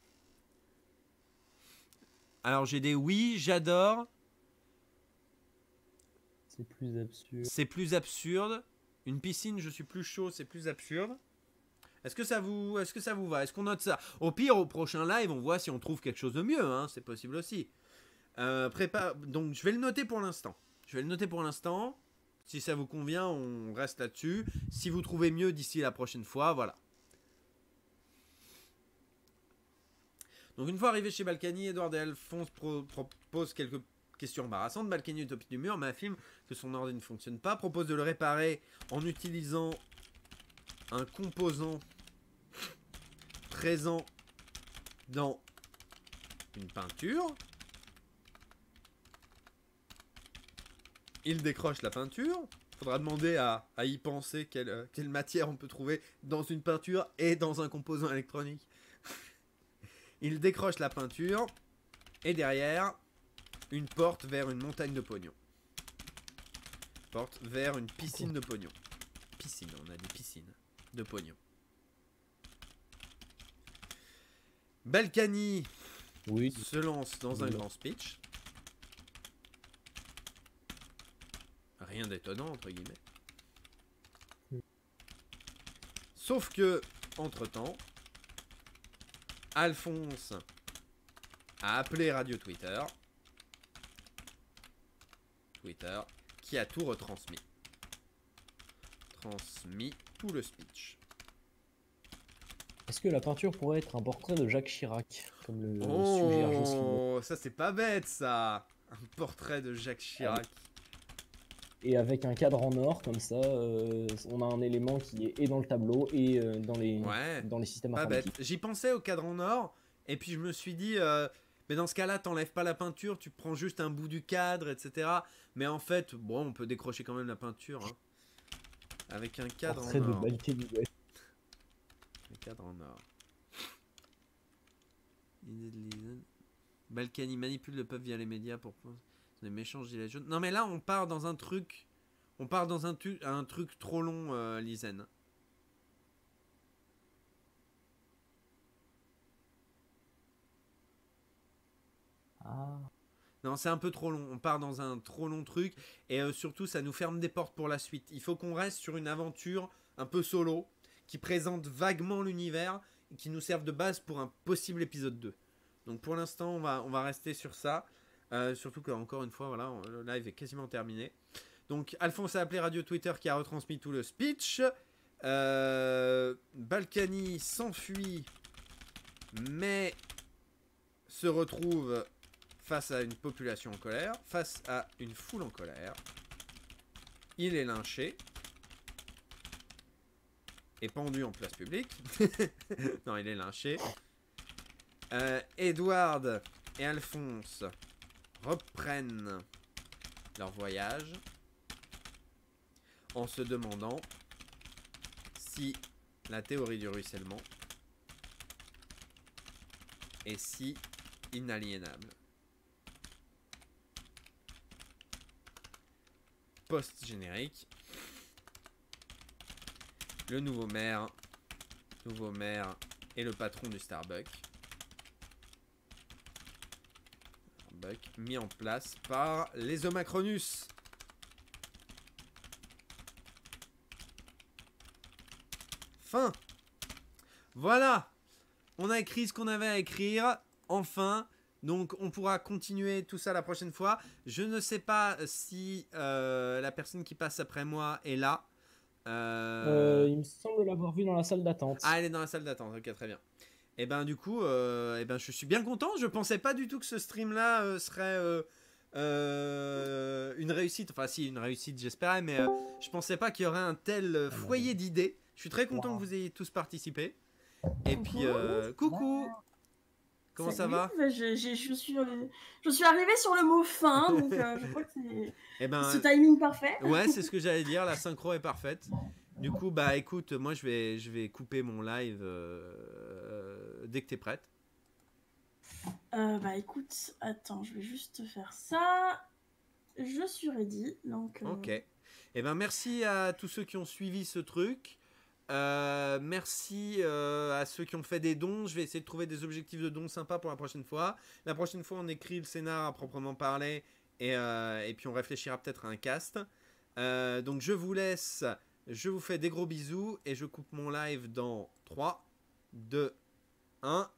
Alors j'ai des oui, j'adore. C'est plus absurde. C'est plus absurde. Une piscine, je suis plus chaud, c'est plus absurde. Est-ce que ça vous va? Est-ce qu'on note ça? Au pire, au prochain live, on voit si on trouve quelque chose de mieux. Hein, c'est possible aussi. Donc je vais le noter pour l'instant. Si ça vous convient, on reste là-dessus. Si vous trouvez mieux d'ici la prochaine fois, voilà. Donc une fois arrivé chez Balkany, Edward et Alphonse proposent quelques questions embarrassantes. Balkany est au pied du mur, mais affirme que son ordi ne fonctionne pas. Propose de le réparer en utilisant un composant présent dans une peinture. il décroche la peinture. Faudra demander à y penser quelle matière on peut trouver dans une peinture et dans un composant électronique. Il décroche la peinture et derrière, une porte vers une montagne de pognon. Porte vers une piscine de pognon. Piscine, on a dit piscine de pognon. Balkany Oui. se lance dans un grand speech. Rien d'étonnant, entre guillemets. Sauf que, entre-temps, Alphonse a appelé Radio Twitter, qui a tout retransmis. Transmis tout le speech. Est-ce que la peinture pourrait être un portrait de Jacques Chirac, comme le suggère Jocelyne? Oh, ça c'est pas bête ça. Un portrait de Jacques Chirac. Et avec un cadre en or, comme ça, on a un élément qui est et dans le tableau et dans les systèmes Pas informatiques. bête. J'y pensais au cadre en or, et puis je me suis dit, mais dans ce cas-là, t'enlèves pas la peinture, tu prends juste un bout du cadre, etc. Mais en fait, bon, on peut décrocher quand même la peinture. Hein. Avec un cadre Portrait en de or. Balkany, ouais. Un cadre en or. Balkany manipule le peuple via les médias pour des méchants gilets jaunes. Non mais là, on part dans un truc... On part dans un truc trop long, Lizen. Ah. Non, c'est un peu trop long. On part dans un trop long truc. Et surtout, ça nous ferme des portes pour la suite. Il faut qu'on reste sur une aventure un peu solo, qui présente vaguement l'univers, et qui nous serve de base pour un possible épisode 2. Donc pour l'instant, on va rester sur ça. Surtout qu'encore une fois, voilà, le live est quasiment terminé. Donc Alphonse a appelé Radio Twitter qui a retransmis tout le speech. Balkany s'enfuit, mais se retrouve face à une population en colère, face à une foule en colère. Il est lynché et pendu en place publique. Non, il est lynché. Edward et Alphonse reprennent leur voyage en se demandant si la théorie du ruissellement est si inaliénable. Post-générique. Le nouveau maire et le patron du Starbucks. Mis en place par les Omacronus. Fin. Voilà. On a écrit ce qu'on avait à écrire. Enfin. Donc on pourra continuer tout ça la prochaine fois. Je ne sais pas si la personne qui passe après moi est là. Il me semble l'avoir vu dans la salle d'attente. Ah, elle est dans la salle d'attente. Ok, très bien. Et ben du coup, je suis bien content. Je pensais pas du tout que ce stream-là serait une réussite. Enfin, si, une réussite, j'espérais, mais je pensais pas qu'il y aurait un tel foyer d'idées. Je suis très content que vous ayez tous participé. Et puis, coucou. Comment ça va? Je suis arrivée sur le mot fin, donc je crois que c'est ce c'est timing parfait. Ouais, c'est ce que j'allais dire. La synchro est parfaite. Du coup, bah écoute, moi je vais couper mon live dès que t'es prête. Bah écoute, attends, je vais juste faire ça. Je suis ready, donc... Ok. Et ben merci à tous ceux qui ont suivi ce truc. Merci à ceux qui ont fait des dons. Je vais essayer de trouver des objectifs de dons sympas pour la prochaine fois. La prochaine fois, on écrit le scénar à proprement parler et puis on réfléchira peut-être à un cast. Donc je vous laisse. Je vous fais des gros bisous et je coupe mon live dans 3, 2, 1.